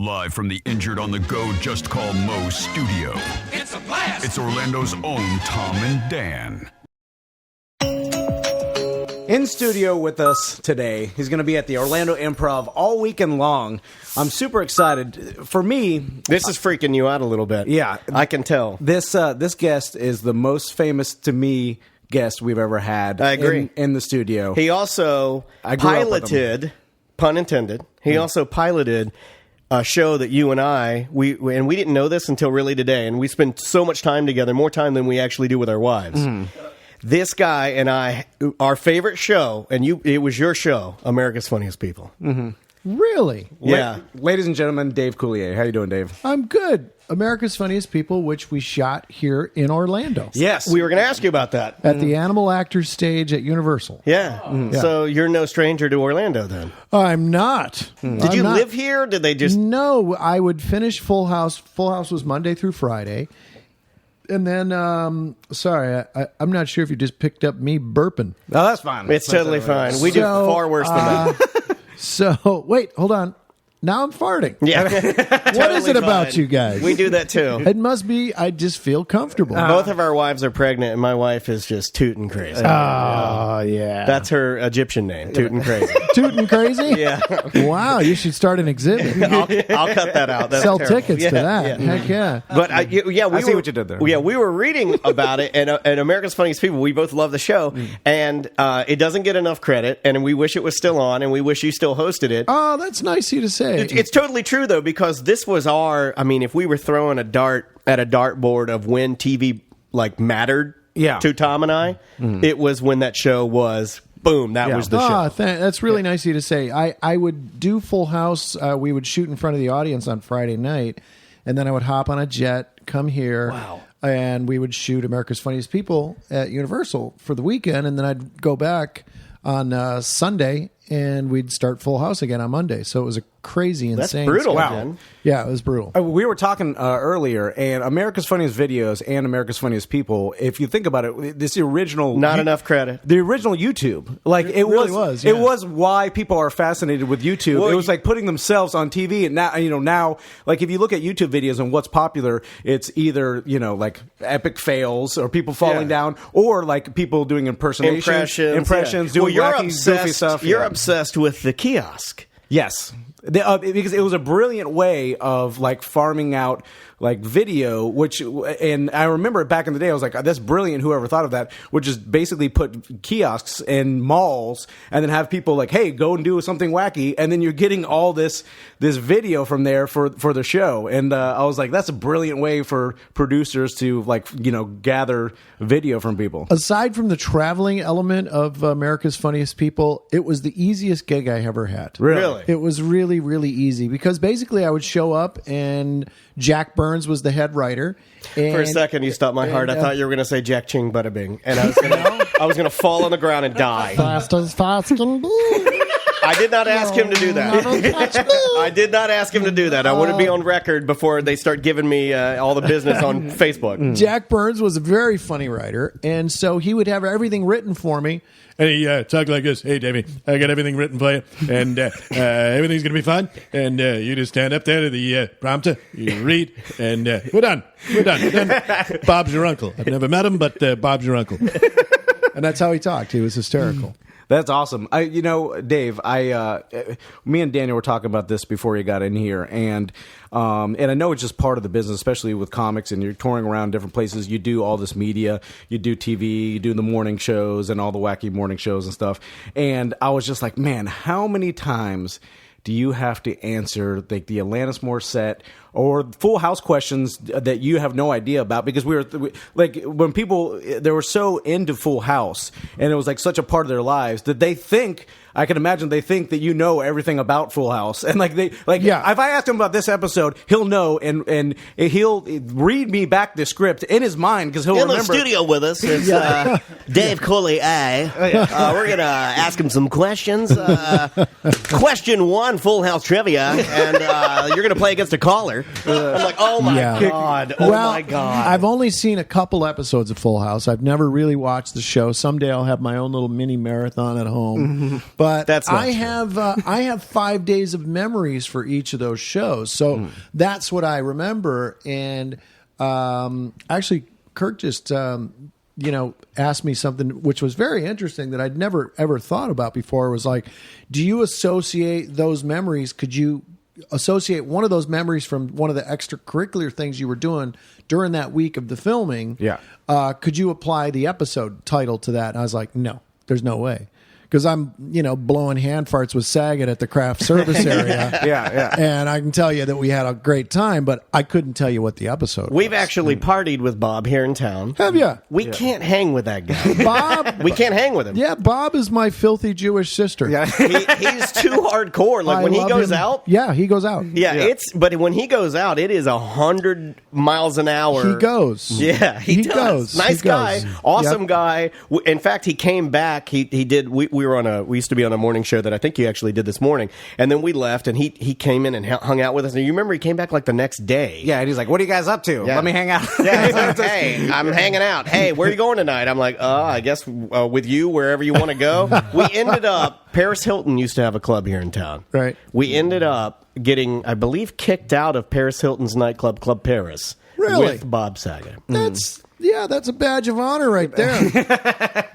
Live from the Injured on the Go Just Call Mo studio. It's a blast! It's Orlando's own Tom and Dan. In studio with us today, he's going to be at the Orlando Improv all weekend long. I'm super excited. For me, this is freaking you out a little bit. Yeah, I can tell. This guest is the most famous to me guest we've ever had. I agree. In the studio. He also piloted, pun intended. He also piloted a show that you and I we didn't know this until really today, and we spend so much time together, more time than we actually do with our wives. This guy and I, our favorite show, and it was your show, America's Funniest People. Really? Yeah. Ladies and gentlemen, Dave Coulier. How you doing, Dave? I'm good. America's Funniest People, which we shot here in Orlando. Yes. We were going to ask you about that. At the Animal Actors stage at Universal. Yeah. So you're no stranger to Orlando then? I'm not. Did you live here? Did they just... No, I would finish Full House. Full House was Monday through Friday. And then, sorry, I'm not sure if you just picked up me burping. No, that's fine. It's totally fine. We do far worse than that. So, wait, hold on. Now I'm farting. Yeah. What is it about you guys? We do that too. It must be I just feel comfortable. Both of our wives are pregnant, and my wife is just tootin' crazy. Oh, yeah. That's her Egyptian name, Tootin' Crazy. Tootin' crazy? Yeah. Wow, you should start an exhibit. I'll cut that out. That's Sell terrible. tickets to that. Yeah. Heck yeah. But I see what you did there. Yeah, we were reading about it, and America's Funniest People. We both love the show, and it doesn't get enough credit, and we wish it was still on, and we wish you still hosted it. Oh, that's nice of you to say. It's totally true, though, because this was if we were throwing a dart at a dartboard of when TV mattered to Tom and I, it was when that show was. Boom, that was the show. That's really nice of you to say. I would do Full House. We would shoot in front of the audience on Friday night, and then I would hop on a jet, come here, and we would shoot America's Funniest People at Universal for the weekend, and then I'd go back on Sunday, and we'd start Full House again on Monday. So it was a crazy, insane. That's brutal. Wow. Yeah, it was brutal. We were talking earlier, and America's Funniest Videos and America's Funniest People, if you think about it, this original... Not enough credit. The original YouTube. It really was. It was why people are fascinated with YouTube. Well, it was like putting themselves on TV, and now, if you look at YouTube videos and what's popular, it's either, epic fails or people falling down, or people doing impressions, doing wacky, goofy stuff. You're obsessed with the kiosk. Yes. Because it was a brilliant way of farming out video, and I remember back in the day, I was like, that's brilliant, whoever thought of that, would just basically put kiosks in malls and then have people hey, go and do something wacky, and then you're getting all this video from there for the show. And I was like, that's a brilliant way for producers to gather video from people. Aside from the traveling element of America's Funniest People, it was the easiest gig I ever had. Really? It was really, really easy, because basically I would show up and Jack Burns was the head writer. And, for a second, you stopped my heart. I thought you were going to say Jack Ching Bada Bing, and I was going to fall on the ground and die. Fast as fast can be. I did not ask him to do that. I did not ask him to do that. I want to be on record before they start giving me all the business on Facebook. Jack Burns was a very funny writer, and so he would have everything written for me. And he talked like this. Hey, Davey, I got everything written for you, and everything's going to be fun. And you just stand up there to the prompter, you read, and we're done. We're done. Then Bob's your uncle. I've never met him, but Bob's your uncle. And that's how he talked. He was hysterical. That's awesome. Dave, me and Daniel were talking about this before you got in here, and I know it's just part of the business, especially with comics, and you're touring around different places. You do all this media, you do TV, you do the morning shows and all the wacky morning shows and stuff. And I was just like, man, how many times do you have to answer the Alanis Morissette or Full House questions that you have no idea about? Because when people, they were so into Full House, and it was such a part of their lives that they think, I can imagine they think that you know everything about Full House. And if I ask him about this episode, he'll know, and he'll read me back the script in his mind, because he'll remember. In the studio with us is Dave Coulier. We're going to ask him some questions. Question 1, Full House trivia, and you're going to play against a caller. I'm like, oh my God. Oh my God. I've only seen a couple episodes of Full House. I've never really watched the show. Someday I'll have my own little mini marathon at home. But That's not I true. have 5 days of memories for each of those shows, so that's what I remember. And actually, Kurt just asked me something which was very interesting that I'd never ever thought about before. It was like, do you associate those memories? Could you associate one of those memories from one of the extracurricular things you were doing during that week of the filming? Yeah. Could you apply the episode title to that? And I was like, no, there's no way. Because I'm, blowing hand farts with Saget at the craft service area. Yeah. And I can tell you that we had a great time, but I couldn't tell you what the episode We've was. actually partied with Bob here in town. Have you? We can't hang with that guy. Bob? We can't hang with him. Yeah, Bob is my filthy Jewish sister. Yeah. He's too hardcore. Like I when he love goes him. out. Yeah, he goes out. Yeah, but when he goes out, it is 100 miles an hour. He goes. Yeah, he does. goes. Nice He guy, goes. awesome Yep. guy. In fact, he came back. He did. We used to be on a morning show that I think you actually did this morning, and then we left, and he came in and hung out with us. And you remember he came back like the next day. Yeah, and he's like, "What are you guys up to? Yeah. Let me hang out." Yeah, he's like, hey, I'm hanging out. Hey, where are you going tonight? I'm like, I guess with you, wherever you want to go. We ended up, Paris Hilton used to have a club here in town. Right. We ended up getting, I believe, kicked out of Paris Hilton's nightclub, Club Paris. Really? With Bob Saget. That's a badge of honor right there.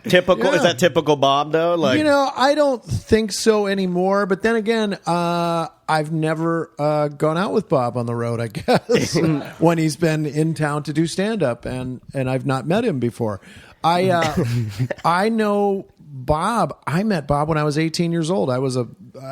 Typical. Yeah. Is that typical Bob, though? Like, I don't think so anymore. But then again, I've never gone out with Bob on the road, I guess, when he's been in town to do stand-up, and I've not met him before. I know Bob. I met Bob when I was 18 years old. I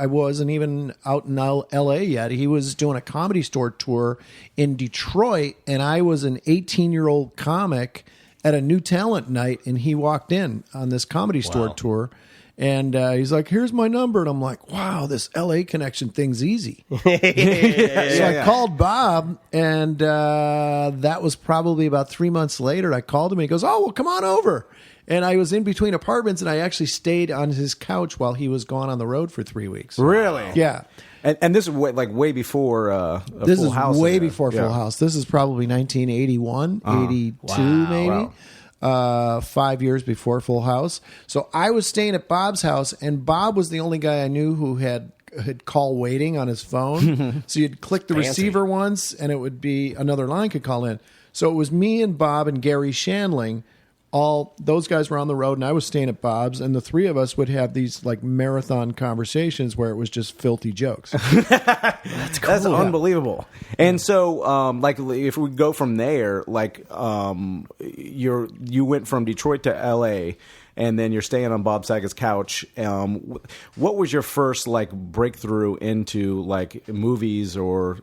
wasn't even out in L.A. yet. He was doing a Comedy Store tour in Detroit, and I was an 18-year-old comic at a new talent night, and he walked in on this Comedy Store tour, and he's like, "Here's my number," and I'm like, "Wow, this L.A. connection thing's easy." So I called Bob, and that was probably about 3 months later. I called him, and he goes, "Oh, well, come on over." And I was in between apartments, and I actually stayed on his couch while he was gone on the road for 3 weeks. Really? Yeah. And this is way before This Full is House. way there. before Full House. This is probably 1981, 82 maybe. Wow. 5 years before Full House. So I was staying at Bob's house, and Bob was the only guy I knew who had call waiting on his phone. So you'd click the receiver once, and it would be another line could call in. So it was me and Bob and Gary Shandling. All those guys were on the road, and I was staying at Bob's, and the three of us would have these like marathon conversations where it was just filthy jokes. That's unbelievable. And so, like, if we go from there, like, you went from Detroit to L.A., and then you're staying on Bob Saget's couch. What was your first like breakthrough into like movies or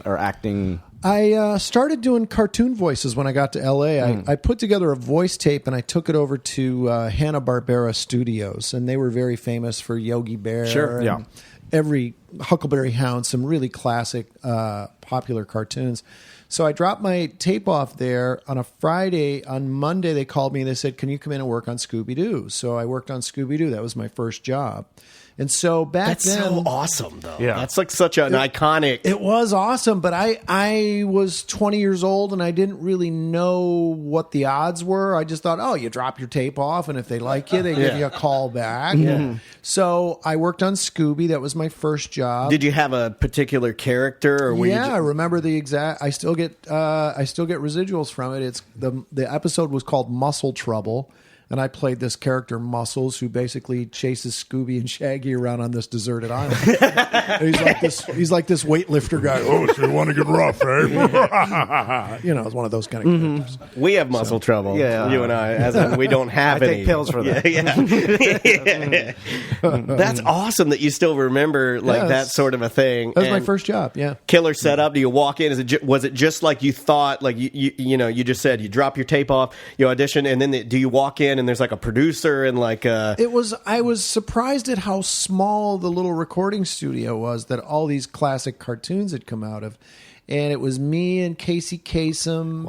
acting? I started doing cartoon voices when I got to L.A. I put together a voice tape, and I took it over to Hanna-Barbera Studios, and they were very famous for Yogi Bear. Sure, and yeah. every Huckleberry Hound, some really classic, popular cartoons. So I dropped my tape off there on a Friday. On Monday, they called me and they said, "Can you come in and work on Scooby-Doo?" So I worked on Scooby-Doo. That was my first job. And so back then... That's so awesome, though. Yeah. That's like such an iconic... It was awesome, but I was 20 years old, and I didn't really know what the odds were. I just thought, you drop your tape off, and if they like you, they give you a call back. So I worked on Scooby. That was my first job. Did you have a particular character? Or were you I remember the exact... I still get residuals from it. It's the episode was called Muscle Trouble. And I played this character, Muscles, who basically chases Scooby and Shaggy around on this deserted island. he's like this weightlifter guy. Oh, so you want to get rough, eh? It's one of those kind of characters. We have muscle trouble. Yeah. You and I, as in we don't have I any. take pills for that. Yeah. That's awesome that you still remember like that sort of a thing. That was my And first job. Yeah. Killer setup. Do you walk in? Was it just like you thought? Like you just said you drop your tape off, you audition, and then do you walk in and there's like a producer and like It was. I was surprised at how small the little recording studio was that all these classic cartoons had come out of. And it was me and Casey Kasem,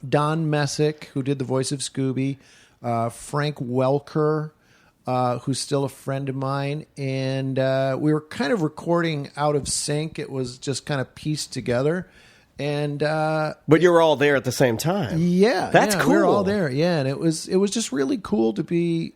Don Messick, who did the voice of Scooby, Frank Welker, who's still a friend of mine. And we were kind of recording out of sync. It was just kind of pieced together. And but you were all there at the same time. That's cool. We were all there. Yeah, and it was just really cool to be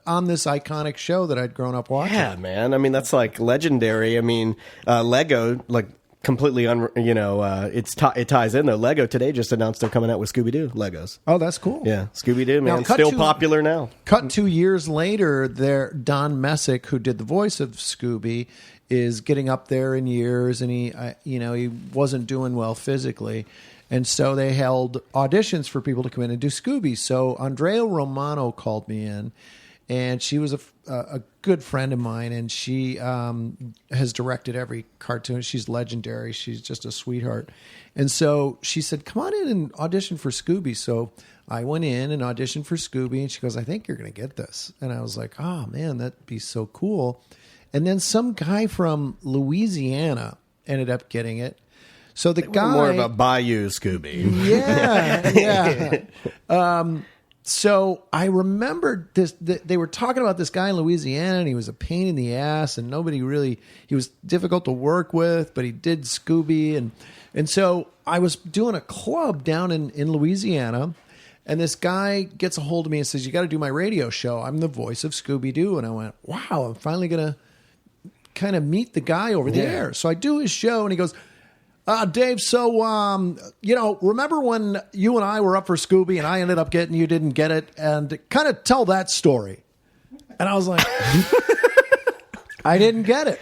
on this iconic show that I'd grown up watching. Yeah, man. I mean, that's like legendary. I mean, Lego, like completely, it ties in though. Lego today just announced they're coming out with Scooby-Doo Legos. Oh, that's cool. Yeah, Scooby-Doo, man, still popular now. Cut 2 years later, Don Messick, who did the voice of Scooby, is getting up there in years, and he wasn't doing well physically, and so they held auditions for people to come in and do Scooby. So Andrea Romano called me in, and she was a good friend of mine, and she has directed every cartoon. She's legendary. She's just a sweetheart. And so she said, come on in and audition for Scooby. So I went in and auditioned for Scooby, and she goes, I think you're going to get this. And I was like, oh, man, that'd be so cool. And then some guy from Louisiana ended up getting it. So the guy... More of a Bayou Scooby. Yeah. So I remembered this. They were talking about this guy in Louisiana, and he was a pain in the ass, and he was difficult to work with, but he did Scooby. And so I was doing a club down in Louisiana, and this guy gets a hold of me and says, you got to do my radio show. I'm the voice of Scooby-Doo. And I went, wow, I'm finally going to kind of meet the guy over there. So I do his show, and he goes, Dave, so, remember when you and I were up for Scooby and I ended up getting, you didn't get it, and kind of tell that story. And I was like, I didn't get it.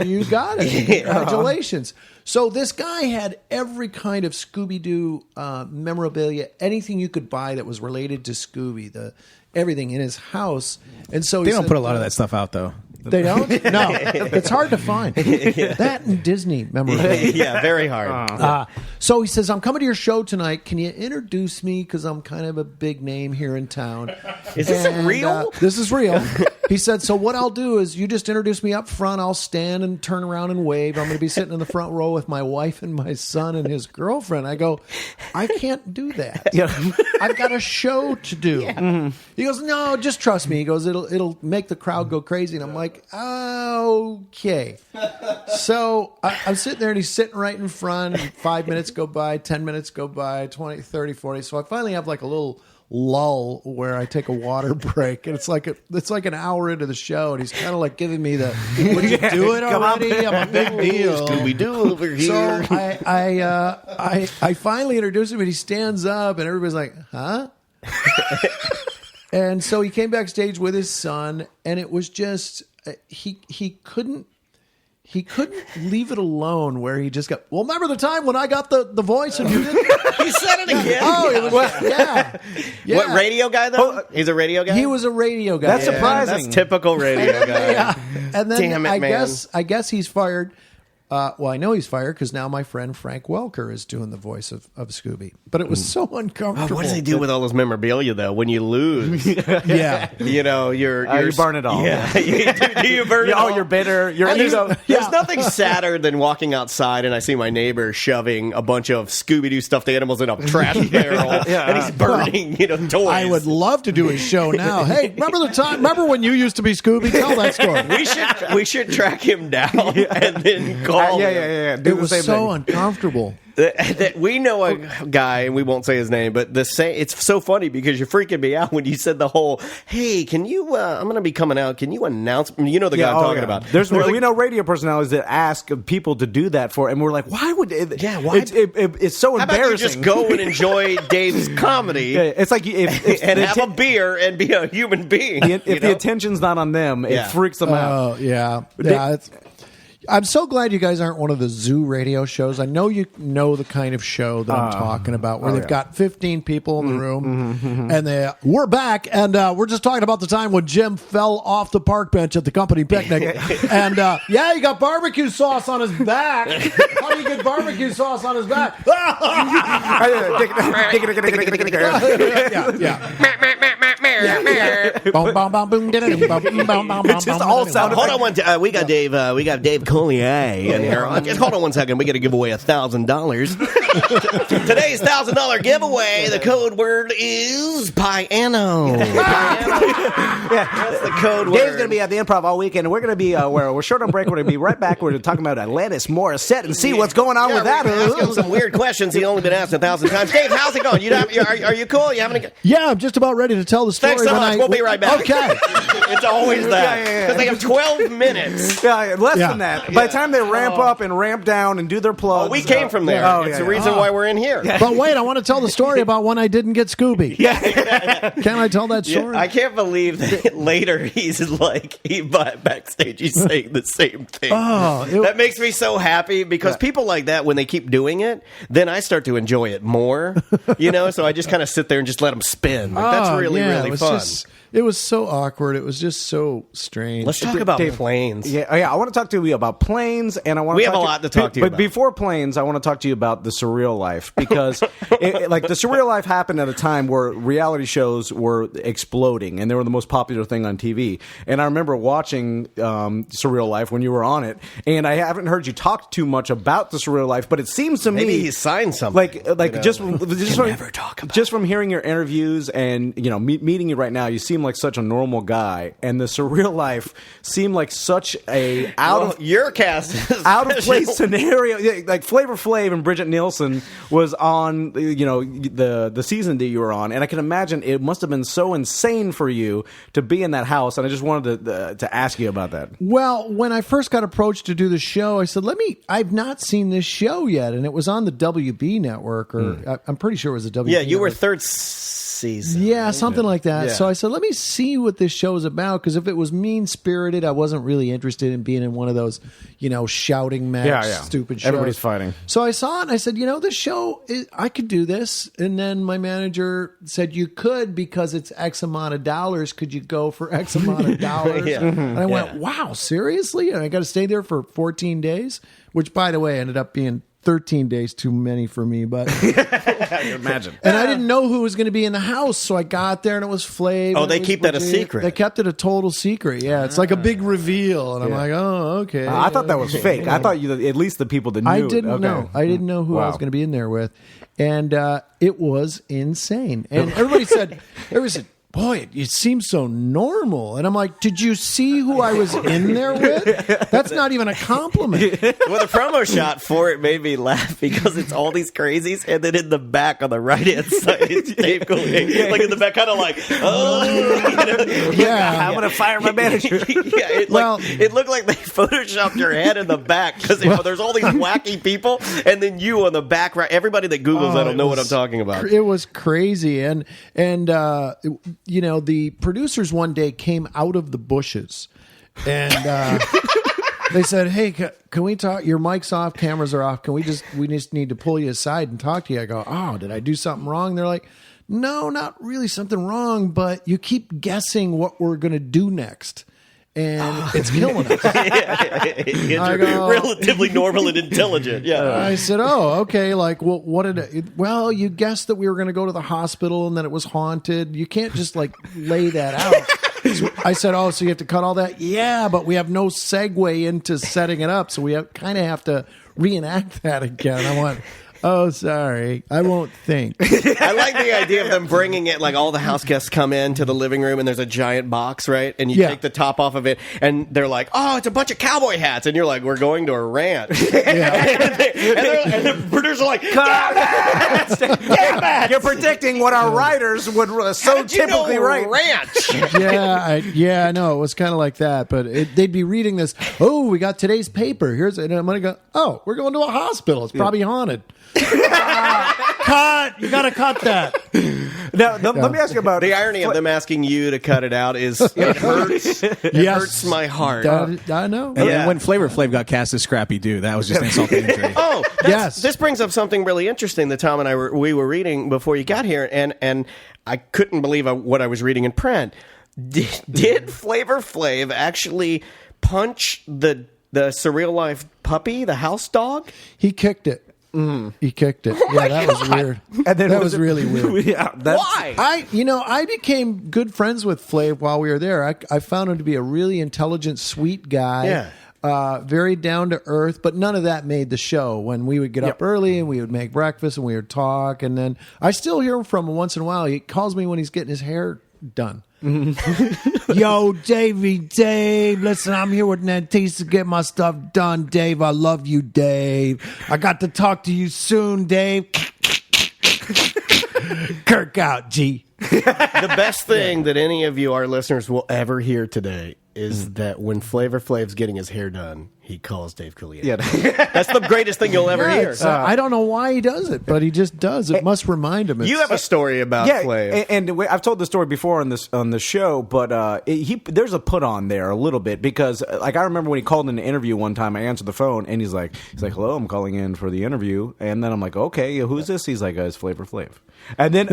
You got it. Congratulations. So this guy had every kind of Scooby-Doo memorabilia, anything you could buy that was related to Scooby, everything in his house. And so they don't put a lot of that stuff out, though. They don't? No. It's hard to find. That and Disney memorabilia. Yeah, very hard. So he says, I'm coming to your show tonight. Can you introduce me? Because I'm kind of a big name here in town. Is this real? This is real. He said, so what I'll do is you just introduce me up front. I'll stand and turn around and wave. I'm going to be sitting in the front row with my wife and my son and his girlfriend. I go, I can't do that. I've got a show to do. Yeah. Mm-hmm. He goes, no, just trust me. He goes, it'll make the crowd go crazy. And I'm like, okay. So I'm sitting there, and he's sitting right in front. And 5 minutes go by, 10 minutes go by, 20, 30, 40. So I finally have like a little lull where I take a water break, and it's like an hour into the show, and he's kind of like giving me the, would you do it already? I'm a big deal. Scooby-Doo over here. So I finally introduce him, and he stands up, and everybody's like, huh? And so he came backstage with his son, and it was just he couldn't leave it alone. Where he just got, well, remember the time when I got the voice and you didn't? He said it again. Oh, it was, yeah. What, radio guy though? He's a radio guy. He was a radio guy. That's surprising. That's typical radio guy. Yeah. And then Damn it, I guess he's fired. Well, I know he's fired because now my friend Frank Welker is doing the voice of Scooby. But it was so uncomfortable. What does he do with all those memorabilia, though, when you lose? Yeah. You burn it all. Yeah. Do you burn it all? Oh, you're bitter. There's nothing sadder than walking outside and I see my neighbor shoving a bunch of Scooby-Doo stuffed animals in a trash barrel, and he's burning, toys. I would love to do his show now. Hey, remember when you used to be Scooby? Tell that story. We should track him down and then call. Yeah. It was so uncomfortable. We know a guy, and we won't say his name, but it's so funny because you're freaking me out when you said the whole, hey, can you, I'm going to be coming out, can you announce, you know the guy I'm talking about. We know radio personalities that ask people to do that for, and we're like, why would it? Yeah, why? It's so How embarrassing. About you just go and enjoy Dave's comedy it's like and have a beer and be a human being. If the attention's not on them, it freaks them out. Oh, yeah. I'm so glad you guys aren't one of the zoo radio shows. I know you know the kind of show that I'm talking about, where they've got 15 people in the room, and we're back, and we're just talking about the time when Jim fell off the park bench at the company picnic, and he got barbecue sauce on his back. How do you get barbecue sauce on his back? It's just all sound. Hold on one. We got Dave. We got Dave Coulier in here. Just hold on one second. We got to give away $1,000. Today's $1,000 giveaway. The code word is piano. That's the code word. Dave's going to be at the Improv all weekend, and we're going to be we're short on break. We're going to be right back. We're talking about Alanis Morissette and see what's going on with that. Ask him some weird questions he's only been asked 1,000 times. Dave, how's it going? Are you cool? You having a... Yeah, I'm just about ready to tell the story. Thanks so much. We'll be right back. Okay. It's always that. Because they have 12 minutes. Yeah, less than that. By the time they ramp up and ramp down and do their plugs. We came from there. It's the reason why we're in here. But wait, I want to tell the story about when I didn't get Scooby. Can I tell that story? I can't believe that later he's like, backstage he's saying the same thing. That makes me so happy because people like that, when they keep doing it, then I start to enjoy it more. So I just kind of sit there and just let them spin. That's really fun. It was so awkward. It was just so strange. Let's talk about planes. Yeah, I want to talk to you about planes, and I want. We have a lot to talk to you about. But before planes, I want to talk to you about the surreal life because, the surreal life happened at a time where reality shows were exploding, and they were the most popular thing on TV. And I remember watching Surreal Life when you were on it, and I haven't heard you talk too much about the surreal life, but it seems to me maybe he signed something. Just from hearing your interviews and meeting you right now, you seem like such a normal guy, and the surreal life seemed like such a your cast out of place scenario. Yeah, like Flavor Flav and Bridget Nielsen was on the season that you were on, and I can imagine it must have been so insane for you to be in that house. And I just wanted to ask you about that. Well, when I first got approached to do the show, I said, I've not seen this show yet, and it was on the WB network, or I'm pretty sure it was the WB. Yeah, you network. were third season. Yeah, something like that. Yeah. So I said, let me see what this show is about, because if it was mean-spirited, I wasn't really interested in being in one of those, shouting match, stupid shows. Everybody's fighting. So I saw it, and I said, this show, I could do this. And then my manager said, you could, because it's X amount of dollars. Could you go for X amount of dollars? And I went, wow, seriously? And I got to stay there for 14 days, which, by the way, ended up being 13 days too many for me, but imagine. And I didn't know who was going to be in the house, so I got there and it was Flav. Oh, they keep that a secret. They kept it a total secret. Yeah, it's like a big reveal, and I'm like, oh, okay. I thought that was fake. I thought at least the people that knew. I didn't know. I didn't know who I was going to be in there with, and it was insane. And everybody said, boy, it seems so normal. And I'm like, did you see who I was in there with? That's not even a compliment. Well, the promo shot for it made me laugh because it's all these crazies, and then in the back on the right-hand side, it's Dave Coulier. Like in the back, kind of like, I'm going to fire my manager. It looked like they photoshopped your head in the back because there's all these wacky people, and then you on the back right. Everybody that Googles that'll know what I'm talking about. It was crazy. And the producers one day came out of the bushes, and they said, hey, can we talk? Your mic's off, cameras are off. We just need to pull you aside and talk to you. I go, oh, did I do something wrong? They're like, no, not really something wrong, but you keep guessing what we're going to do next. And it's killing us. I go, relatively normal and intelligent. Yeah. I said, oh, okay. Like, well, what did it? Well, you guessed that we were going to go to the hospital and that it was haunted. You can't just lay that out. So I said, oh, so you have to cut all that? Yeah, but we have no segue into setting it up. So we kind of have to reenact that again. I went, oh, sorry. I won't think. I like the idea of them bringing it, like all the house guests come into the living room and there's a giant box, right? And you take the top off of it and they're like, oh, it's a bunch of cowboy hats. And you're like, we're going to a ranch. and the producers are like, damn it! You're predicting what our writers would so typically write. Ranch. I know. It was kind of like that. But they'd be reading this, oh, we got today's paper. And I'm going to go, oh, we're going to a hospital. It's probably haunted. Cut! You got to cut that. Now, let me ask you about the irony of them asking you to cut it out. Is it hurts? It hurts my heart. I know. And when Flavor Flav got cast as Scrappy Doo, that was just insult to injury. Oh, this brings up something really interesting that Tom and I were reading before you got here, and I couldn't believe what I was reading in print. Did Flavor Flav actually punch the Surreal Life puppy, the house dog? He kicked it. He kicked it. Yeah, that was weird. And then that was really weird. Why? I became good friends with Flav while we were there. I found him to be a really intelligent, sweet guy. Yeah. very down to earth, but none of that made the show. When we would get up early and we would make breakfast and we would talk, and then I still hear from him once in a while. He calls me when he's getting his hair done. Yo, Dave, listen, I'm here with Nantes to get my stuff done. Dave, I love you, Dave. I got to talk to you soon, Dave. Kirk out, G. The best thing that any of you, our listeners, will ever hear today is that when Flavor Flav's getting his hair done, he calls Dave Coulier. Yeah. That's the greatest thing you'll ever hear. I don't know why he does it, but he just does. It must remind him. You have a story about Flav. And I've told the story before on the show, but there's a put on there a little bit because like I remember when he called in an interview one time, I answered the phone and he's like, hello, I'm calling in for the interview, and then I'm like, okay, who's this? He's like, it's Flavor Flav. And then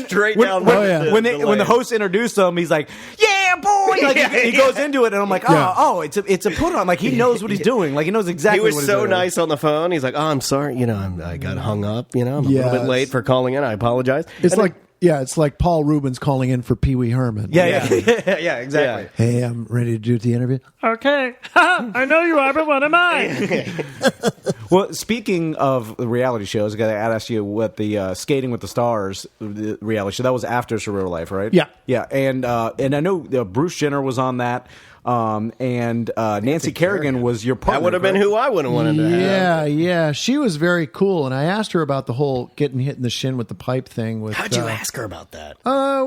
straight down. When the host introduced him, he's like, yeah, boy. Like, he goes into it, and I'm like, it's a put on. Like he knows what he's doing. Like he knows exactly. He was what he's so doing. Nice on the phone. He's like, oh, I'm sorry. I got hung up. I'm a little bit late for calling in. I apologize. It's like Paul Rubens calling in for Pee Wee Herman. Yeah, exactly. Yeah. Hey, I'm ready to do the interview. Okay. I know you are, but what am I? Well, speaking of reality shows, I got to ask you what the Skating with the Stars the reality show, that was after Surreal Life, right? Yeah. Yeah, and I know Bruce Jenner was on that, and Nancy Kerrigan was your partner. That would have been who I would have wanted to have. Yeah. She was very cool, and I asked her about the whole getting hit in the shin with the pipe thing. How'd you ask her about that?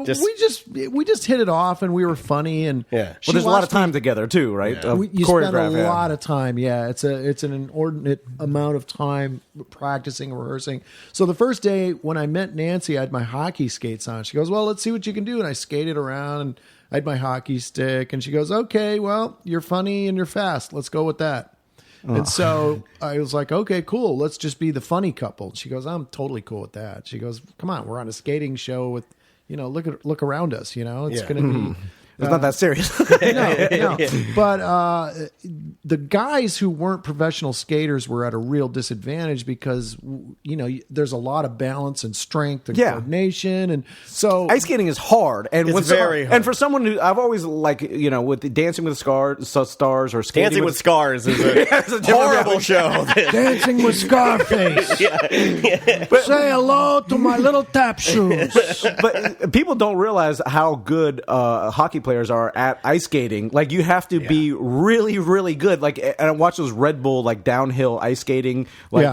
We just hit it off, and we were funny. And well, there's a lot of time together too, right? Yeah. You spend a lot of time. Yeah, it's an inordinate amount of time practicing and rehearsing. So the first day when I met Nancy, I had my hockey skates on. She goes, well, let's see what you can do. And I skated around, and I had my hockey stick. And she goes, okay, well, you're funny and you're fast. Let's go with that. And so I was like, okay, cool. Let's just be the funny couple. She goes, I'm totally cool with that. She goes, come on, we're on a skating show with, look around us. It's going to be. It's not that serious. No. But the guys who weren't professional skaters were at a real disadvantage because, there's a lot of balance and strength and coordination. And so ice skating is hard. And it's very hard. And for someone who, I've always with the Dancing with Stars or Skating Dancing with Scars is a horrible show. Dancing with Scarface. Say hello to my little tap shoes. But people don't realize how good hockey players are at ice skating. Like you have to be really, really good. Like, and I watch those Red Bull downhill ice skating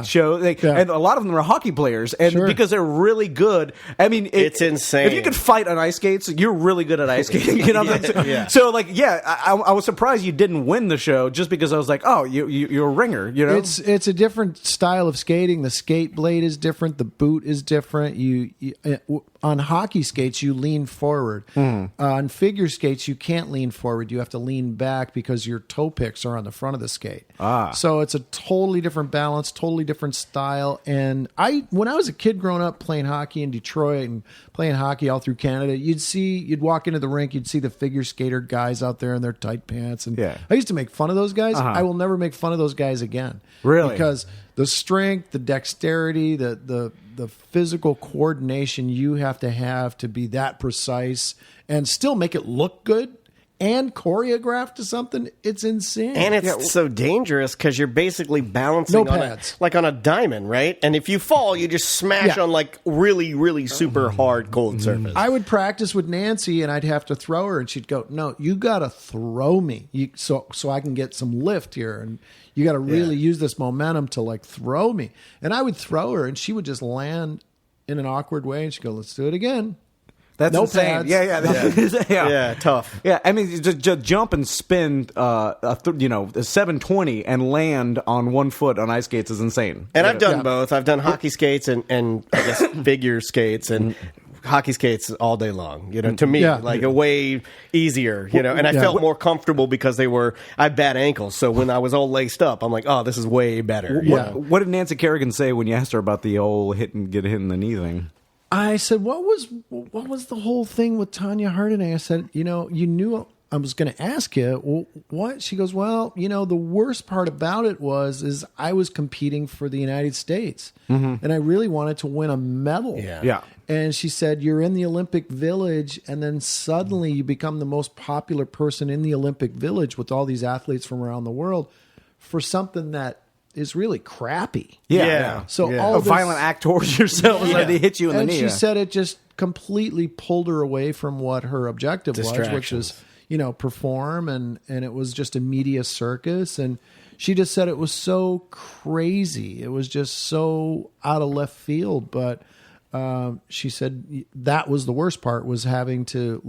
shows, and a lot of them are hockey players, and because they're really good. I mean, it's insane. If you can fight on ice skates, you're really good at ice skating. You know what I'm saying? So, I was surprised you didn't win the show just because I was like, oh, you're a ringer. It's a different style of skating. The skate blade is different. The boot is different. You on hockey skates, you lean forward. On figure skates, you can't lean forward. You have to lean back because your toe picks are on the front of the skate. So it's a totally different balance, totally different style. And when I was a kid growing up playing hockey in Detroit and playing hockey all through Canada, you'd walk into the rink, you'd see the figure skater guys out there in their tight pants. And I used to make fun of those guys. I will never make fun of those guys again. Really? Because the strength, the dexterity, the physical coordination you have to be that precise and still make it look good and choreographed to something, it's insane. And it's so dangerous because you're basically balancing on a diamond, right? And if you fall, you just smash on really, really super hard cold surface. I would practice with Nancy and I'd have to throw her and she'd go, no, you got to throw me so I can get some lift here. And you got to really use this momentum to throw me. And I would throw her and she would just land in an awkward way and she'd go, let's do it again. That's no insane. Pads. Yeah, tough. Yeah, I mean, just jump and spin, a 720 and land on one foot on ice skates is insane. And I've done both. I've done hockey skates and I guess figure skates and hockey skates all day long. To me, a way easier. And I felt more comfortable because I had bad ankles. So when I was all laced up, I'm like, oh, this is way better. What did Nancy Kerrigan say when you asked her about the whole get hit in the knee thing? I said, what was the whole thing with Tanya Harding? I said, you knew I was going to ask you, well, what? She goes, well, the worst part about it is I was competing for the United States, and I really wanted to win a medal. Yeah. And she said, you're in the Olympic Village, and then suddenly you become the most popular person in the Olympic Village with all these athletes from around the world for something that is really crappy. Yeah. So a all this, violent act towards yourself is like they hit you in the knee. And she said it just completely pulled her away from what her objective was, which was, perform, and it was just a media circus. And she just said it was so crazy. It was just so out of left field. But she said that was the worst part, was having to,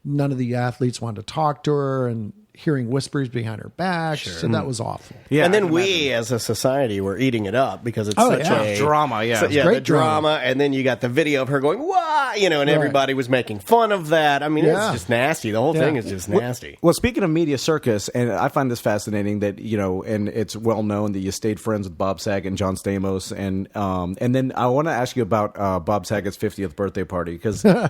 none of the athletes wanted to talk to her and hearing whispers behind her back. She said that was awful. Yeah, and then we, as a society, were eating it up because it's such a drama. the drama, and then you got the video of her going, "Wah!" And everybody was making fun of that. I mean, it's just nasty. The whole thing is just nasty. Well, speaking of media circus, and I find this fascinating that and it's well known that you stayed friends with Bob Saget and John Stamos, and then I want to ask you about Bob Saget's 50th birthday party because that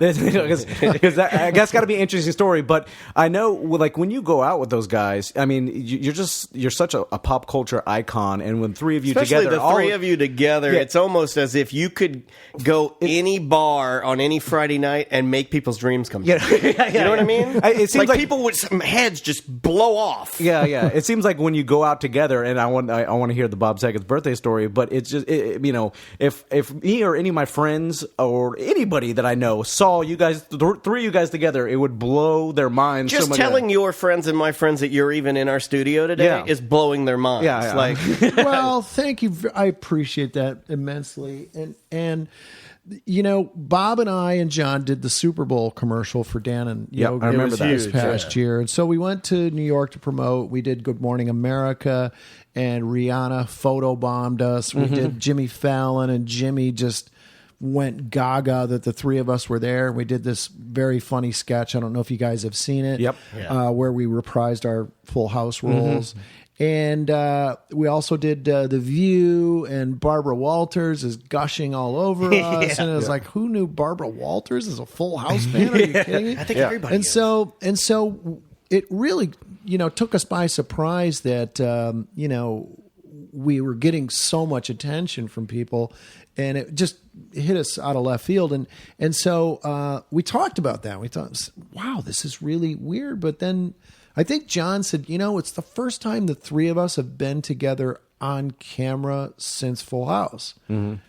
that's got to be an interesting story. But I know, when you go out with those guys, I mean, you're such a pop culture icon, and when three of you Especially together, the three of you together, it's almost as if you could go any bar on any Friday night and make people's dreams come true. You know what I mean? It seems like people with some heads just blow off. Yeah. It seems like when you go out together, and I want to hear the Bob Saget's birthday story, but it's just if me or any of my friends or anybody that I know saw you guys, three of you guys together, it would blow their minds. Just telling your friends and my friends that you're even in our studio today is blowing their minds. Well, thank you. I appreciate that immensely. And Bob and I and John did the Super Bowl commercial for Dan and Yogi. I remember that this past year. And so we went to New York to promote. We did Good Morning America, and Rihanna photobombed us. We did Jimmy Fallon, and Jimmy just went gaga that the three of us were there. We did this very funny sketch. I don't know if you guys have seen it. Yep. Where we reprised our Full House roles. And we also did The View, and Barbara Walters is gushing all over us. And it was like, who knew Barbara Walters is a Full House fan? Are you kidding me? I think everybody is. And so it really, took us by surprise that, we were getting so much attention from people, and it just hit us out of left field. And so we talked about that. We thought, wow, this is really weird. But then I think John said, it's the first time the three of us have been together on camera since Full House. And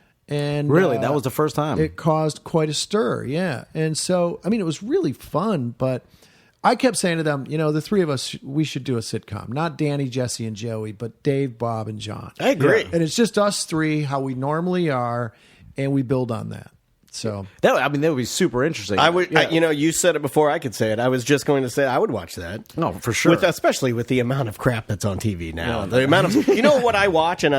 really, that was the first time. It caused quite a stir, yeah. And so, I mean, it was really fun, but I kept saying to them, the three of us, we should do a sitcom. Not Danny, Jesse, and Joey, but Dave, Bob, and John. I agree. And it's just us three, how we normally are, and we build on that. So that would be super interesting. I would, you said it before I could say it. I was just going to say I would watch that. No, for sure. Especially with the amount of crap that's on TV now. The amount of what I watch, and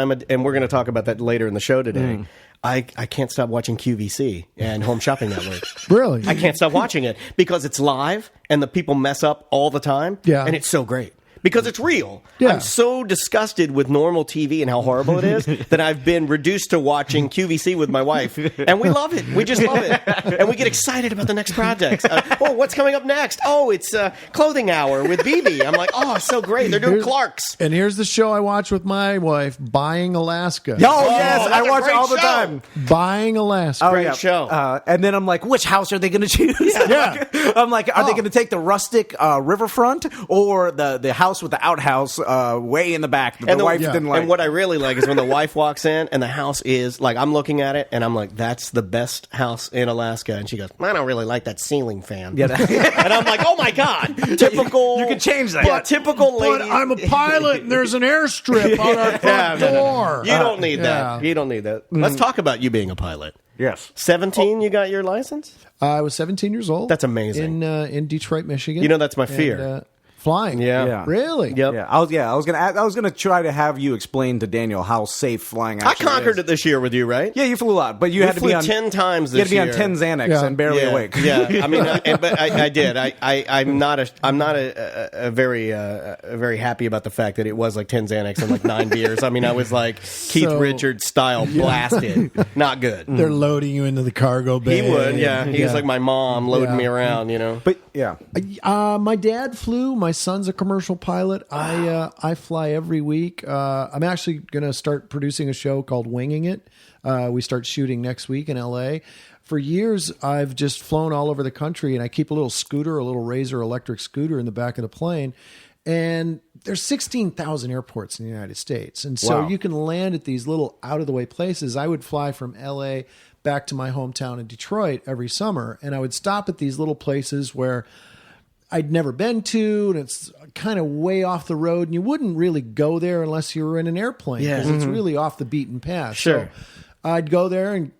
we're going to talk about that later in the show today. I can't stop watching QVC and Home Shopping Network. Really? I can't stop watching it because it's live and the people mess up all the time. Yeah. And it's so great. Because it's real. Yeah. I'm so disgusted with normal TV and how horrible it is that I've been reduced to watching QVC with my wife. And we love it. We just love it. And we get excited about the next projects. What's coming up next? Oh, it's Clothing Hour with BB. I'm like, oh, so great. They're doing Clark's. And here's the show I watch with my wife, Buying Alaska. Oh, yes. I watch it all the time. Buying Alaska. Great show. And then I'm like, which house are they going to choose? Yeah. I'm like, are they going to take the rustic riverfront or the house with the outhouse way in the back that the wife didn't like? And what I really like is when the wife walks in and the house is like, I'm looking at it and I'm like, that's the best house in Alaska. And she goes, I don't really like that ceiling fan. And I'm like, oh my God, typical. You can change that. Yeah, typical lady. But I'm a pilot and there's an airstrip on our front door. You don't need that. You don't need that. Let's talk about you being a pilot. Yes. 17, you got your license? I was 17 years old. That's amazing. In Detroit, Michigan. That's my fear. Flying. Yeah. Really? Yep. Yeah, I was gonna try to have you explain to Daniel how safe flying I actually conquered is. it this year with you, right? Yeah, you flew a lot, but you had to flew be on 10 times You had this to be on year. 10 Xanax Yeah. and barely yeah, awake. Yeah, I mean, but I did. I'm not a very happy about the fact that it was like 10 Xanax and like 9 beers. I mean, I was like Keith Richards style blasted. Not good. They're loading you into the cargo bay. He would, yeah. He was like my mom loading me around, you know. But yeah, My dad flew. My son's a commercial pilot. I fly every week. I'm actually going to start producing a show called Winging It. We start shooting next week in L.A. For years, I've just flown all over the country, and I keep a little scooter, a little Razor electric scooter in the back of the plane. And there's 16,000 airports in the United States. And so Wow. you can land at these little out-of-the-way places. I would fly from L.A. back to my hometown in Detroit every summer, and I would stop at these little places where I'd never been to, and it's kind of way off the road, and you wouldn't really go there unless you were in an airplane, because it's really off the beaten path. Sure. So I'd go there, and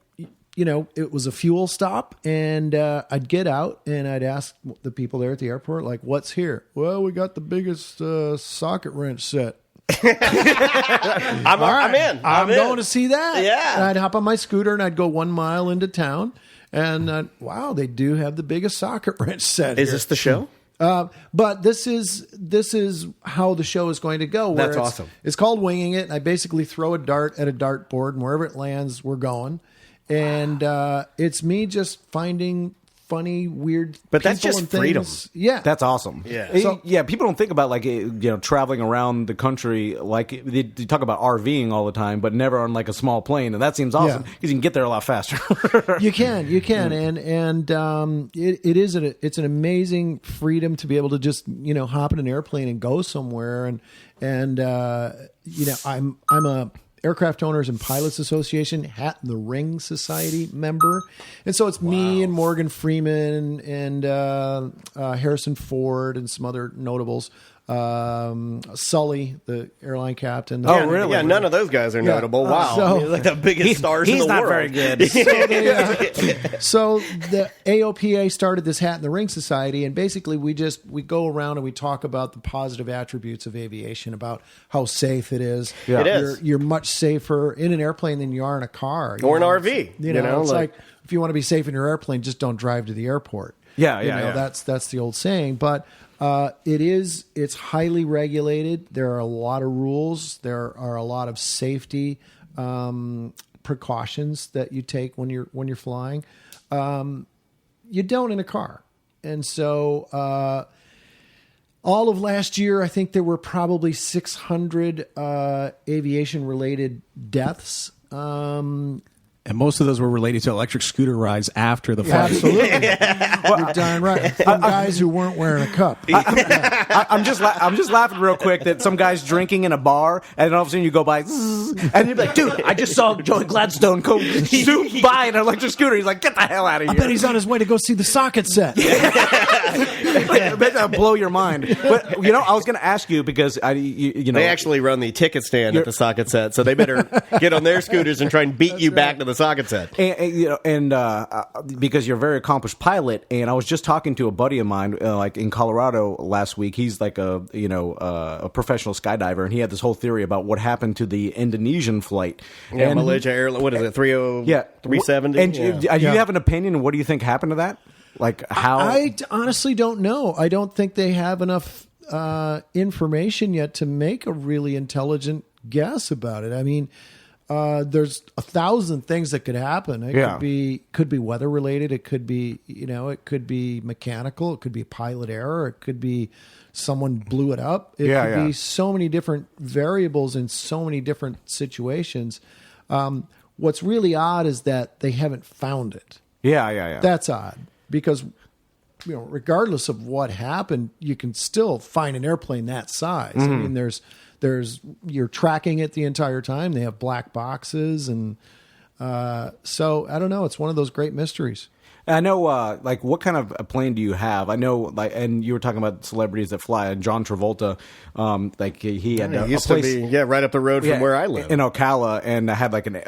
it was a fuel stop, and I'd get out, and I'd ask the people there at the airport, like, what's here? Well, we got the biggest socket wrench set. I'm in. I'm going to see that. Yeah. And I'd hop on my scooter, and I'd go 1 mile into town, and wow, they do have the biggest socket wrench set Is here. this the show? But this is how the show is going to go. where That's it's- awesome. It's called Winging It. And I basically throw a dart at a dartboard, and wherever it lands, we're going. And it's me just finding funny, weird. But that's people just and things. freedom. Yeah, that's awesome. Yeah. So, people don't think about traveling around the country like they talk about RVing all the time, but never on like a small plane, and that seems awesome because you can get there a lot faster. You can, and it's an amazing freedom to be able to just hop in an airplane and go somewhere, and I'm a Aircraft Owners and Pilots Association Hat in the Ring Society member, and so it's me and Morgan Freeman and Harrison Ford and some other notables. Sully, the airline captain. Oh, really? Yeah, none of those guys are notable. Wow. so- He's like the biggest stars in the not world. very good. So the AOPA started this Hat in the Ring Society, and basically we go around and we talk about the positive attributes of aviation, about how safe it is. Yeah. It is. You're much safer in an airplane than you are in a car. Or an RV. It's like if you want to be safe in your airplane, just don't drive to the airport. Yeah. That's the old saying. But it's highly regulated. There are a lot of rules. There are a lot of safety precautions that you take when you're flying. You don't in a car. And so all of last year, I think there were probably 600 aviation related deaths. And most of those were related to electric scooter rides after the flight. Absolutely. You're darn right. From guys who weren't wearing a cup. I'm just laughing real quick that some guy's drinking in a bar, and then all of a sudden you go by, zzz, and you're like, dude, I just saw Joey Gladstone go zoom by an electric scooter. He's like, get the hell out of I here. bet he's on his way to go see the socket set. I bet that'll blow your mind. But I was going to ask you because They actually run the ticket stand at the socket set, so they better get on their scooters and try and beat you back to the socket set. And because you're a very accomplished pilot, and I was just talking to a buddy of mine, like in Colorado last week. He's like a professional skydiver, and he had this whole theory about what happened to the Indonesian flight. Yeah, and, Malaysia Airlines. What is it? 370. And do you have an opinion? What do you think happened to that? Like how? I honestly don't know. I don't think they have enough information yet to make a really intelligent guess about it. I mean, there's 1,000 things that could happen. It could be weather related. It could be it could be mechanical. It could be pilot error. It could be someone blew it up. It could be so many different variables in so many different situations. What's really odd is that they haven't found it. Yeah. That's odd because regardless of what happened, you can still find an airplane that size. I mean, there's you're tracking it the entire time. They have black boxes, and so I don't know. It's one of those great mysteries. I know, like, what kind of a plane do you have? I know, like, and you were talking about celebrities that fly. And John Travolta, like, he had It a used place to be right up the road from where I live. in Ocala, and I had like an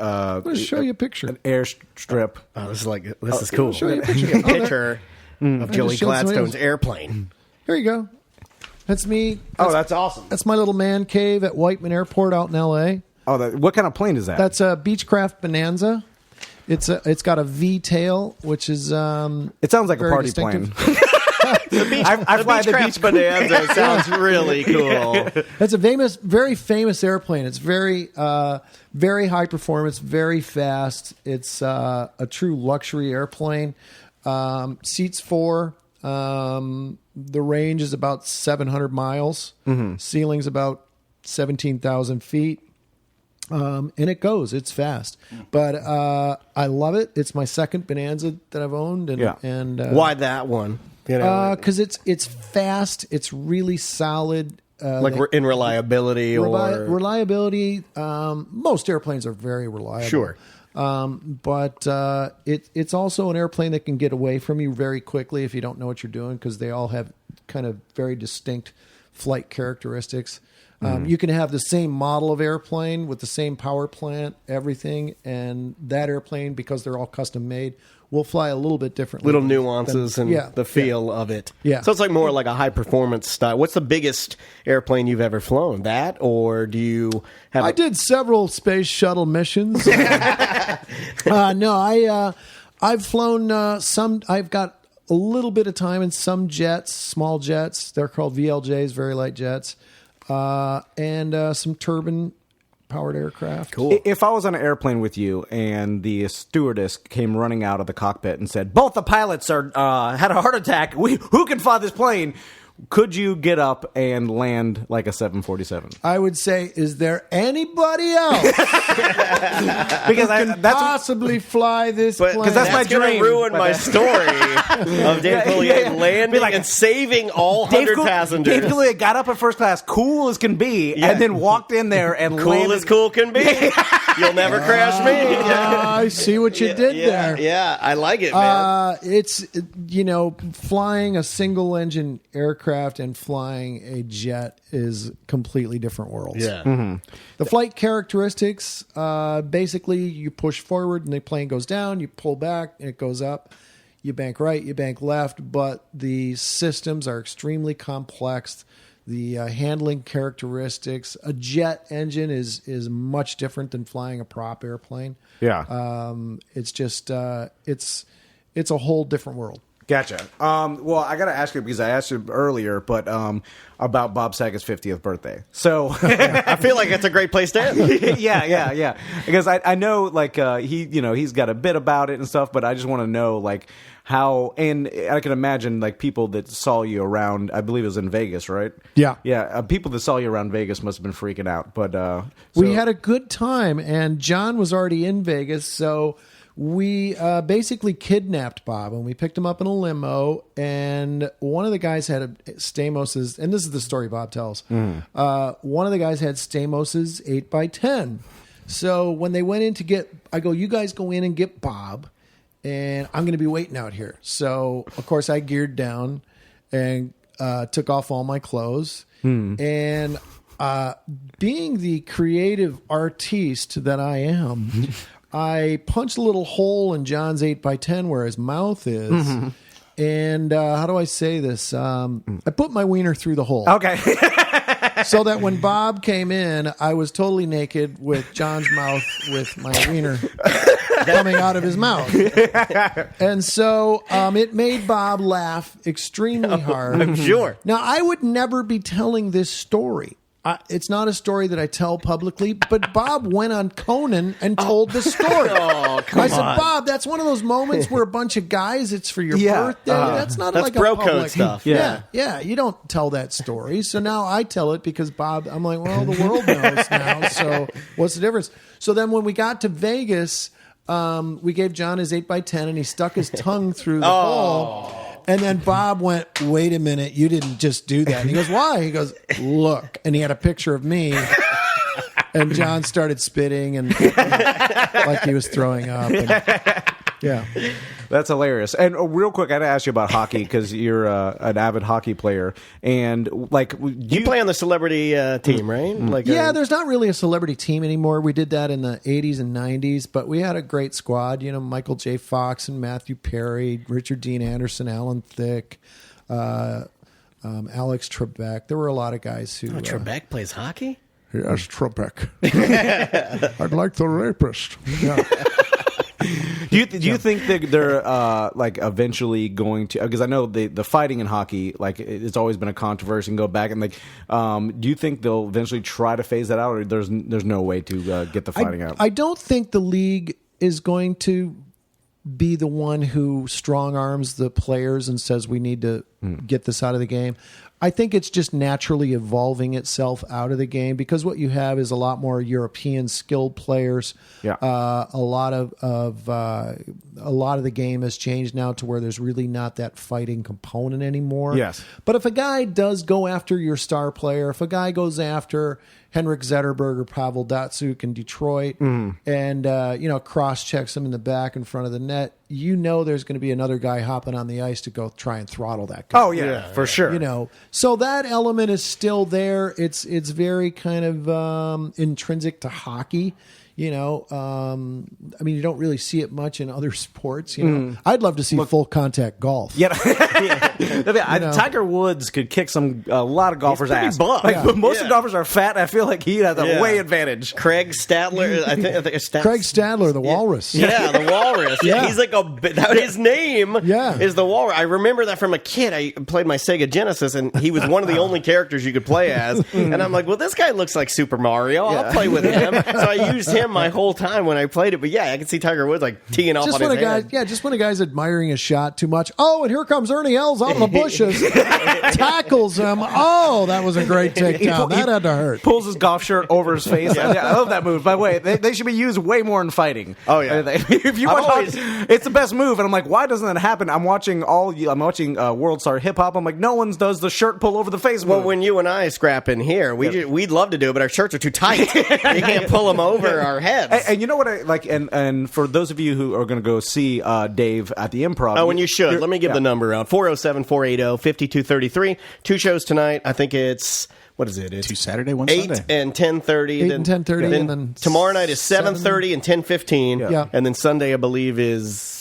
Let's show you a picture. an airstrip. Oh, this is cool. show you a picture. A picture of Joey just showed somebody Gladstone's else. airplane. Here you go. That's me. That's awesome. That's my little man cave at Whiteman Airport out in L.A. Oh, what kind of plane is that? That's a Beechcraft Bonanza. It's got a V tail, which is it sounds like a very party distinctive. plane. I fly the Beechcraft Bonanza sounds really cool. That's a very famous airplane. It's very high performance, very fast. It's a true luxury airplane. Seats 4. The range is about 700 miles. Mm-hmm. Ceiling's about 17,000 feet. And it goes. It's fast. But I love it. It's my second Bonanza that I've owned. And why that one? Because it's fast. It's really solid. We're in reliability reliability. Most airplanes are very reliable. Sure. But it's also an airplane that can get away from you very quickly if you don't know what you're doing, because they all have kind of very distinct flight characteristics. You can have the same model of airplane with the same power plant, everything, and that airplane, because they're all custom made, will fly a little bit differently. Little nuances and the feel of it. Yeah. So it's like more like a high performance style. What's the biggest airplane you've ever flown? That, or do you have? I did several space shuttle missions. No, I've flown some. I've got a little bit of time in some jets, small jets. They're called VLJs, very light jets, and some turbine powered aircraft. Cool. If I was on an airplane with you and the stewardess came running out of the cockpit and said, "Both the pilots are had a heart attack. Who can fly this plane?" Could you get up and land like a 747? I would say, is there anybody else because can possibly fly this plane? Because that's my gonna dream. Ruin my story of Dave Coulier landing and saving all 100 passengers. Dave Coulier got up at first class, cool as can be, and then walked in there and cool landed. as cool can be. You'll never crash me. I see what you did there. Yeah, I like it, man. It's, flying a single engine aircraft and flying a jet is completely different worlds. Yeah. Mm-hmm. The flight characteristics, basically you push forward and the plane goes down, you pull back and it goes up. You bank right, you bank left, but the systems are extremely complex. The handling characteristics, a jet engine is much different than flying a prop airplane. Yeah. It's just it's a whole different world. Gotcha. Well, I got to ask you, because I asked you earlier, but about Bob Saget's 50th birthday. So I feel like it's a great place to end. yeah. Because I know, like, he's got a bit about it and stuff, but I just want to know, like, how, and I can imagine, like, people that saw you around, I believe it was in Vegas, right? Yeah. Yeah, people that saw you around Vegas must have been freaking out, but... we had a good time, and John was already in Vegas, so... We basically kidnapped Bob, and we picked him up in a limo, and one of the guys had Stamos's, and this is the story Bob tells. One of the guys had Stamos's 8x10. So when they went in to get, I go, you guys go in and get Bob, and I'm going to be waiting out here. So, of course, I geared down and took off all my clothes, and being the creative artiste that I am... I punched a little hole in John's 8x10 where his mouth is. And how do I say this? I put my wiener through the hole. Okay. So that when Bob came in, I was totally naked with John's mouth with my wiener coming out of his mouth. And so it made Bob laugh extremely hard. I'm sure. Now, I would never be telling this story. It's not a story that I tell publicly, but Bob went on Conan and told the story. I said, Bob, that's one of those moments where a bunch of guys, it's for your birthday. That's not that's like bro a public code stuff. Yeah, you don't tell that story. So now I tell it because Bob, I'm like, well, the world knows now. So what's the difference? So then when we got to Vegas, we gave John his 8x10 and he stuck his tongue through the hole. And then Bob went, wait a minute, you didn't just do that. And he goes, why? He goes, look. And he had a picture of me. And John started spitting and like he was throwing up. And, yeah. That's hilarious. And real quick, I got to ask you about hockey because you're an avid hockey player. And like you play on the celebrity team, right? Like there's not really a celebrity team anymore. We did that in the 80s and 90s, but we had a great squad. You know, Michael J. Fox and Matthew Perry, Richard Dean Anderson, Alan Thicke, Alex Trebek. There were a lot of guys who. Trebek plays hockey? Yes, Trebek. I'd like the rapist. Yeah. Do you think that they're like eventually going to? Because I know the fighting in hockey, like it's always been a controversy and go back and like. Do you think they'll eventually try to phase that out, or there's no way to get the fighting out? I don't think the league is going to be the one who strong arms the players and says we need to get this out of the game. I think it's just naturally evolving itself out of the game because what you have is a lot more European skilled players. Yeah. A lot of the game has changed now to where there's really not that fighting component anymore. Yes. But if a guy does go after your star player, if a guy goes after Henrik Zetterberg or Pavel Datsyuk in Detroit and cross checks him in the back in front of the net, there's going to be another guy hopping on the ice to go try and throttle that guy. Oh yeah, for sure. So that element is still there. It's very kind of intrinsic to hockey. You don't really see it much in other sports. I'd love to see full contact golf. Yeah, Tiger Woods could kick a lot of golfers' ass. buff. Most of the golfers are fat. I feel like he has a way advantage. Craig Stadler, I think Craig Stadler, the Walrus. Yeah, the Walrus. Yeah. He's like his name is the Walrus. I remember that from a kid. I played my Sega Genesis, and he was one of the only characters you could play as. And I'm like, well, this guy looks like Super Mario. I'll play with him. So I used him my whole time when I played it. But yeah, I can see Tiger Woods like teeing off on his hand. Just when a guy's admiring a shot too much. Oh, and here comes Ernie Els out in the bushes. Tackles him. Oh, that was a great takedown. That had to hurt. Pulls his golf shirt over his face. I love that move. By the way, they should be used way more in fighting. Oh yeah. If you watch it's the best move. And I'm like, why doesn't that happen? I'm watching World Star Hip Hop. I'm like, no one does the shirt pull over the face move. Well, when you and I scrap in here, we'd love to do it, but our shirts are too tight. You can't pull them over our heads. And you know what I like? And for those of you who are going to go see Dave at the Improv. Oh, and you should. Let me give the number out. 407-480-5233. 2 shows tonight. I think it's... What is it? It's 2 Saturday, 1 8 Sunday. and 10:30. 8 and 10:30, and then tomorrow night is 7:30 and 10:15. Yeah. And then Sunday, I believe, is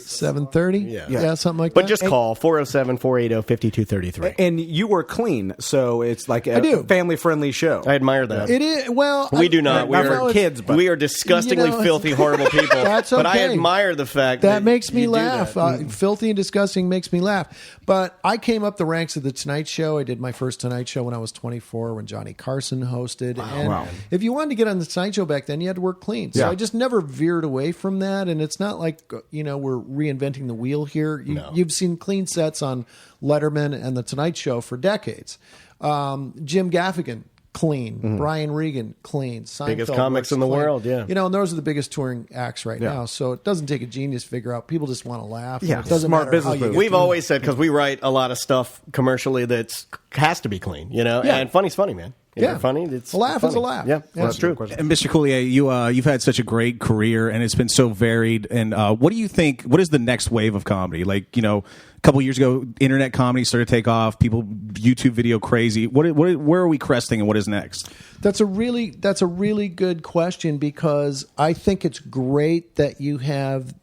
7:30. Yeah, something like that. But just call 407-480-5233. And you were clean, so it's like a family-friendly show. I admire that. It is. Well, we do not. We are kids, but we are disgustingly filthy, horrible people. That's okay. But I admire the fact that makes me you do laugh. that. Filthy and disgusting makes me laugh. But I came up the ranks of the Tonight Show. I did my first Tonight Show when I was 24, when Johnny Carson hosted. And if you wanted to get on the Tonight Show back then, you had to work clean. So I just never veered away from that. And it's not like we're reinventing the wheel here. You've seen clean sets on Letterman and the Tonight Show for decades. Jim Gaffigan, clean. Brian Regan, clean. Seinfeld, biggest comics in the world, yeah. And those are the biggest touring acts right now. So it doesn't take a genius to figure out. People just want to laugh. Yeah, it doesn't smart matter business how you move. get We've through always said, because we write a lot of stuff commercially that has to be clean, and funny's funny, man. Funny. It's a laugh funny. is a laugh. Yeah, that's true. And Mr. Coulier, you've had such a great career, and it's been so varied. And what do you think? What is the next wave of comedy? Like, a couple years ago, internet comedy started to take off. People, YouTube video crazy. Where are we cresting, and what is next? That's a really good question, because I think it's great that you have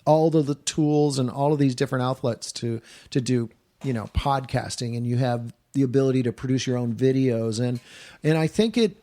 all of the tools and all of these different outlets to do podcasting, and you have the ability to produce your own videos, and I think it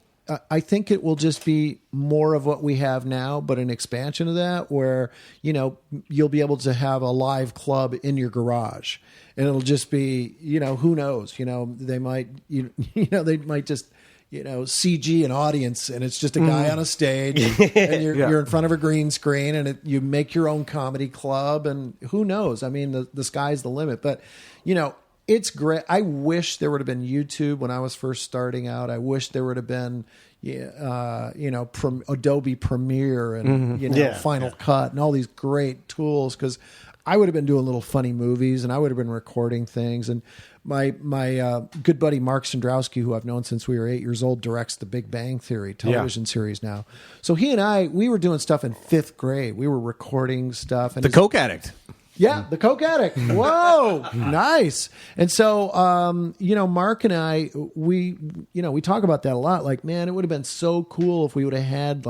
will just be more of what we have now, but an expansion of that, where you'll be able to have a live club in your garage, and it'll just be who knows, they might they might just CG an audience, and it's just a guy on a stage, and you're in front of a green screen, and you make your own comedy club, and who knows? I mean, the sky's the limit, but it's great. I wish there would have been YouTube when I was first starting out. I wish there would have been, Adobe Premiere and Final Cut and all these great tools, because I would have been doing little funny movies, and I would have been recording things. And my good buddy Mark Sandrowski, who I've known since we were 8 years old, directs the Big Bang Theory television series now. So he and we were doing stuff in 5th grade. We were recording stuff. And the Coke Addict. Yeah, the Coke Addict. Whoa, nice. And so, Mark and I, we talk about that a lot. Like, man, it would have been so cool if we would have had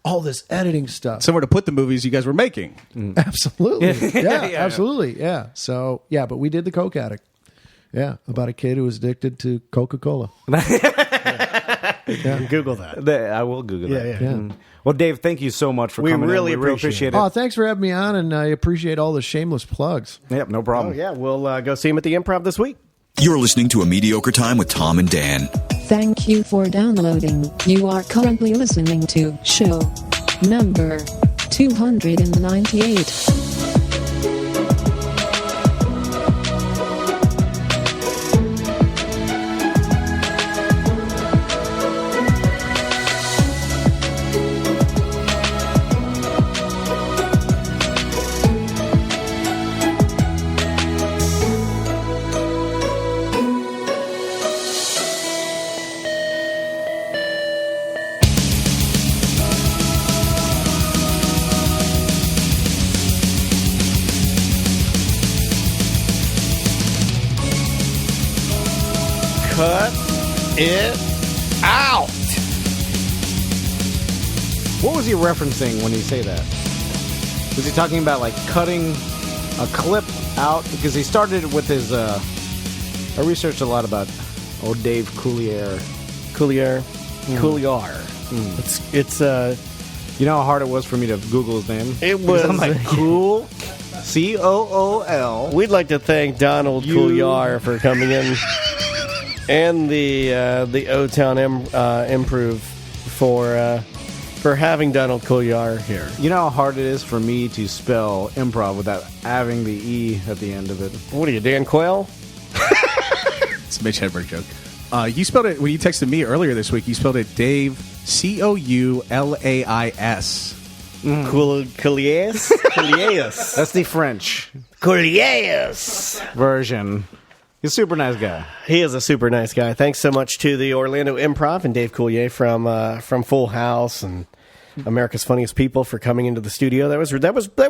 all this editing stuff. Somewhere to put the movies you guys were making. Absolutely. Yeah, absolutely. Yeah. So, but we did the Coke Addict. Yeah, about a kid who was addicted to Coca-Cola. Google that. I will Google that. Yeah. Yeah. Well, Dave, thank you so much for We coming really in. appreciate it. Oh, thanks for having me on, and I appreciate all the shameless plugs. Yep, no problem. Oh, yeah. We'll go see him at the Improv this week. You're listening to A Mediocre Time with Tom and Dan. Thank you for downloading. You are currently listening to show number 298. Cut it out. What was he referencing when he say that? Was he talking about like cutting a clip out? Because he started it with his. I researched a lot about old Dave Coulier. Coulier. It's You know how hard it was for me to Google his name? It Because I'm was. like cool. Cool. We'd like to thank Donald Coulier for coming in, and the O-Town Improv for having Donald Coulier here. You know how hard it is for me to spell improv without having the E at the end of it? What are you, Dan Quayle? It's a Mitch Hedberg joke. You spelled it when you texted me earlier this week. You spelled it Dave Coulais. Coulier? That's the French Coulier. version. He's a super nice guy. He is a super nice guy. Thanks so much to the Orlando Improv and Dave Coulier from Full House and America's Funniest People for coming into the studio. That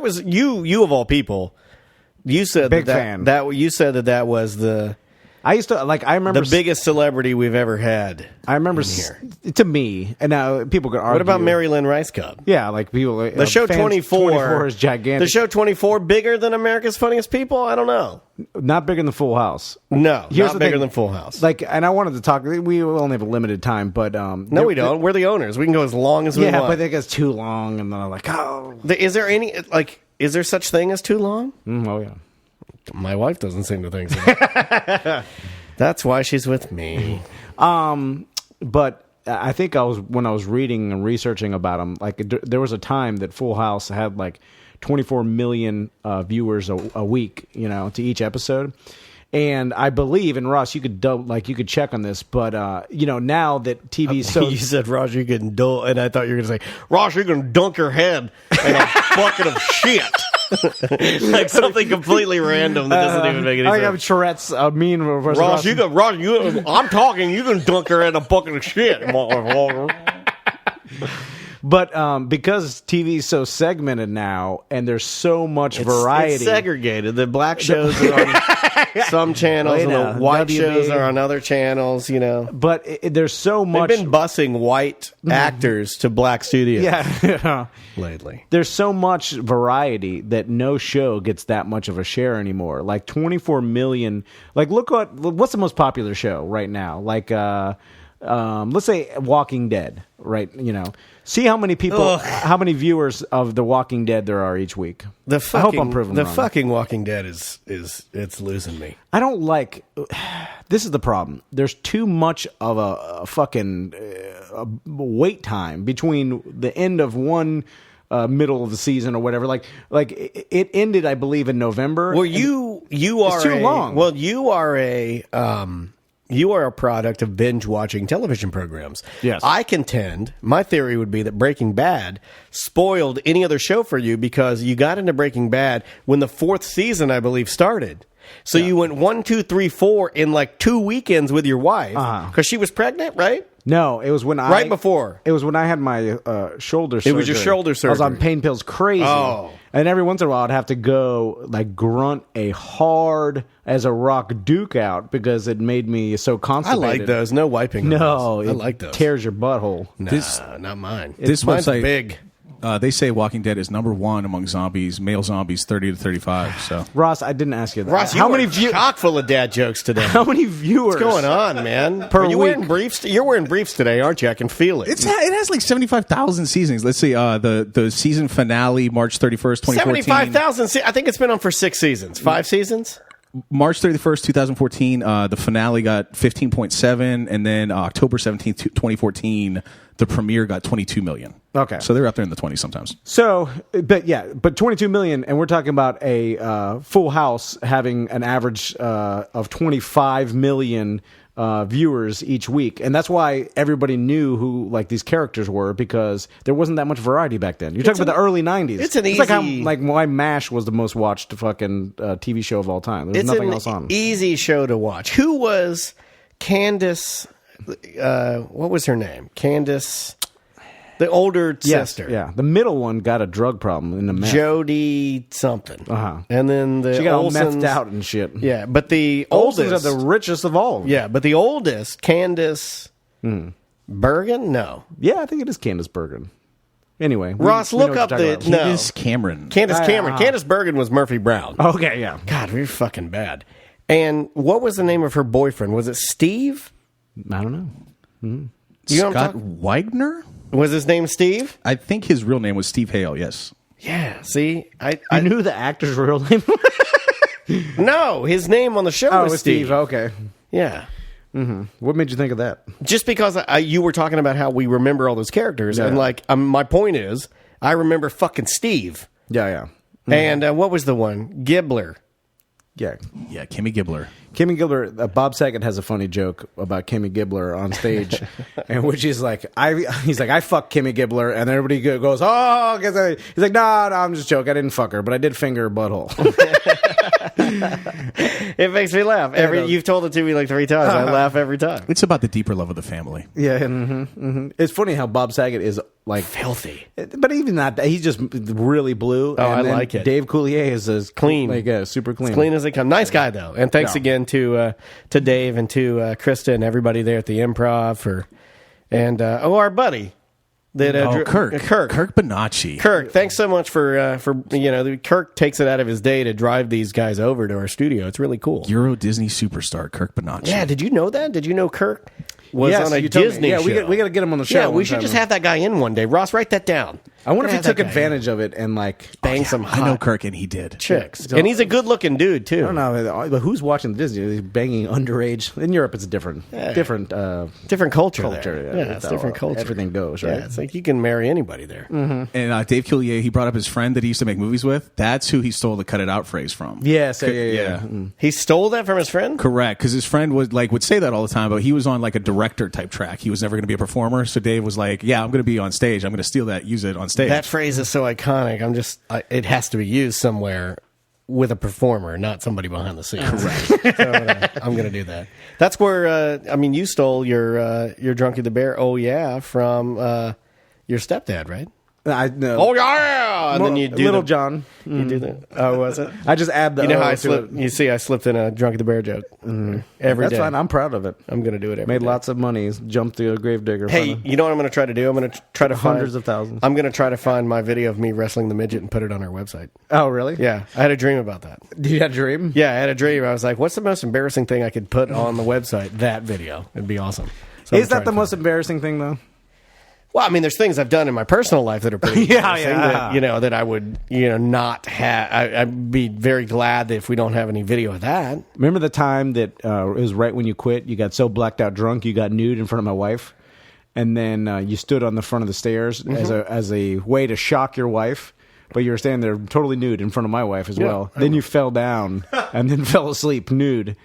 was you of all people. You said Big that fan. You said that was the I used to like. I remember biggest celebrity we've ever had. I remember here. To me, and now people could argue. What about Mary Lynn Rice Cup? Yeah, like people. The show 24. 24 is gigantic. The show 24 bigger than America's Funniest People? I don't know. Not bigger than Full House. No, Here's not the bigger thing. than Full House. Like, and I wanted to talk. We only have a limited time, but No, we don't. We're the owners. We can go as long as we Yeah, want. but it gets too long, and then I'm like, oh, Is there is there such thing as too long? oh yeah. My wife doesn't seem to think so. That's why she's with me. But I think when I was reading and researching about them, like there was a time that Full House had like 24 million viewers a week, to each episode. And I believe, and Ross, you could check on this, but now that TV's so You said, Ross, you can and I thought you were going to say, Ross, you're going to dunk your head in a bucket of shit. Like something completely random that doesn't even make any I have sense. Tourette's mean versus Ross, I'm talking, you can dunk her in a bucket of shit. But because TV's so segmented now, and there's so much variety, It's segregated. The black shows are on some channels, and the white WB. shows are on other channels. But there's so much. They've been busing white actors to black studios. Yeah. Lately. There's so much variety that no show gets that much of a share anymore. Like 24 million. Like, what's the most popular show right now? Like, let's say Walking Dead, right? See how many people, how many viewers of The Walking Dead there are each week. I hope I'm proven the wrong. fucking Walking Dead is it's losing me. I don't like. This is the problem. There's too much of a fucking wait time between the end of one middle of the season or whatever. Like it ended, I believe, in November. Well, you are too long. Well, you are a product of binge watching television programs. Yes. I contend, my theory would be that Breaking Bad spoiled any other show for you because you got into Breaking Bad when the 4th season, I believe, started. So you went 1, 2, 3, 4 in like 2 weekends with your wife because she was pregnant, right? No, it was when Right before. It was when I had my shoulder surgery. It was your shoulder I was surgery. on pain pills crazy. Oh. And every once in a while I'd have to go like grunt a hard as a rock duke out because it made me so I constipated. like those. No wiping. on No, those. I it like those. tears your butthole. Nah, not mine. This Mine's website- big. They say Walking Dead is number one among zombies, male zombies, 30 to 35. So Ross, I didn't ask you that. Ross, how you many were chock full of dad jokes today. How many viewers? What's going on, man? Per Are you week? wearing briefs? You're wearing briefs today, aren't you? I can feel it. it has like 75,000 seasons. Let's see, the season finale, March 31st, 2014. 75,000. I think it's been on for 6 seasons. 5 seasons? March 31st, 2014, the finale got 15.7, and then October 17th, 2014, the premiere got 22 million. Okay. So they're up there in the 20s sometimes. So, but 22 million, and we're talking about a Full House having an average of 25 million viewers each week, and that's why everybody knew who like these characters were, because there wasn't that much variety back then. You're talking about the early 90s. It's an like easy- why MASH was the most watched fucking TV show of all time. There's It's nothing an else on. easy show to watch. Who was Candace? What was her name? Candace, the older sister. Yeah, the middle one got a drug problem in the meth. Jody something. Uh-huh. And then the She got all Olsens- methed out and shit. Yeah, but the Olsens oldest are the richest of all. Yeah, but the oldest, Candace Bergen? No. Yeah, I think it is Candace Bergen. Anyway, Ross, we know look what up you're the talking about. Candace Cameron. Candace Cameron. Candace Bergen was Murphy Brown. Okay, yeah. God, we're fucking bad. And what was the name of her boyfriend? Was it Steve? I don't know. You know what I'm Scott talking- Wagner? Was his name Steve? I think his real name was Steve Hale, yes. Yeah, see? I knew the actor's real name. No, his name on the show was Steve. Okay. Yeah. What made you think of that? Just because you were talking about how we remember all those characters, and like my point is, I remember fucking Steve. Yeah. And what was the one? Gibbler. Yeah. Yeah, Kimmy Gibbler. Kimmy Gibbler, Bob Saget has a funny joke about Kimmy Gibbler on stage, in which he's like, I fuck Kimmy Gibbler, and everybody goes, oh, he's like, no, I'm just joking, I didn't fuck her, but I did finger her butthole. It makes me laugh. You've told it to me like 3 times. I laugh every time. It's about the deeper love of the family. Yeah, it's funny how Bob Saget is like Filthy. but even not he's just really blue. Oh, I then like it. Dave Coulier is as Clean. like super clean. As clean as they come. Nice guy though, and thanks again to Dave and to Krista and everybody there at the Improv and our buddy that Kirk Kirk Bonacci. Kirk. Thanks so much for Kirk takes it out of his day to drive these guys over to our studio. It's really cool. Euro Disney superstar Kirk Bonacci. Yeah, did you know that? Did you know Kirk was Yes, on a you told me. Disney Yeah, show? we got to get him on the show. Yeah, we should just have that guy in one day. Ross, write that down. I wonder if he Have that took guy in. advantage of it and like Bang some hot I know Kirk, and he did. chicks. And he's a good-looking dude, too. I don't know, but who's watching the Disney? He's banging underage. In Europe, it's different Different culture culture. there. Yeah, it's different culture. Everything goes, right? Yeah, it's like you can marry anybody there. And Dave Coulier, he brought up his friend that he used to make movies with. That's who he stole the "cut it out" phrase from. Yes, yeah. He stole that from his friend? Correct, because his friend would say that all the time, but he was on like a director type track. He was never going to be a performer. So Dave was like, "Yeah, I'm going to be on stage. I'm going to steal that, use it on stage." That phrase is so iconic. It has to be used somewhere with a performer, not somebody behind the scenes. Correct. So I'm going to do that. That's where you stole your Drunky the Bear. Oh yeah, from your stepdad, right? I know. Oh yeah, and then you do Little John. You do that. Oh, was it? I just add the. You know how O I to slipped? it. You see, I slipped in a Drunky the Bear joke every That's day. fine. I'm proud of it. I'm going to do it every Made day. lots of money. Jumped through a gravedigger. Hey, you know what I'm going to try to do? I'm going to try to Hundreds find of thousands. I'm going to try to find my video of me wrestling the midget and put it on our website. Oh, really? Yeah, I had a dream about that. Did you have a dream? Yeah, I had a dream. I was like, "What's the most embarrassing thing I could put on the website?" That video. It'd be awesome. So Is that the most embarrassing thing, though? Well, I mean, there's things I've done in my personal life that are pretty Yeah, embarrassing yeah. that, that I would, not have. I'd be very glad that if we don't have any video of that. Remember the time that it was right when you quit? You got so blacked out drunk, you got nude in front of my wife, and then you stood on the front of the stairs as a way to shock your wife. But you were standing there totally nude in front of my wife as well. Then you fell down and then fell asleep nude.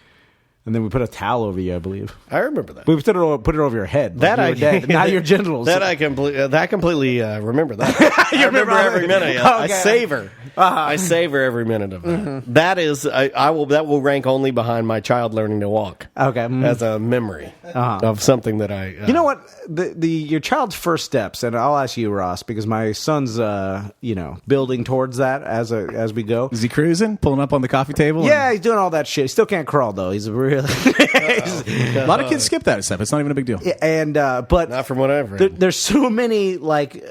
And then we put a towel over you, I believe. I remember that. We put it over your head. That like you were dead. Not your genitals. I completely remember that. I remember every minute. Okay. I savor. I savor every minute of that. That is, that will rank only behind my child learning to walk. Okay. As a memory of something that I. You know what? Your child's first steps, and I'll ask you, Ross, because my son's building towards that as we go. Is he cruising, pulling up on the coffee table? Yeah, he's doing all that shit. He still can't crawl though. He's really. A lot of kids skip that step. It's not even a big deal. And but Not from what I've read. there's so many like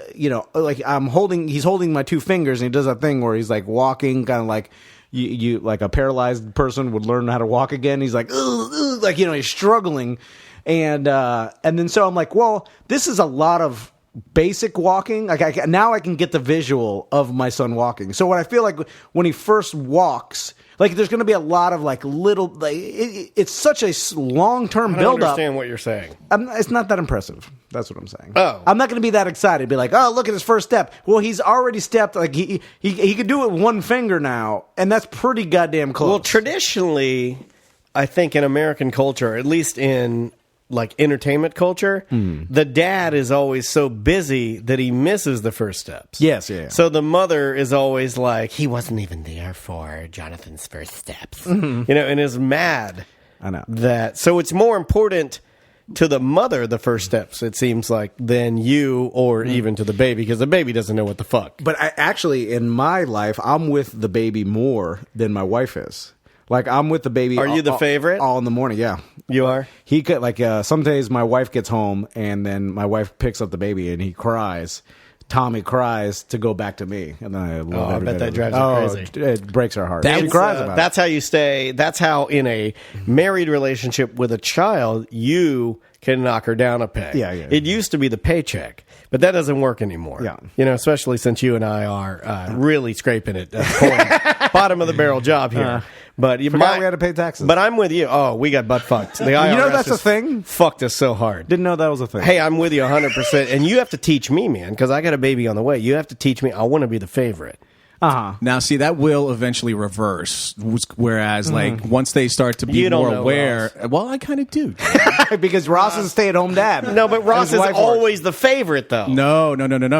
like he's holding my two fingers and he does that thing where he's like walking kind of like you like a paralyzed person would learn how to walk again. He's like ugh, ugh, like he's struggling, and then so I'm like, well, this is a lot of basic walking. Like now I can get the visual of my son walking. So what I feel like when he first walks, like there's going to be a lot of like little like it's such a long-term I don't build up. understand what you're saying. It's not that impressive. That's what I'm saying. Oh. I'm not going to be that excited. Be like, oh, look at his first step. Well, he's already stepped. Like he could do it with one finger now, and that's pretty goddamn close. Well, traditionally, I think in American culture, at least in like entertainment culture, the dad is always so busy that he misses the first steps. Yes, yeah. So the mother is always like, he wasn't even there for Jonathan's first steps, and is mad. I know that. So it's more important to the mother the first steps, it seems like, than you or even to the baby, because the baby doesn't know what the fuck. But I actually, in my life, I'm with the baby more than my wife is. Like, I'm with the baby. Are you the favorite? All in the morning, yeah. You are? He could, like, some days my wife gets home, and then my wife picks up the baby, and he cries. Tommy cries to go back to me. And then I love I every bet bit that of drives it. her crazy. It breaks her heart. That's, She cries about it. That's how you stay. That's how, in a married relationship with a child, you can knock her down a peg. Yeah. It used to be the paycheck, but that doesn't work anymore. Yeah. Especially since you and I are really scraping it bottom of the barrel job here. But you Forgot we had to pay taxes. But I'm with you. Oh, we got butt fucked. The IRS that's a just thing? Fucked us so hard. Didn't know that was a thing. Hey, I'm with you 100%. And you have to teach me, man, because I got a baby on the way. You have to teach me. I want to be the favorite. Uh-huh. Now, see, that will eventually reverse. Whereas, like, once they start to be You don't more know, aware, well, I kind of do. Because Ross is a stay-at-home dad. No, but Ross His is wife works. always the favorite, though. No,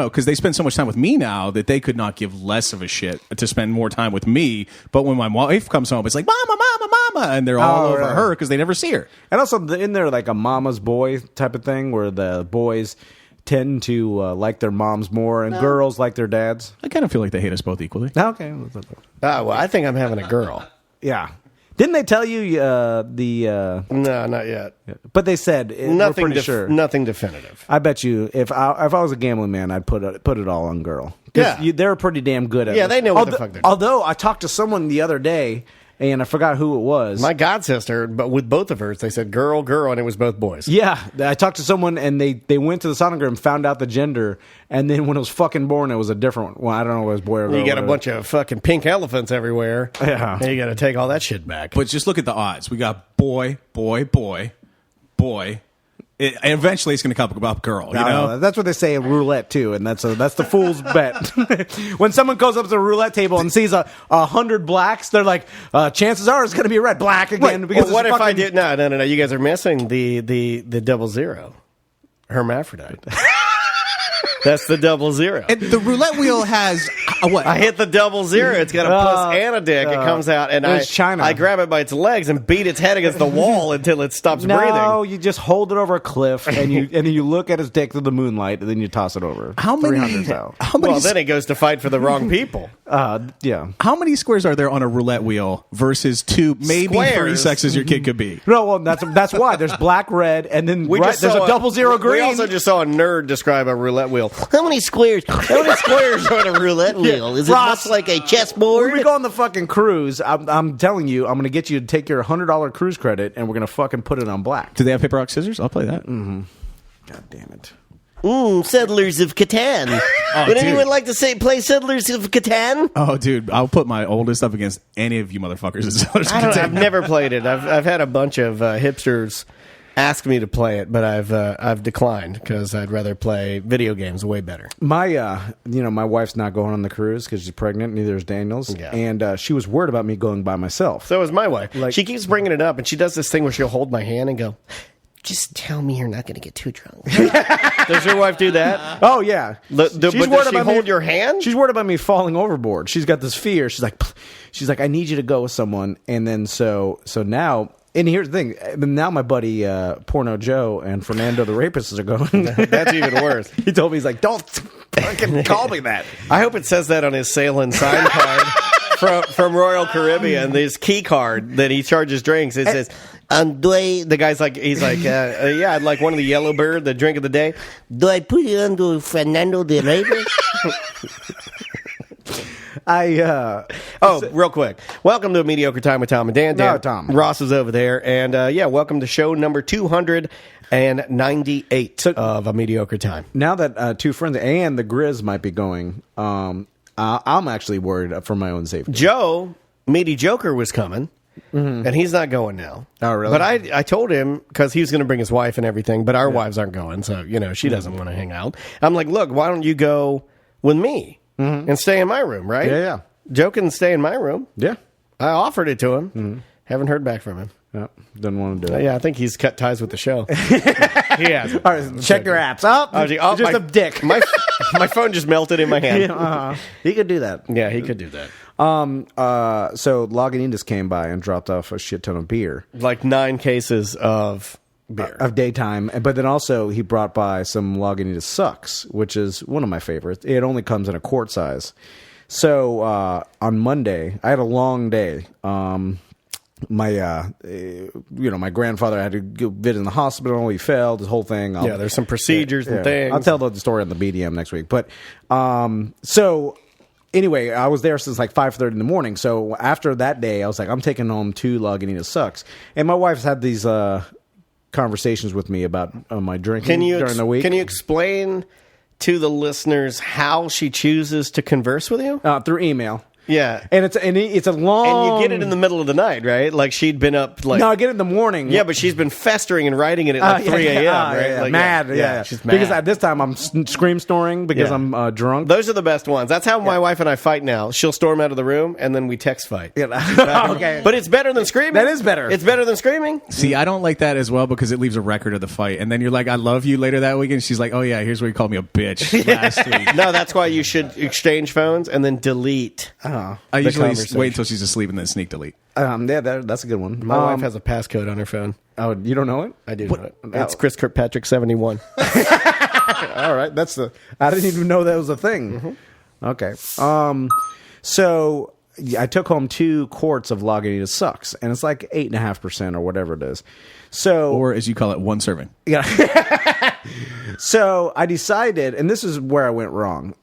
because they spend so much time with me now that they could not give less of a shit to spend more time with me. But when my wife comes home, it's like, mama, and they're all over right. her because they never see her. And also, in there, like a mama's boy type of thing, where the boys tend to like their moms more, and girls like their dads. I kind of feel like they hate us both equally. Okay. Well, I think I'm having a girl. Yeah. Didn't they tell you No, not yet. But they said Nothing. We're pretty sure. Nothing definitive. I bet you, if I was a gambling man, I'd put it all on girl. 'Cause Yeah. they're pretty damn good at it. Yeah, they know what the fuck they're doing. Although I talked to someone the other day, and I forgot who it was. My god sister, but with both of hers, they said girl, and it was both boys. Yeah, I talked to someone, and they went to the sonogram, found out the gender, and then when it was fucking born, it was a different one. Well, I don't know if it was boy or girl. You got a bunch of fucking pink elephants everywhere. Yeah. And you got to take all that shit back. But just look at the odds. We got boy. And eventually, it's going to come up girl. You know? That's what they say in roulette too, and that's the fool's bet. When someone goes up to the roulette table and sees 100 blacks, they're like, chances are it's going to be red, black again. Right. Because Well, what it's if I fucking- did? No. You guys are missing the 00. Hermaphrodite. That's the 00. And the roulette wheel has what? I hit the 00. It's got a puss and a dick. It comes out, and it's China. I grab it by its legs and beat its head against the wall until it stops No, breathing. you just hold it over a cliff, and then you look at his dick through the moonlight, and then you toss it over. How many? 300's out. How many? Well, then it goes to fight for the wrong people. Yeah. How many squares are there on a roulette wheel versus two, maybe three Squares? sexes your kid could be? No, well, that's why there's black, red, and then there's a saw 00 green. We also just saw a nerd describe a roulette wheel. How many squares are on a roulette wheel? Is it Ross, much like a When chessboard? we go on the fucking cruise, I'm telling you, I'm going to get you to take your $100 cruise credit, and we're going to fucking put it on black. Do they have paper, rock, scissors? I'll play that. God damn it. Settlers of Catan. Would dude. anyone like to play Settlers of Catan? Oh, dude, I'll put my oldest up against any of you motherfuckers. I've never played it. I've had a bunch of hipsters ask me to play it, but I've declined because I'd rather play video games way better. My my wife's not going on the cruise because she's pregnant. Neither is Daniel's, Yeah. and she was worried about me going by myself. So is my wife. Like- She keeps bringing it up, and she does this thing where she'll hold my hand and go, "Just tell me you're not going to get too drunk." Does your wife do that? Oh yeah, But does she hold your hand? She's worried about me falling overboard. She's got this fear. She's like, I need you to go with someone, and then so now. And here's the thing. Now my buddy Porno Joe and Fernando the Rapist are going. That's even worse. He told me, he's like, don't fucking call me that. I hope it says that on his sail and sign card from Royal Caribbean, this key card that he charges drinks. It says, The guy's like, yeah, I'd like one of the yellow bird, the drink of the day. Do I put it under Fernando de Reyes? Real quick. Welcome to A Mediocre Time with Tom and Dan. No, Tom. Ross is over there. And, welcome to show number 298 of A Mediocre Time. Now that two friends and the Grizz might be going, I'm actually worried for my own safety. Joe, Meaty Joker, was coming. Mm-hmm. And he's not going now. Oh, really? But I told him, because he was going to bring his wife and everything, but our wives aren't going, so, she doesn't want to hang out. I'm like, look, why don't you go with me and stay in my room, right? Yeah. Joe can stay in my room. Yeah. I offered it to him. Haven't heard back from him. Yeah, didn't want to do it. Yeah, I think he's cut ties with the show. He has. All right, check your apps. Just a dick. My phone just melted in my hand. He could do that. Yeah, he could do that. So Lagunitas came by and dropped off a shit ton of beer. Like 9 cases of beer. Of daytime. But then also he brought by some Lagunitas Sucks, which is one of my favorites. It only comes in a quart size. So on Monday, I had a long day. My grandfather had to go visit in the hospital. He failed, his whole thing. There's some procedures and things. I'll tell the story on the BDM next week. But so anyway, I was there since like 5:30 in the morning. So after that day, I was like, I'm taking home 2 Lagunitas Sucks. And my wife's had these conversations with me about my drinking during the week. Can you explain to the listeners how she chooses to converse with you? Through email. Yeah, and it's a long. And you get it in the middle of the night, right? Like she'd been up. Like no, I get it in the morning. Yeah, but she's been festering and writing it at 3 a.m. Right? Yeah, like, mad. Yeah, she's mad because at this time I'm scream snoring because I'm drunk. Those are the best ones. That's how my wife and I fight now. She'll storm out of the room and then we text fight. Okay, but it's better than screaming. That is better. It's better than screaming. See, I don't like that as well because it leaves a record of the fight, and then you're like, "I love you" later that week, and she's like, "Oh yeah, here's where you called me a bitch last week." No, that's why you should exchange phones and then delete. I usually wait until she's asleep and then sneak delete. That's a good one. My wife has a passcode on her phone. Oh, you don't know it? I do know it. It's Chris Kirkpatrick 71. All right, I didn't even know that was a thing. Mm-hmm. Okay. So I took home 2 quarts of Lagunitas Sucks, and it's like 8.5% or whatever it is. So, or as you call it, 1 serving. Yeah. So I decided, and this is where I went wrong.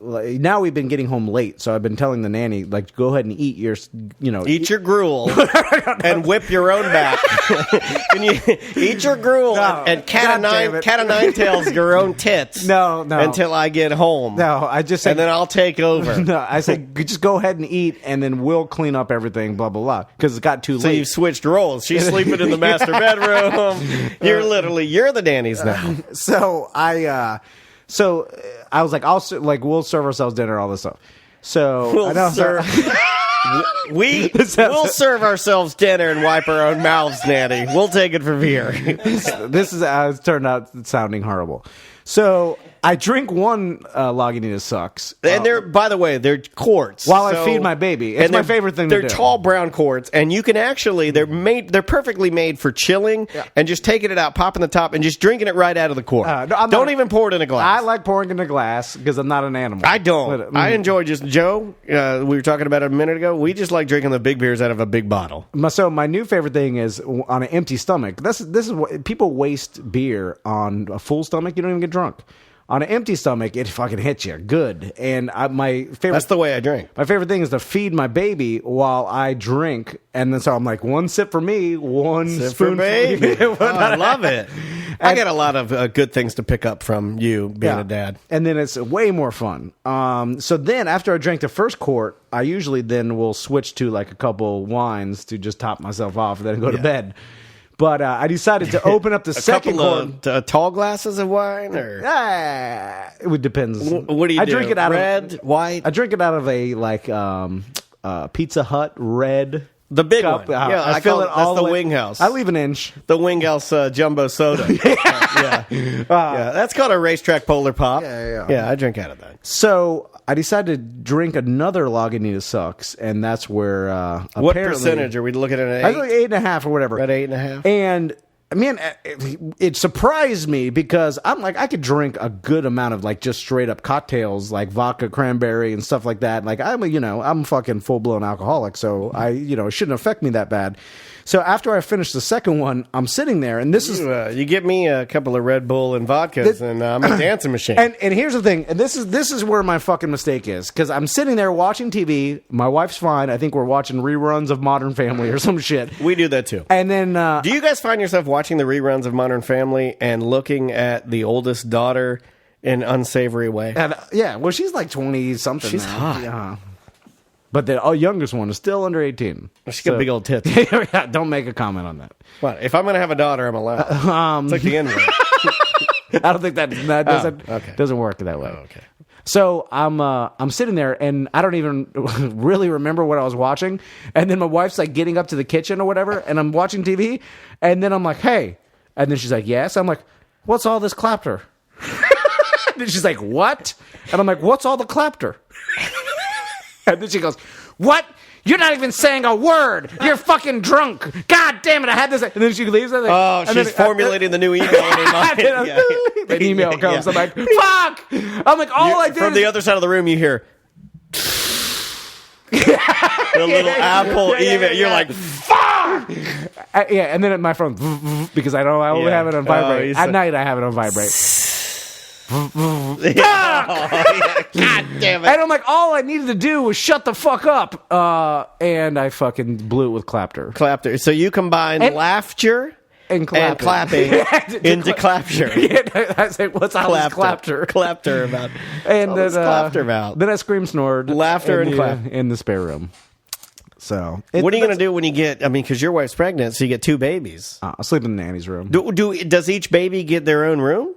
Now we've been getting home late, so I've been telling the nanny, like, go ahead and eat your, eat your gruel and whip your own back. And you eat your gruel and cat of nine tails your own tits. No, until I get home. No, I just say, and then I'll take over. No, I say just go ahead and eat, and then we'll clean up everything. Blah blah blah. Because it got too late. So you've switched roles. She's sleeping in the master bedroom. You're the nannies now. So I was like, we'll serve ourselves dinner, all this stuff. So we'll serve ourselves dinner and wipe our own mouths, Nanny. We'll take it from here. This is turned out sounding horrible. So I drink 1 Lagunitas Sucks. And by the way, they're quarts. While I feed my baby. It's my favorite thing to do. They're tall brown quarts, and you can actually, they're perfectly made for chilling and just taking it out, popping the top, and just drinking it right out of the quart. Don't even pour it in a glass. I like pouring in a glass because I'm not an animal. I don't. But, I enjoy Joe, we were talking about it a minute ago, we just like drinking the big beers out of a big bottle. So my new favorite thing is on an empty stomach. This is what people waste beer on a full stomach. You don't even get drunk. On an empty stomach, it fucking hits you good. And my favorite... That's the way I drink. My favorite thing is to feed my baby while I drink. And then so I'm like, 1 sip for me, 1 sip spoon for baby. I love it. I get a lot of good things to pick up from you being a dad. And then it's way more fun. So then after I drank the first quart, I usually then will switch to like a couple wines to just top myself off and then go to bed. But I decided to open up the second quart. Of tall glasses of wine, or it depends. What do you do? Drink it out red, white. I drink it out of a Pizza Hut red. The big cup. one. Yeah, I fill it all. That's the Wing House. I leave an inch. The Wing House jumbo soda. Yeah, that's called a racetrack polar pop. Yeah, I drink out of that. So I decided to drink another Lagunitas Sucks, and that's where what percentage are we looking at? I think 8.5 or whatever. At 8.5. And man, it surprised me because I'm like, I could drink a good amount of like just straight up cocktails like vodka, cranberry, and stuff like that. Like I'm fucking full blown alcoholic, so it shouldn't affect me that bad. So after I finished the second one, I'm sitting there, and this is you get me a couple of Red Bull and vodkas, and I'm a dancing machine. And here's the thing, and this is where my fucking mistake is, because I'm sitting there watching TV. My wife's fine. I think we're watching reruns of Modern Family or some shit. We do that too. And then, do you guys find yourself watching the reruns of Modern Family and looking at the oldest daughter in an unsavory way? yeah, well, she's like 20 something. She's now. hot. Yeah. But the youngest one is still under 18. She's got big old tits. Yeah, don't make a comment on that. What? If I'm going to have a daughter, I'm allowed. It's like the N-word. I don't think that doesn't work that way. Oh, okay. So I'm sitting there, and I don't even really remember what I was watching. And then my wife's like getting up to the kitchen or whatever, and I'm watching TV. And then I'm like, hey. And then she's like, yes. I'm like, what's all this clapter? And she's like, what? And I'm like, what's all the clapter? And then she goes, what? You're not even saying a word. You're fucking drunk. God damn it, I had this. And then she leaves. And she's formulating the new email in her mind. The email comes. I'm like, fuck. I'm like, I did from the other side of the room, you hear the little Apple email. You're like, fuck. Yeah, and then my phone, because I only have it on vibrate. At night, I have it on vibrate. God damn it. And I'm like, all I needed to do was shut the fuck up. And I fucking blew it with clapter. So you combine laughter and clapping into clapture. I say, what's all this clapter? Clapter about. And then, clapter about. Then I scream snored. Laughter and clap. In the spare room. So what are you going to do when you get, because your wife's pregnant, so you get two babies. I'll sleep in the nanny's room. Does each baby get their own room?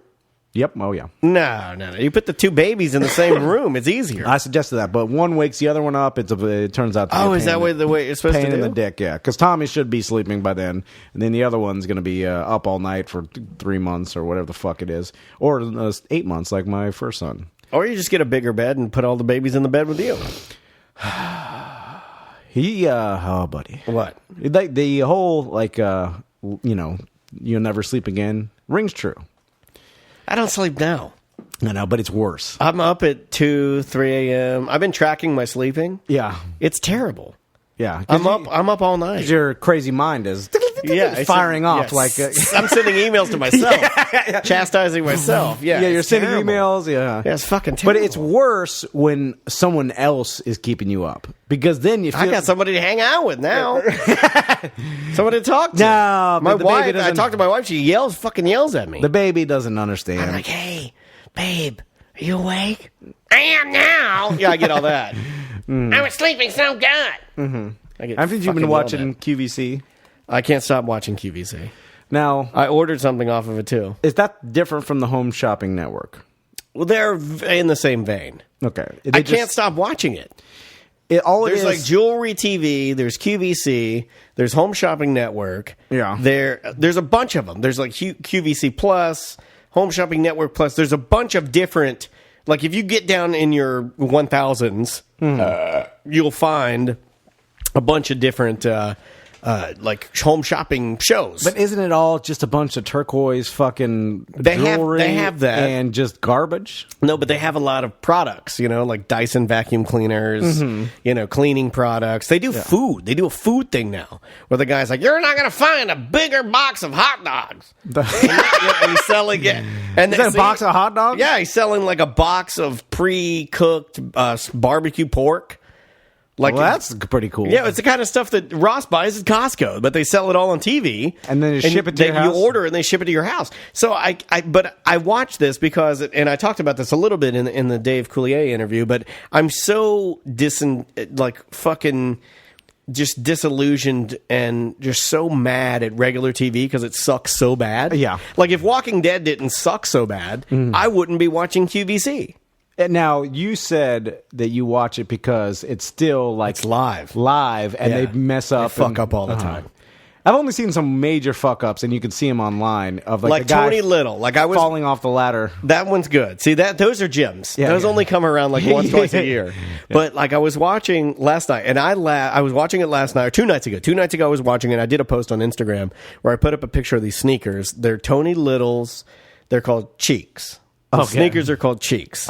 Yep. Oh, yeah. No. You put the two babies in the same room. It's easier. I suggested that, but one wakes the other one up. It turns out to be is that the way it's supposed to do? Pain in the dick, yeah. Because Tommy should be sleeping by then, and then the other one's going to be up all night for 3 months or whatever the fuck it is. Or 8 months like my first son. Or you just get a bigger bed and put all the babies in the bed with you. Buddy. What? Like the whole, you'll never sleep again rings true. I don't sleep now. No, but it's worse. I'm up at 2, 3 a.m. I've been tracking my sleeping. Yeah. It's terrible. Yeah. I'm up all night. Your crazy mind is firing off. Yes. I'm sending emails to myself. Chastising myself. Yeah. Yeah, you're sending terrible. emails. Yeah. Yeah, it's fucking terrible. But it's worse when someone else is keeping you up. Because then you feel... I got somebody to hang out with now. Somebody to talk to. No, my wife, I talk to my wife, she fucking yells at me. The baby doesn't understand. I'm like, hey, babe, are you awake? I am now. Yeah, I get all that. I was sleeping so good. Mm-hmm. Haven't you been watching QVC? I can't stop watching QVC. Now, I ordered something off of it too. Is that different from the Home Shopping Network? Well, they're in the same vein. Okay. I can't stop watching it. There's like Jewelry TV, there's QVC, there's Home Shopping Network. Yeah. There's a bunch of them. There's like QVC Plus, Home Shopping Network Plus. There's a bunch of different, like if you get down in your 1000s, you'll find a bunch of different like home shopping shows. But isn't it all just a bunch of turquoise fucking jewelry? They have that. And just garbage? No, but they have a lot of products, like Dyson vacuum cleaners, cleaning products. They do food. They do a food thing now where the guy's like, you're not going to find a bigger box of hot dogs. And he's selling it. And is that a box of hot dogs? Yeah, he's selling like a box of pre-cooked barbecue pork. Well, that's pretty cool. Yeah, it's the kind of stuff that Ross buys at Costco, but they sell it all on TV, and then they ship it to your house. You order it and they ship it to your house. So I watched this because, and I talked about this a little bit in the Dave Coulier interview, but I'm so fucking just disillusioned and just so mad at regular TV because it sucks so bad. Yeah, like if Walking Dead didn't suck so bad, I wouldn't be watching QVC. Now, you said that you watch it because it's still it's live, and they mess up, they fuck up all the time. I've only seen some major fuck ups, and you can see them online of like the guy Tony Little, I was falling off the ladder. That one's good. See those are gems. Those only come around like once, twice a year. But like I was watching last night, and I was watching it last night or 2 nights ago. 2 nights ago, I was watching it. I did a post on Instagram where I put up a picture of these sneakers. They're Tony Little's. They're called Cheeks. The sneakers are called Cheeks.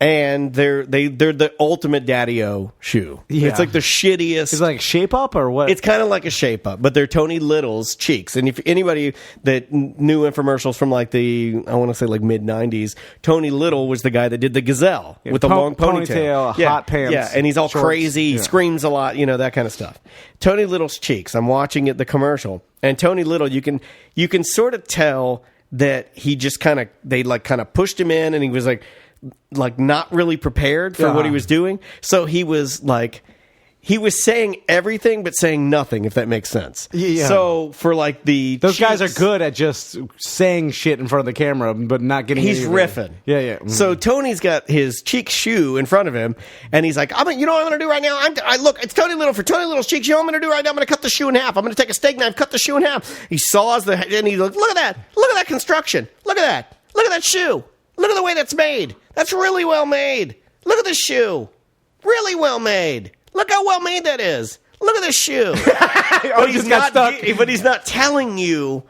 and they're the ultimate daddy-o shoe. Yeah. It's like the shittiest. Is it like shape up or what? It's kind of like a shape up, but they're Tony Little's cheeks. And if anybody that knew infomercials from like I want to say like mid '90s, Tony Little was the guy that did the Gazelle with the long ponytail, hot pants, yeah, and he's all shorts. crazy, he screams a lot, that kind of stuff. Tony Little's cheeks. I'm watching the commercial, and Tony Little, you can sort of tell that he just they pushed him in, and he was like not really prepared for what he was doing. So he was saying everything but saying nothing, if that makes sense. Yeah. So for like those guys are good at just saying shit in front of the camera, but not getting. He's riffing. Yeah, yeah. So Tony's got his cheek shoe in front of him, and he's like, you know what I'm going to do right now? Look, it's Tony Little for Tony Little's cheeks. You know what I'm going to do right now? I'm going to cut the shoe in half. I'm going to take a steak knife, cut the shoe in half. He saws and he's like, look at that construction. Look at that shoe. Look at the way that's made. That's really well made. Look at this shoe. Really well made. Look how well made that is. Look at this shoe. But he's not telling you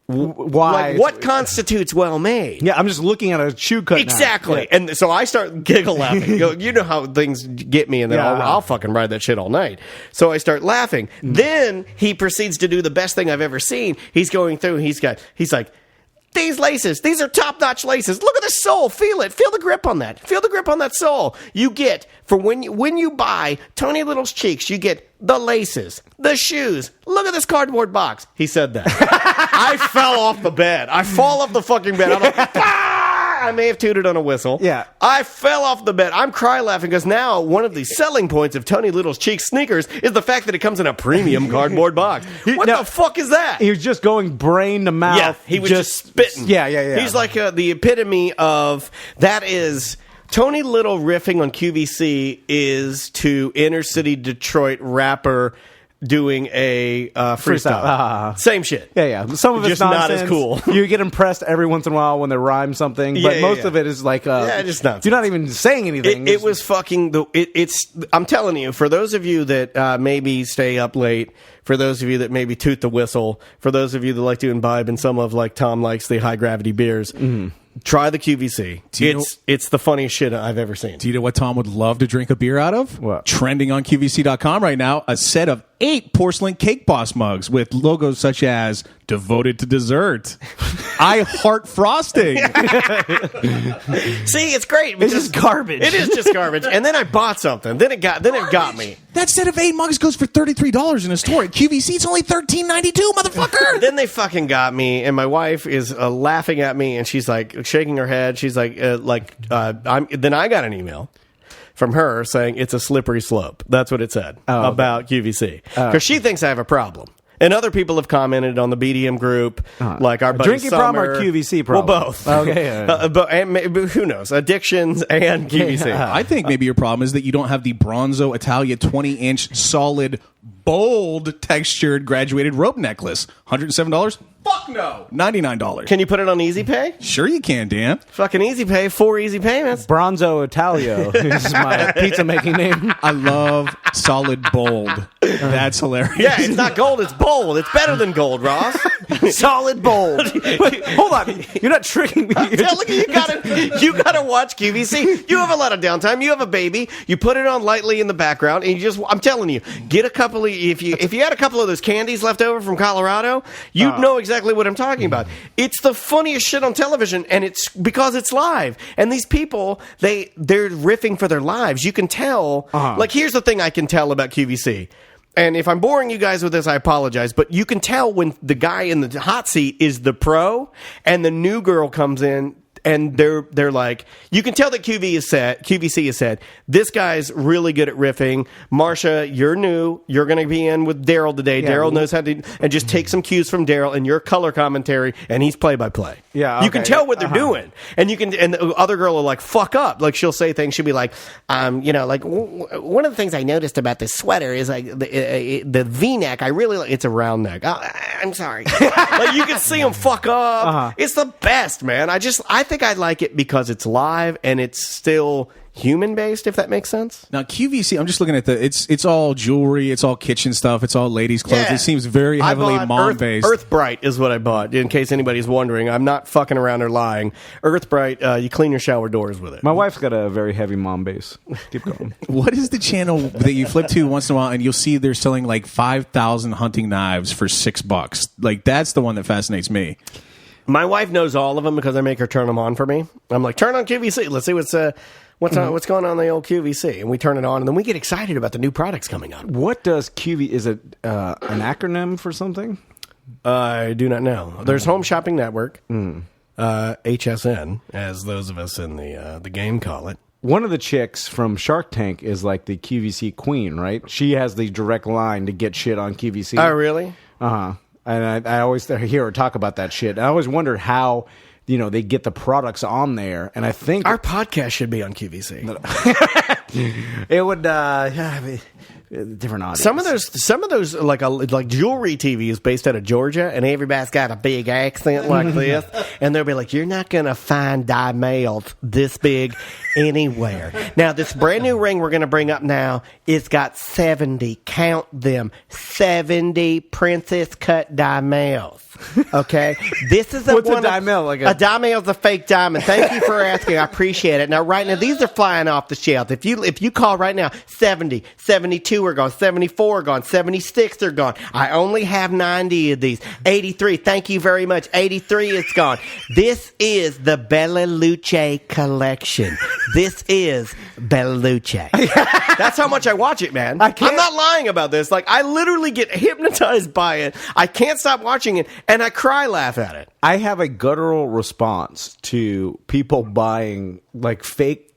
why. Like, what constitutes well made. Yeah, I'm just looking at a shoe cut. Exactly. Yeah. And so I start giggle laughing. You know how things get me, and then I'll fucking ride that shit all night. So I start laughing. Then he proceeds to do the best thing I've ever seen. He's going through, he's like, these laces, these are top-notch laces. Look at the sole. Feel it. Feel the grip on that. Feel the grip on that sole. You get, for when you buy Tony Little's cheeks, you get the laces, the shoes. Look at this cardboard box. He said that. I fell off the bed. I fall off the fucking bed. I'm like, I may have tooted on a whistle. Yeah. I fell off the bed. I'm cry laughing because now one of the selling points of Tony Little's cheek sneakers is the fact that it comes in a premium cardboard box. What the fuck is that? He was just going brain to mouth. Yeah, he was just spitting. Yeah. He's like the epitome of that is Tony Little riffing on QVC is to inner city Detroit rapper doing a freestyle. Same shit. Yeah. Some of it's just not nonsense. as cool. You get impressed every once in a while when they rhyme something, but most of it is like just nonsense. You're not even saying anything. It was fucking it's I'm telling you, for those of you that maybe stay up late, for those of you that maybe toot the whistle, for those of you that like to imbibe in some of like Tom likes the high gravity beers, try the QVC. It's the funniest shit I've ever seen. Do you know what Tom would love to drink a beer out of? What? Trending on QVC.com right now, a set of 8 porcelain Cake Boss mugs with logos such as Devoted to Dessert, I Heart Frosting. See, it's great. It's just garbage. It is just garbage. And then I bought something. Then it got me. That set of 8 mugs goes for $33 in a store. At QVC, it's only $13.92, motherfucker. Then they fucking got me, and my wife is laughing at me, and she's like shaking her head. She's like, then I got an email from her saying it's a slippery slope. That's what it said about QVC. Because she thinks I have a problem. And other people have commented on the BDM group, like our buddy drinking Summer. problem or QVC problem? Well, both. Okay. But who knows? Addictions and QVC. I think maybe your problem is that you don't have the Bronzo Italia 20-inch solid, bold textured graduated rope necklace. $107? Fuck no. $99. Can you put it on Easy Pay? Sure you can, Dan. Fucking Easy Pay, 4 easy payments. Bronzo Italia is my pizza making name. I love solid bold. That's hilarious. Yeah, it's not gold, it's bold. It's better than gold, Ross. Solid bold. Wait, hold on. You're not tricking me. I'm telling you, you gotta watch QVC. You have a lot of downtime. You have a baby. You put it on lightly in the background, and I'm telling you, get a couple of, if you had a couple of those candies left over from Colorado, you'd know exactly what I'm talking about. It's the funniest shit on television, and it's because it's live. And these people, they're riffing for their lives. You can tell. Like, here's the thing I can tell about QVC. And if I'm boring you guys with this, I apologize. But you can tell when the guy in the hot seat is the pro, and the new girl comes in. And they're like, you can tell that QVC has said, this guy's really good at riffing. Marsha, you're new. You're going to be in with Daryl today. Yeah, Daryl knows how to, and just take some cues from Daryl and your color commentary, and he's play-by-play. Yeah, you can tell what they're doing, and the other girl will like fuck up. Like she'll say things. She'll be like, like one of the things I noticed about this sweater is like the V-neck. I really like. It's a round neck. I'm sorry. Like you can see them fuck up. It's the best, man. I think I like it because it's live and it's still human based, if that makes sense. Now QVC, I'm just looking at it's all jewelry, it's all kitchen stuff, it's all ladies' clothes. Yeah. It seems very heavily mom based. Earth Bright is what I bought. In case anybody's wondering, I'm not fucking around or lying. Earth Bright, you clean your shower doors with it. My wife's got a very heavy mom base. Keep going. What is the channel that you flip to once in a while and you'll see they're selling like 5,000 hunting knives for $6? Like that's the one that fascinates me. My wife knows all of them because I make her turn them on for me. I'm like, turn on QVC. Let's see what's going on the old QVC, and we turn it on, and then we get excited about the new products coming out. What does QV? Is it an acronym for something? I do not know. There's Home Shopping Network, HSN, as those of us in the game call it. One of the chicks from Shark Tank is like the QVC queen, right? She has the direct line to get shit on QVC. Oh, really? Uh-huh. And I always hear her talk about that shit. I always wondered how, they get the products on there. And I think our podcast should be on QVC. It would different audience. Some of those like jewelry TV is based out of Georgia, and everybody's got a big accent like this, and they'll be like, "You're not gonna find diamels this big anywhere." Now, this brand new ring we're gonna bring up now, it's got 70. Count them, 70 princess cut diamels. Okay, this is what's a diamel? A diamel is a fake diamond. Thank you for asking. I appreciate it. Now, right now, these are flying off the shelf. If you call right now, 70, 72 are gone, 74 are gone, 76 are gone. I only have 90 of these. 83, thank you very much. 83 is gone. This is the Bella Luce collection. This is Bella Luce. That's how much I watch it, man. I'm not lying about this. Like, I literally get hypnotized by it. I can't stop watching it, and I cry laugh at it. I have a guttural response to people buying like fake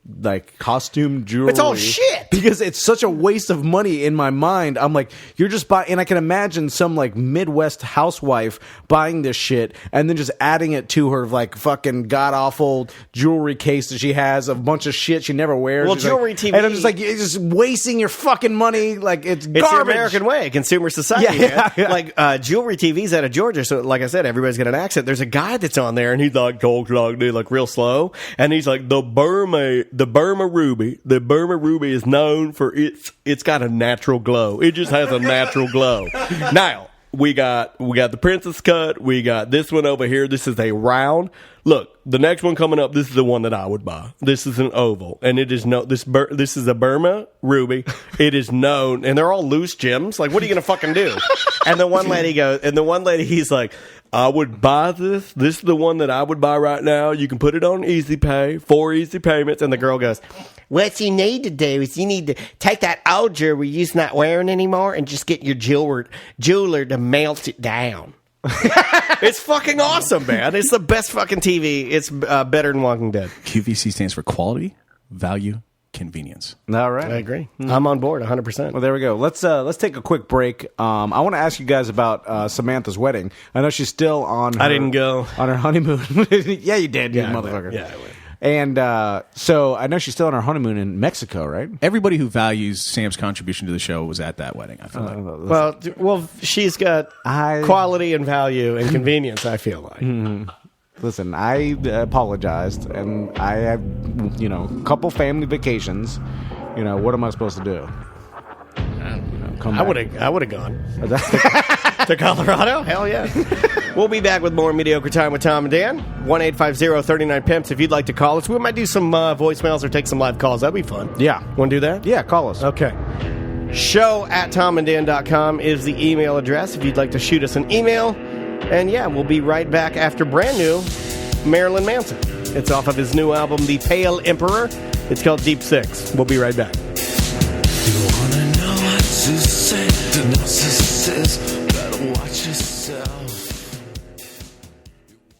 costume jewelry. It's all shit because it's such a waste of money in my mind. I'm like, you're just buying, and I can imagine some like Midwest housewife buying this shit and then just adding it to her like fucking god awful jewelry case that she has, a bunch of shit she never wears. Well, She's jewelry like, TV, and I'm just like, you're just wasting your fucking money. Like it's garbage. The American way, consumer society. Yeah. Like jewelry TV's out of Georgia, so like I said, everybody's got an accent. There's a guy that's on there, and he's like talk like real slow, and he's like the Burma ruby. The Burma ruby is known for it's got a natural glow. It just has a natural glow. Now, we got the princess cut. We got this one over here. This is a round. Look, the next one coming up, this is the one that I would buy. This is an oval, and it is this is a Burma ruby. It is known, and they're all loose gems. Like, what are you gonna fucking do? And the one lady he's like, I would buy this. This is the one that I would buy right now. You can put it on Easy Pay, 4 easy payments. And the girl goes, what you need to do is you need to take that old jewelry you're not wearing anymore and just get your jeweler to melt it down. It's fucking awesome, man. It's the best fucking TV. It's better than Walking Dead. QVC stands for quality, value, convenience. All right. I agree. I'm on board 100%. Well, there we go. Let's take a quick break. I want to ask you guys about Samantha's wedding. I know she's still on. I didn't go on her honeymoon. Yeah, you did, you motherfucker. Yeah, I went. And so I know she's still on her honeymoon in Mexico, right? Everybody who values Sam's contribution to the show was at that wedding, I feel like. Well, she's got quality and value and convenience, I feel like. Mm-hmm. Listen, I apologized, and I have, a couple family vacations. What am I supposed to do? I would have gone to Colorado. Hell yeah! We'll be back with more Mediocre Time with Tom and Dan. 1-850-39-PIMPS. If you'd like to call us, we might do some voicemails or take some live calls. That'd be fun. Yeah, want to do that? Yeah, call us. Okay. show@tomandan.com is the email address if you'd like to shoot us an email. And yeah, we'll be right back after brand new Marilyn Manson. It's off of his new album, The Pale Emperor. It's called Deep Six. We'll be right back. You wanna know what to say to narcissists? Better watch yourself.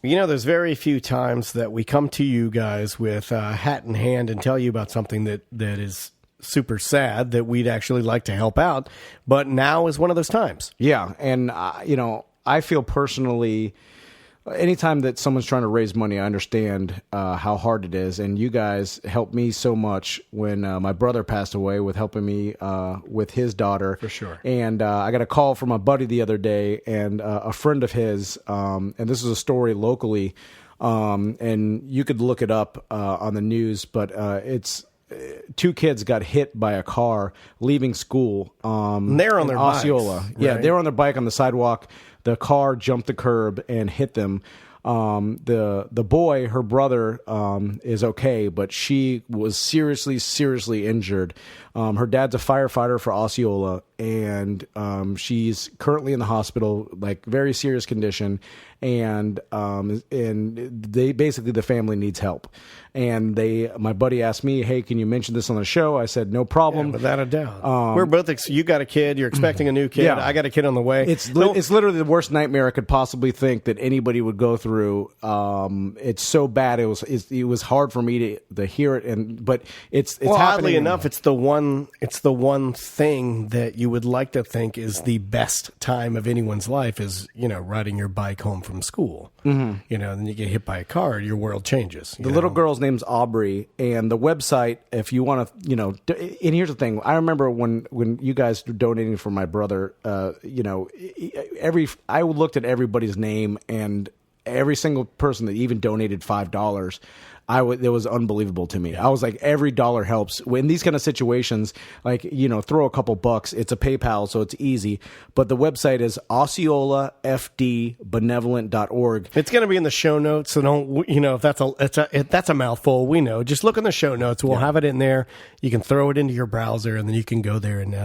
There's very few times that we come to you guys with a hat in hand and tell you about something that is super sad that we'd actually like to help out. But now is one of those times. Yeah, and I feel personally, anytime that someone's trying to raise money, I understand how hard it is. And you guys helped me so much when my brother passed away with helping me with his daughter. For sure. And I got a call from a buddy the other day and a friend of his, and this is a story locally, and you could look it up on the news, but two kids got hit by a car leaving school. They're on their Osceola. bikes, Yeah, right? they were on their bike on the sidewalk. The car jumped the curb and hit them. The boy, her brother, is okay, but she was seriously injured. Her dad's a firefighter for Osceola, and she's currently in the hospital, like very serious condition. And they basically, the family needs help. And my buddy asked me, "Hey, can you mention this on the show?" I said, "No problem." Yeah, without a doubt. We're both. You got a kid. You're expecting a new kid. Yeah. I got a kid on the way. It's literally the worst nightmare I could possibly think that anybody would go through. It's so bad. It was hard for me to hear it, but it's well, happening. oddly enough, it's the one thing that you would like to think is the best time of anyone's life is, riding your bike home from school. Mm-hmm. Then you get hit by a car, your world changes. The little girl's name's Aubrey, and the website, if you want to, and here's the thing. I remember when you guys were donating for my brother, I looked at everybody's name, and every single person that even donated $5, it was unbelievable to me. I was like, every dollar helps. In these kind of situations, like, throw a couple bucks. It's a PayPal, so it's easy. But the website is OsceolaFDBenevolent.org. It's going to be in the show notes, so don't, if that's a mouthful, we know. Just look in the show notes. We'll have it in there. You can throw it into your browser, and then you can go there and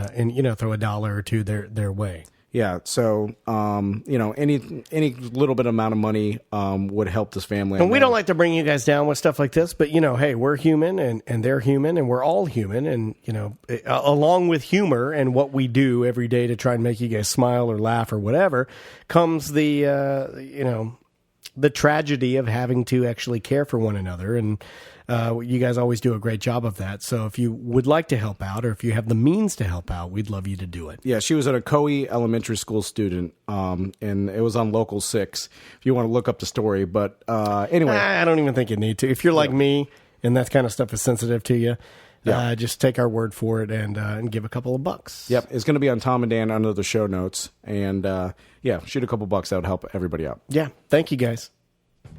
throw a dollar or two their way. Yeah, so any little bit amount of money would help this family. And we don't like to bring you guys down with stuff like this, but hey, we're human and they're human and we're all human, and along with humor and what we do every day to try and make you guys smile or laugh or whatever, comes the tragedy of having to actually care for one another. And you guys always do a great job of that. So if you would like to help out, or if you have the means to help out, we'd love you to do it. Yeah, she was at a Coulier elementary school student, and it was on Local 6, if you want to look up the story. But anyway. I don't even think you need to. If you're like me and that kind of stuff is sensitive to you, just take our word for it and give a couple of bucks. Yep, it's going to be on Tom and Dan under the show notes. And shoot a couple bucks. That would help everybody out. Yeah, thank you guys.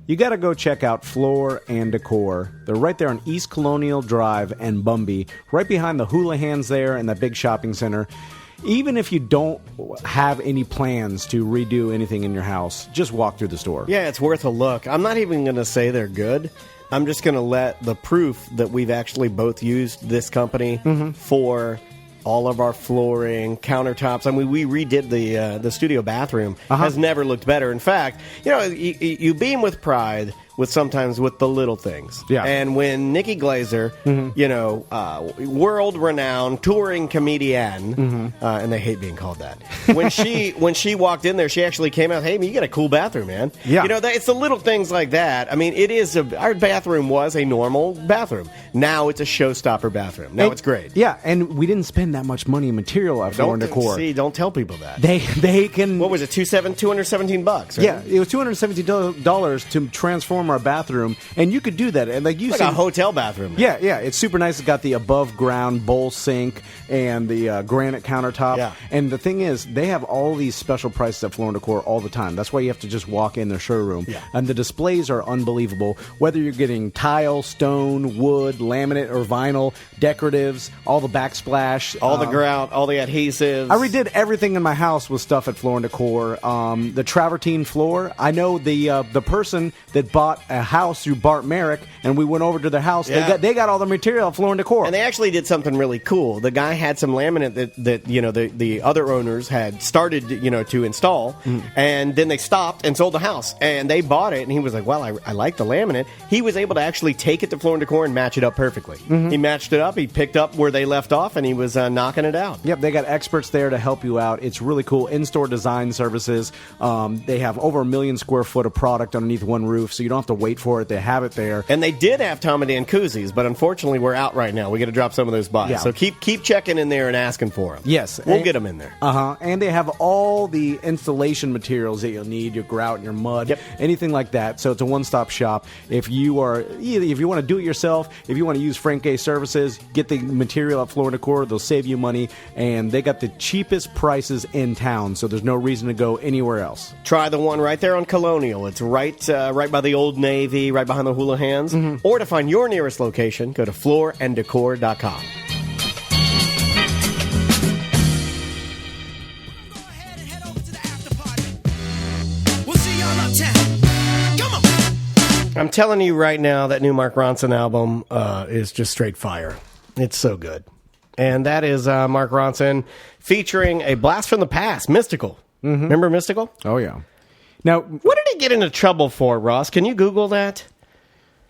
You got to go check out Floor and Decor. They're right there on East Colonial Drive and Bumby, right behind the Houlihan's there and that big shopping center. Even if you don't have any plans to redo anything in your house, just walk through the store. Yeah, it's worth a look. I'm not even going to say they're good. I'm just going to let the proof that we've actually both used this company for all of our flooring, countertops. I mean, we redid the studio bathroom. Has never looked better. In fact, you beam with pride sometimes with the little things. Yeah. And when Nikki Glazer, world-renowned touring comedian, and they hate being called that, when she walked in there, she actually came out, "Hey, you got a cool bathroom, man." Yeah. It's the little things like that. I mean, our bathroom was a normal bathroom. Now it's a showstopper bathroom. Now it's great. Yeah, and we didn't spend that much money in material at Floor and Decor. Don't tell people that. They can. What was it? $217, right? Yeah, it was $217 to transform our bathroom, and you could do that. And like a hotel bathroom. Man. Yeah, it's super nice. It's got the above ground bowl sink and the granite countertop. Yeah. And the thing is, they have all these special prices at Floor and Decor all the time. That's why you have to just walk in their showroom. Yeah. And the displays are unbelievable. Whether you're getting tile, stone, wood, laminate, or vinyl, decoratives, all the backsplash, all the grout, all the adhesives. I redid everything in my house with stuff at Floor and Decor. The travertine floor. I know the person that bought a house through Bart Merrick, and we went over to their house. Yeah. They got all the material at Floor and Decor. And they actually did something really cool. The guy had some laminate that the other owners had started to install, and then they stopped and sold the house. And they bought it, and he was like, "Well, I like the laminate." He was able to actually take it to Floor and Decor and match it up perfectly. He matched it up. He picked up where they left off, and he was knocking it out. Yep, they got experts there to help you out. It's really cool. In-store design services. They have over 1 million square foot of product underneath one roof, so you don't have to wait for it. They have it there. And they did have Tom and Dan koozies, but unfortunately we're out right now. We got to drop some of those by. Yeah. So keep checking in there and asking for them. Yes. We'll get them in there. And they have all the installation materials that you'll need, your grout and your mud, anything like that. So it's a one-stop shop. If you want to do it yourself, if you want to use Frank Gay services, get the material at Floor and Decor. They'll save you money, and they got the cheapest prices in town, so there's no reason to go anywhere else. Try the one right there on Colonial. It's right by the old Old Navy, right behind the Hula Hands. Or to find your nearest location, go to flooranddecor.com. I'm telling you right now, that new Mark Ronson album is just straight fire. It's so good. And that is Mark Ronson featuring a blast from the past, Mystical. Remember Mystical? Oh, yeah. Now, what did he get into trouble for, Ross? Can you Google that?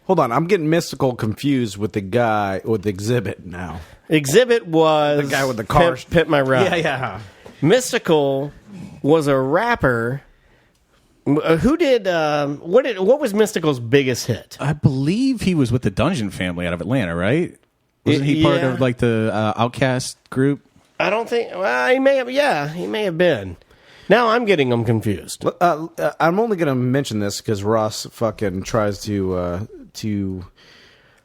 Hold on. I'm getting Mystical confused with the guy with Exhibit now. Exhibit was... The guy with the car. Pimp My Ride. Yeah. Mystical was a rapper... Who did what was Mystical's biggest hit? I believe he was with the Dungeon Family out of Atlanta, right? Wasn't he part of like the Outcast group? I don't think. Well, he may have. Yeah, he may have been. Now I'm getting them confused. I'm only going to mention this because Ross fucking tries to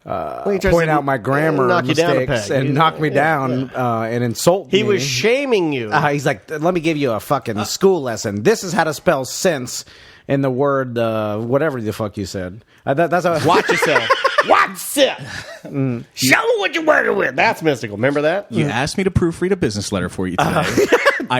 point out my grammar mistakes and knock me down and insult me. He was shaming you. He's like, let me give you a fucking school lesson. This is how to spell sense in the word whatever the fuck you said. That's how. Watch yourself. Watch it. Show me what you're working with. That's Mystical. Remember that? You asked me to proofread a business letter for you today.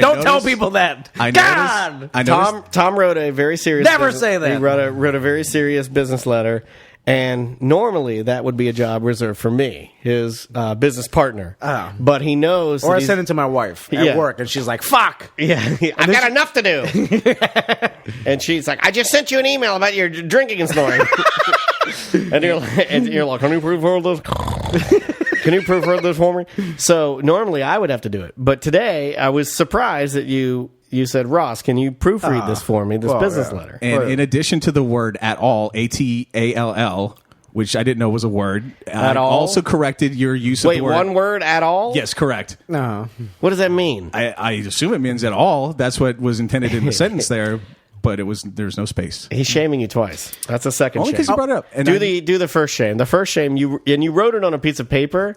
Don't tell people that. I noticed. Tom wrote a very serious. Never say that. He wrote a very serious business letter. And normally that would be a job reserved for me, his business partner. But he knows. Or I send it to my wife at work, and she's like, "Fuck, yeah, I've got enough to do." And she's like, "I just sent you an email about your drinking and snoring." and you're like, "Can you proofread this? Can you proofread this for me?" So normally I would have to do it, but today I was surprised that you said, Ross, can you proofread this for me, this business letter? And in addition to the word at all, ATALL, which I didn't know was a word, at all? Also corrected your use of the word. Wait, one word, at all? Yes, correct. No. What does that mean? I assume it means at all. That's what was intended in the sentence there, but there's no space. He's shaming you twice. That's a second Only shame. because you brought it up. And do the first shame. The first shame, you wrote it on a piece of paper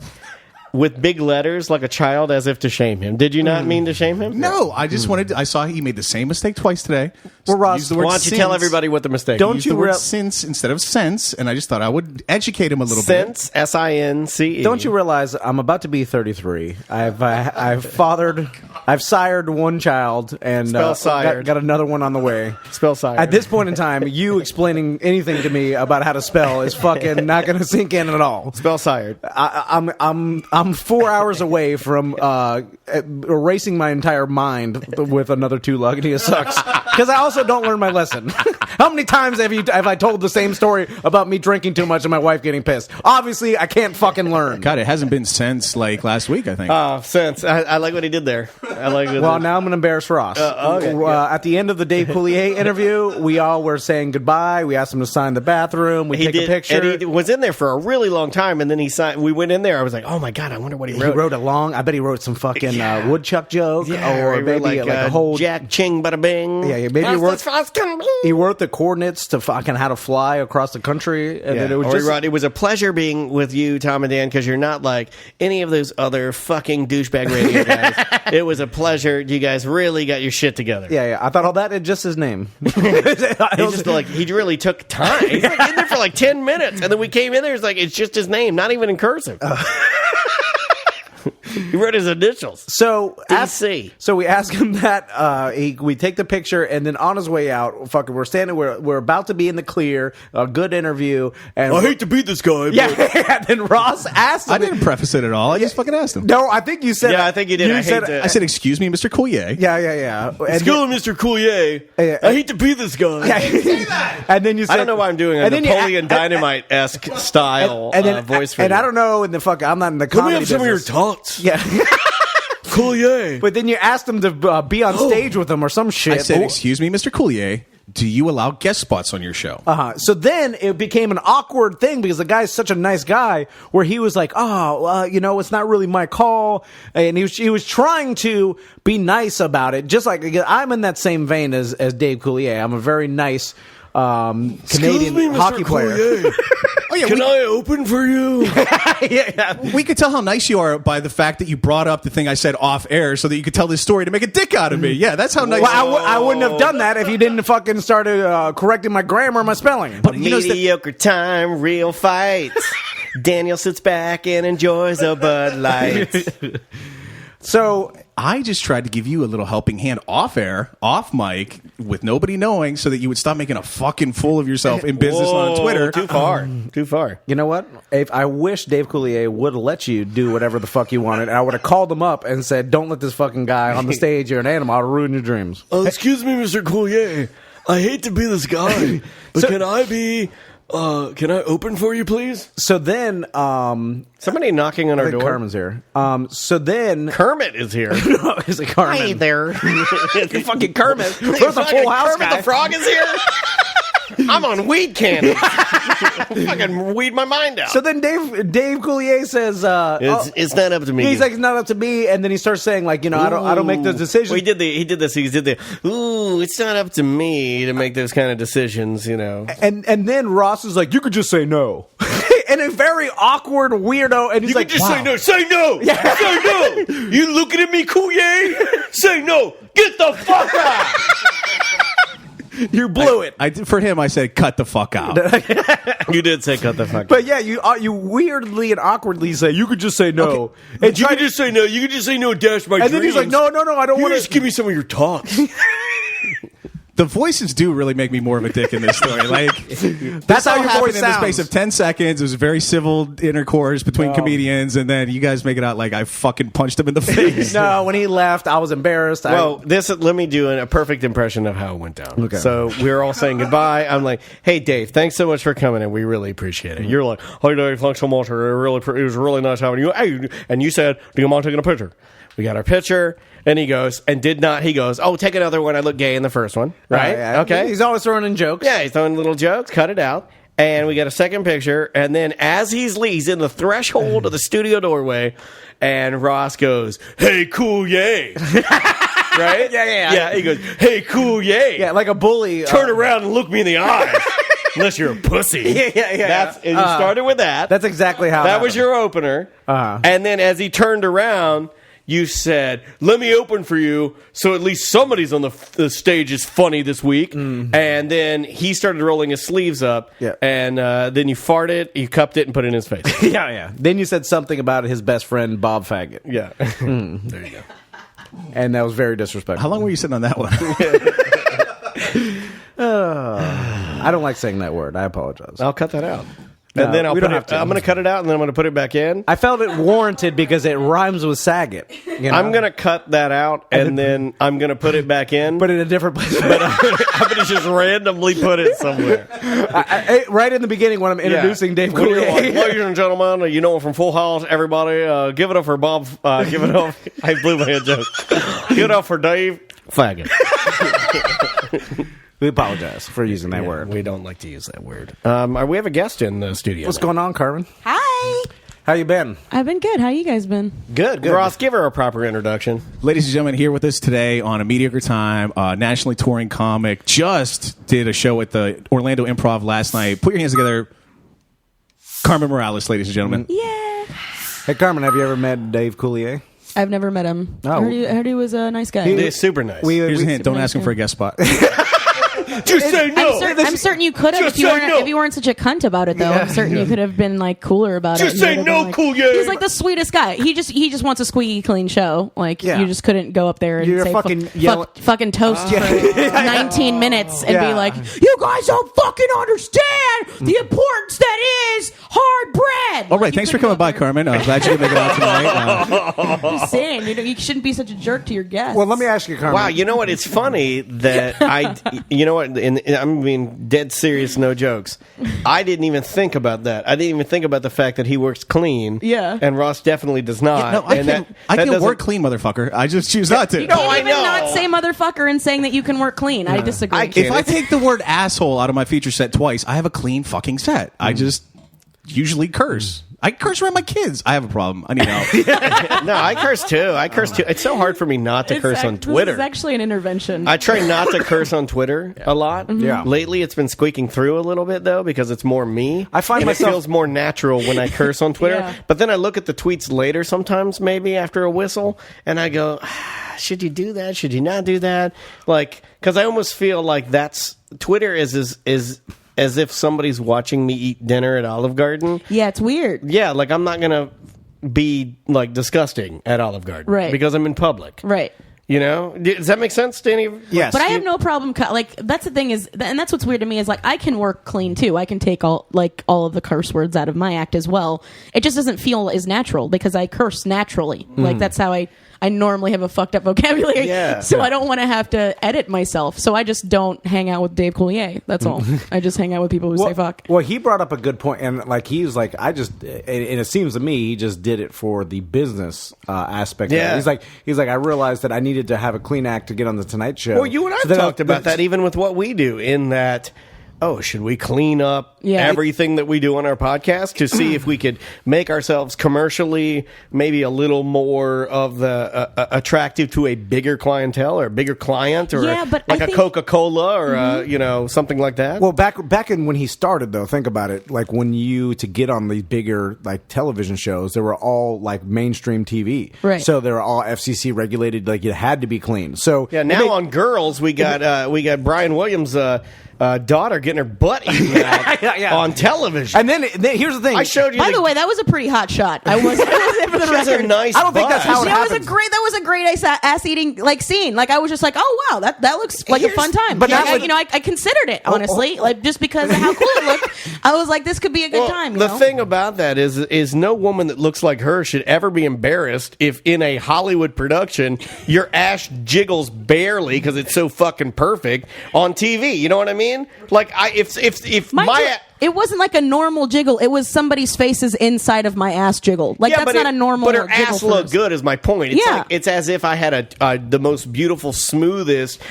with big letters like a child as if to shame him. Did you not mean to shame him? No, I just wanted to, I saw he made the same mistake twice today. Well, Ross, Used the word why don't you since. tell everybody what the mistake Don't is? Used the word since instead of sense, and I just thought I would educate him a little Since, S-I-N-C-E. Don't you realize I'm about to be 33? I've sired one child and Spell sired. got another one on the way. Spell sired. At this point in time, you explaining anything to me about how to spell is fucking not going to sink in at all. Spell sired. I'm 4 hours away from erasing my entire mind with another two Lagunitas sucks because I also don't learn my lesson. How many times have I told the same story about me drinking too much and my wife getting pissed? Obviously, I can't fucking learn. God, it hasn't been since like last week, I think. Since. I like what he did there. I like it. Well, now I'm going to embarrass Ross. At the end of the Dave Coulier interview, we all were saying goodbye. We asked him to sign the bathroom. We take a picture. And he was in there for a really long time, and then he signed. We went in there. I was like, oh my God, I wonder what he wrote. He wrote I bet he wrote some fucking woodchuck joke. Or maybe like a whole... Jack Ching Bada Bing. Yeah, maybe he wrote the coordinates to fucking how to fly across the country. And then it was it was a pleasure being with you, Tom and Dan, because you're not like any of those other fucking douchebag radio guys. It was a pleasure. You guys really got your shit together. Yeah. I thought all that is just his name. He really took time. He's like in there for like 10 minutes, and then we came in there. It's like it's just his name, not even in cursive. He wrote his initials. So DC. So we ask him that. We take the picture, and then on his way out, fucking, we're standing. We're about to be in the clear. A good interview. And I hate to beat this guy. Yeah. Then Ross asked him. I didn't preface it at all. I just fucking asked him. No, I think you said. Yeah, I think you did. I said, "Excuse me, Mr. Coulier." Yeah. Excuse me, Mr. Coulier. I hate to be this guy. And then you said, I don't know why I'm doing a Napoleon Dynamite-esque style voice for you. And I don't know. I'm not in the comedy business. Let me have some of your thoughts. Yeah. Coulier. But then you asked him to be on stage with him or some shit. I said, "Excuse me, Mr. Coulier. Do you allow guest spots on your show?" So then it became an awkward thing because the guy's such a nice guy where he was like, it's not really my call. And he was trying to be nice about it. Just like I'm in that same vein as Dave Coulier. I'm a very nice Canadian hockey player. Oh, yeah, Can I open for you? we could tell how nice you are by the fact that you brought up the thing I said off air so that you could tell this story to make a dick out of me. Yeah, that's how nice. Well, I wouldn't have done that if you didn't fucking start correcting my grammar or my spelling. But you know, Mediocre time, real fights. Daniel sits back and enjoys a Bud Light. So I just tried to give you a little helping hand off air, off mic, with nobody knowing, so that you would stop making a fucking fool of yourself in business on Twitter. Too far. Too far. you know what? If I wish Dave Coulier would have let you do whatever the fuck you wanted, and I would have called him up and said, "Don't let this fucking guy on the stage. You're an animal. I'll ruin your dreams." Excuse me, Mr. Coulier. I hate to be this guy, but can I open for you, please? So then, Somebody knocking on I our think door. Carmen's here. So then, Kermit is here. no, is it Carmen? Hey there. fucking Kermit. Where's the Fucking Full House Kermit guy? the Frog is here? I'm on weed candy. Fucking weed my mind out. So then Dave Coulier says, it's not up to me. he's like, "It's not up to me," and then he starts saying, like, I don't make those decisions. Well, he did this. He did the. Ooh, it's not up to me to make those kind of decisions. And then Ross is like, "You could just say no," and a very awkward weirdo. And he's like, just "Wow." say no. Say no. Say no. You looking at me, Coulier? Say no. Get the fuck out. You blew it. For him, I said, cut the fuck out. You did say cut the fuck out. But yeah, you weirdly and awkwardly say, "You could just say no." Okay. And You can just say no. You can just say no. Dash my and dreams. then he's like, "No, I don't You want just give me some of your talks. The voices do really make me more of a dick in this story. Like, That's how all your happened voice in the sounds. space of 10 seconds. It was very civil intercourse between comedians, and then you guys make it out like I fucking punched him in the face. No, when he left, I was embarrassed. Well, let me do a perfect impression of how it went down. Okay. So we were all saying goodbye. I'm like, "Hey, Dave, thanks so much for coming, and we really appreciate it." You're like, "Hey, Dave, thanks so much. It was really nice having you." Hey, and you said, "Do you mind taking a picture?" We got our picture, and he goes, "Oh, take another one. I look gay in the first one." Right? Yeah. Okay. He's always throwing in jokes. Yeah, he's throwing little jokes. Cut it out. And we got a second picture, and then as he's in the threshold of the studio doorway, and Ross goes, "Hey, Coulier." Right? Yeah, he goes, "Hey, Coulier." Yeah, like a bully. Turn around and look me in the eyes. Unless you're a pussy. Yeah. And you started with that. That's exactly how That was your opener. And then as he turned around, you said, "Let me open for you, so at least somebody's on the stage is funny this week." And then he started rolling his sleeves up. Yeah. And then you farted, you cupped it, and put it in his face. Yeah. Then you said something about his best friend, Bob Faggot. Yeah. There you go. And that was very disrespectful. How long were you sitting on that one? I don't like saying that word. I apologize. I'll cut that out. No, And then we don't have to. I'm going to cut it out, and then I'm going to put it back in. I felt it warranted because it rhymes with Saget. I'm going to cut that out, and then I'm going to put it back in. But in a different place. I'm going to just randomly put it somewhere. Right in the beginning when I'm introducing Dave When you're like, Coulier. "Ladies and gentlemen, you know him from Full House. Everybody, give it up for Bob. Give it up." I blew my head joke. Give it up for Dave Faggot. We apologize for using that word. We don't like to use that word. We have a guest in the studio. What's going on, Carmen? Hi. How you been? I've been good. How you guys been? Good. Ross, give her a proper introduction. Ladies and gentlemen, here with us today on A Mediocre Time, nationally touring comic, just did a show at the Orlando Improv last night. Put your hands together. Carmen Morales, ladies and gentlemen. Yeah. Hey, Carmen, have you ever met Dave Coulier? I've never met him. Oh. I heard he was a nice guy. He's super nice. Here's a hint. Don't ask him for a guest spot. Just say no. I'm certain you could have Just if you say weren't no. if you weren't such a cunt about it though. I'm certain you could have been like cooler about it. Just and say you would no, have been, like, Coulier. He's like the sweetest guy. He just wants a squeaky clean show. Like Yeah. you just couldn't go up there and You're say fucking yelling- fucking toast for 19 minutes and be like, you guys don't fucking understand the importance that is hard bread. All right, thanks for coming by, Carmen. Glad you could make it out tonight. Just saying, you shouldn't be such a jerk to your guests. Well, let me ask you, Carmen. Wow, you know what? It's funny that you know what? I'm being dead serious, no jokes. I didn't even think about that. I didn't even think about the fact that he works clean. Yeah. And Ross definitely does not. No, I And can that work clean, motherfucker. I just choose not to. you can't I even know. not say motherfucker and saying that you can work clean. I disagree. I can't. If I take the word asshole out of my feature set twice, I have a clean fucking set. I just usually curse. I curse around my kids. I have a problem. I need help. No, I curse too. It's so hard for me not to curse on Twitter. This is actually an intervention. I try not to curse on Twitter a lot. Yeah. Lately, it's been squeaking through a little bit though because it's more me. I find and myself- it feels more natural when I curse on Twitter. Yeah. But then I look at the tweets later, sometimes maybe after a whistle, and I go, "Should you do that? Should you not do that?" Like, because I almost feel like Twitter is as if somebody's watching me eat dinner at Olive Garden. Yeah, it's weird. Yeah, like I'm not gonna be like disgusting at Olive Garden, Right. Because I'm in public, Right. You know, does that make sense, Danny? Yes. But I have no problem. Like that's the thing is, and that's what's weird to me is like I can work clean too. I can take all of the curse words out of my act as well. It just doesn't feel as natural because I curse naturally. Like that's how I normally have a fucked up vocabulary. Yeah. So I don't want to have to edit myself. So I just don't hang out with Dave Coulier. That's all. I just hang out with people who say fuck. Well, he brought up a good point, and like he was like, and it seems to me he just did it for the business aspect. Yeah. Of it. He's like, I realized that I needed to have a clean act to get on the Tonight Show. Well, you and I So then talked about that even with what we do. In that, should we clean up everything that we do on our podcast to see if we could make ourselves commercially maybe a little more of the attractive to a bigger clientele or a bigger client or but like I a think- Coca-Cola or something like that? Well, back in when he started, though, think about it. Like when to get on these bigger like television shows, they were all like mainstream TV, Right. So they were all FCC regulated. Like it had to be clean. So yeah, now on Girls we got Brian Williams' daughter getting her butt eaten out on television. And then here's the thing. I showed you. By the way, that was a pretty hot shot. I was for the she has record. a nice. I don't think that's butt. how it That happens. was a great ass eating like scene. Like I was just like, oh wow, that looks like a fun time. but But that would- I considered it honestly, like just because of how cool it looked. I was like, this could be a good time. You The know? thing about that is no woman that looks like her should ever be embarrassed if in a Hollywood production your ass jiggles barely because it's so fucking perfect on TV. You know what I mean? Like if Mind my you, it wasn't like a normal jiggle. It was somebody's faces inside of my ass jiggle. Like that's not a normal. But her jiggle ass for looked us. good. Is my point? It's Yeah. like, it's as if I had the most beautiful, smoothest,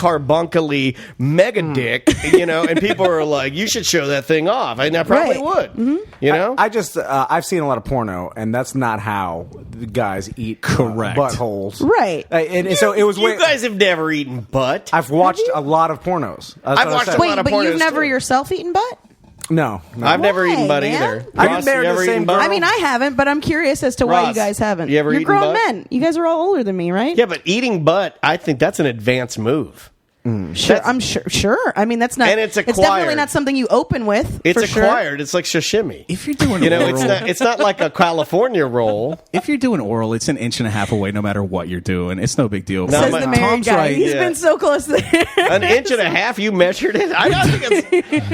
non-carbuncly mega dick. You know, and people are like, "You should show that thing off," and I probably Right. would. Mm-hmm. You know, I just I've seen a lot of porno, and that's not how the guys eat Correct. buttholes. Right. And so it was. you guys have never eaten butt. I've watched a lot of pornos. That's I've what I watched said. a Wait, lot of but you've pornos, never too. yourself eaten butt? No. I've never Why, eaten butt man? either. I've been Ross, married you to ever the same eaten butt? girl. I mean, I haven't, but I'm curious as to why Ross, you guys haven't. you ever You're eaten grown butt? men. You guys are all older than me, right? Yeah, but eating butt, I think that's an advanced move. Sure, I'm sure. Sure. I mean, that's not. And it's It's acquired. definitely not something you open with. It's for sure. acquired. It's like sashimi. If you're doing You know, oral, it's not like a California roll. if you're doing oral, it's an inch and a half away, no matter what you're doing. It's no big deal. No, Says but the married Tom's guy. right. He's Yeah. been so close there. An inch and a half? You measured it? I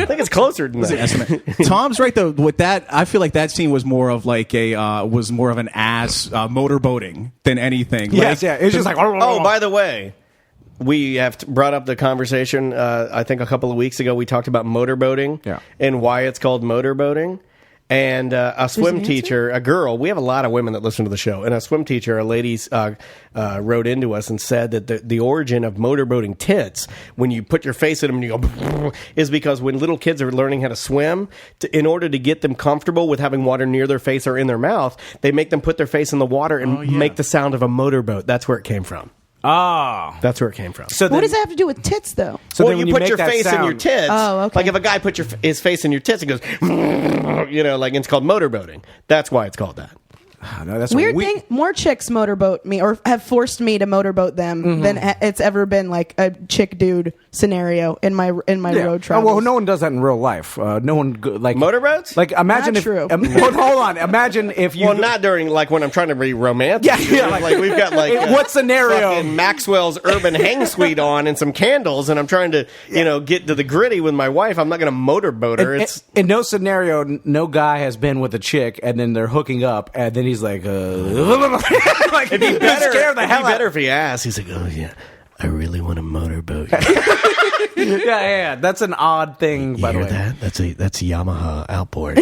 think it's closer than that. Estimate. Tom's right though. With that, I feel like that scene was more of like was more of an ass motorboating than anything. Yes, Like, yeah. It's just like. Oh, by the way, we have brought up the conversation. I think a couple of weeks ago we talked about motorboating and why it's called motorboating. And a swim teacher, a girl, we have a lot of women that listen to the show, and a swim teacher, a lady, wrote into us and said that the origin of motorboating tits, when you put your face in them and you go, is because when little kids are learning how to swim, in order to get them comfortable with having water near their face or in their mouth, they make them put their face in the water and make the sound of a motorboat. That's where it came from. Ah. That's where it came from. So What does that have to do with tits, though? So well, then when you put make your that face in sound- your tits. Oh, okay. Like if a guy puts his face in your tits, it goes, like it's called motorboating. That's why it's called that. No, that's Weird thing. More chicks motorboat me or have forced me to motorboat them than it's ever been like a chick dude scenario in my road travels. well, no one does that in real life. No one like Motorboats? Like imagine Not if. true. Hold on. Imagine if you. Well, not during like when I'm trying to be romantic. Yeah, like we've got like What scenario? fucking Maxwell's Urban Hang Suite on and some candles, and I'm trying to get to the gritty with my wife. I'm not going to motorboat her. It's in no scenario, no guy has been with a chick and then they're hooking up and then he's like, like it'd be better. scare the It'd hell be out. better if he asked. He's like, oh yeah, I really want to motorboat you. Yeah. That's an odd thing, by the Hear way. that? That's Yamaha outboard.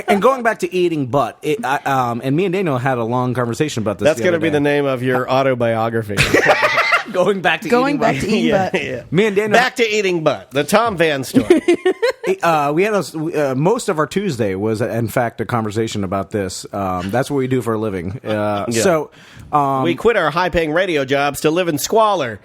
And going back to eating butt, and me and Daniel had a long conversation about this. That's going to be the name of your autobiography. Going back to Going eating back butt. to eating butt. Yeah. Me and Daniel. Back to eating butt. The Tom Van story. We had most of our Tuesday was, in fact, a conversation about this. That's what we do for a living. So we quit our high-paying radio jobs to live in squalor.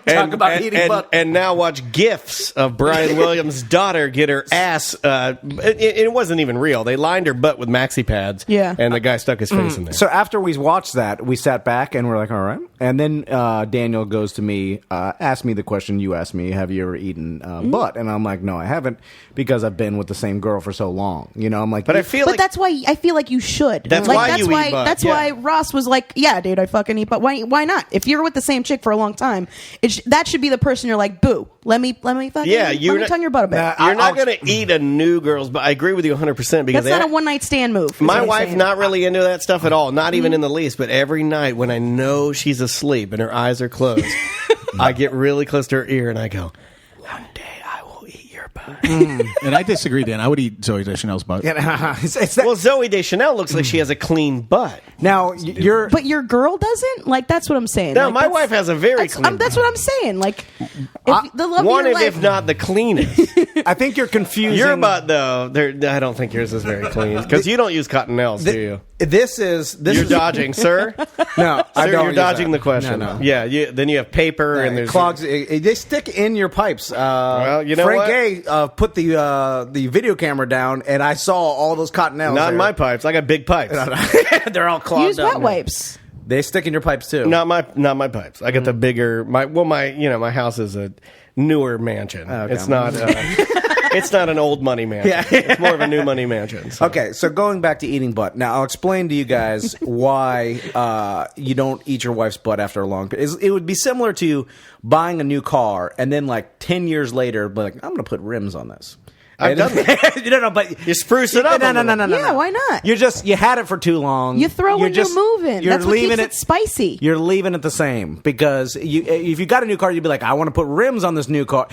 Talk about eating butt. And now watch GIFs of Brian Williams' daughter get her ass. It wasn't even real. They lined her butt with maxi pads. Yeah. And the guy stuck his face in there. So after we watched that, we sat back and we're like, all right. And then Daniel goes to me, asked me the question you asked me, have you ever eaten butt? And I'm like, no, I haven't, because I've been with the same girl for so long. You know, I'm like, but I feel But like that's why I feel like you should. That's like, why that's you why, eat butt. That's Yeah. why Ross was like, yeah, dude, I fucking eat butt. Why not? If you're with the same chick for a long time, that should be the person you're like, boo, let me fucking let me tongue your butt a bit. You're not going to eat a new girl's butt. I agree with you 100% because That's not a one night stand move. is my what I'm wife's saying. not really into that stuff at all, not even in the least. But every night when I know she's asleep and her eyes are closed, I get really close to her ear and I go, one day I will eat your butt. And I disagree, Dan. I would eat Zoe Deschanel's butt. it's that, Well, Zoe Deschanel looks like she has a clean butt. now you're. But your girl doesn't? Like, that's what I'm saying. No, Like, my that's- wife has a very clean That's butt. what I'm saying. Like, if the love One of of, your if life, not the cleanest. I think you're confusing. Your butt, though, I don't think yours is very clean because you don't use cottonelles, do you? This is You're dodging, sir. No, I Sir, don't. you're use dodging that. the question. No. Yeah, then you have paper and there's clogs. They stick in your pipes. Well, you know Frank what? Gay put the video camera down, and I saw all those cottonelles. Not in there. my pipes. I got big pipes. They're all clogged use up. wet wipes. They stick in your pipes too. Not my pipes. I got the bigger. My house is a newer mansion. Okay. It's not. It's not an old money mansion. Yeah. It's more of a new money mansion. So. Okay, so going back to eating butt. Now, I'll explain to you guys why you don't eat your wife's butt after a long period. It would be similar to buying a new car and then, like, 10 years later, be like, I'm going to put rims on this. I've done that. No, but You spruce it up. No, a little. no. Yeah, why not? You had it for too long. You throw You're when you're moving. You're That's what leaving keeps it spicy. You're leaving it the same because if you got a new car, you'd be like, I want to put rims on this new car.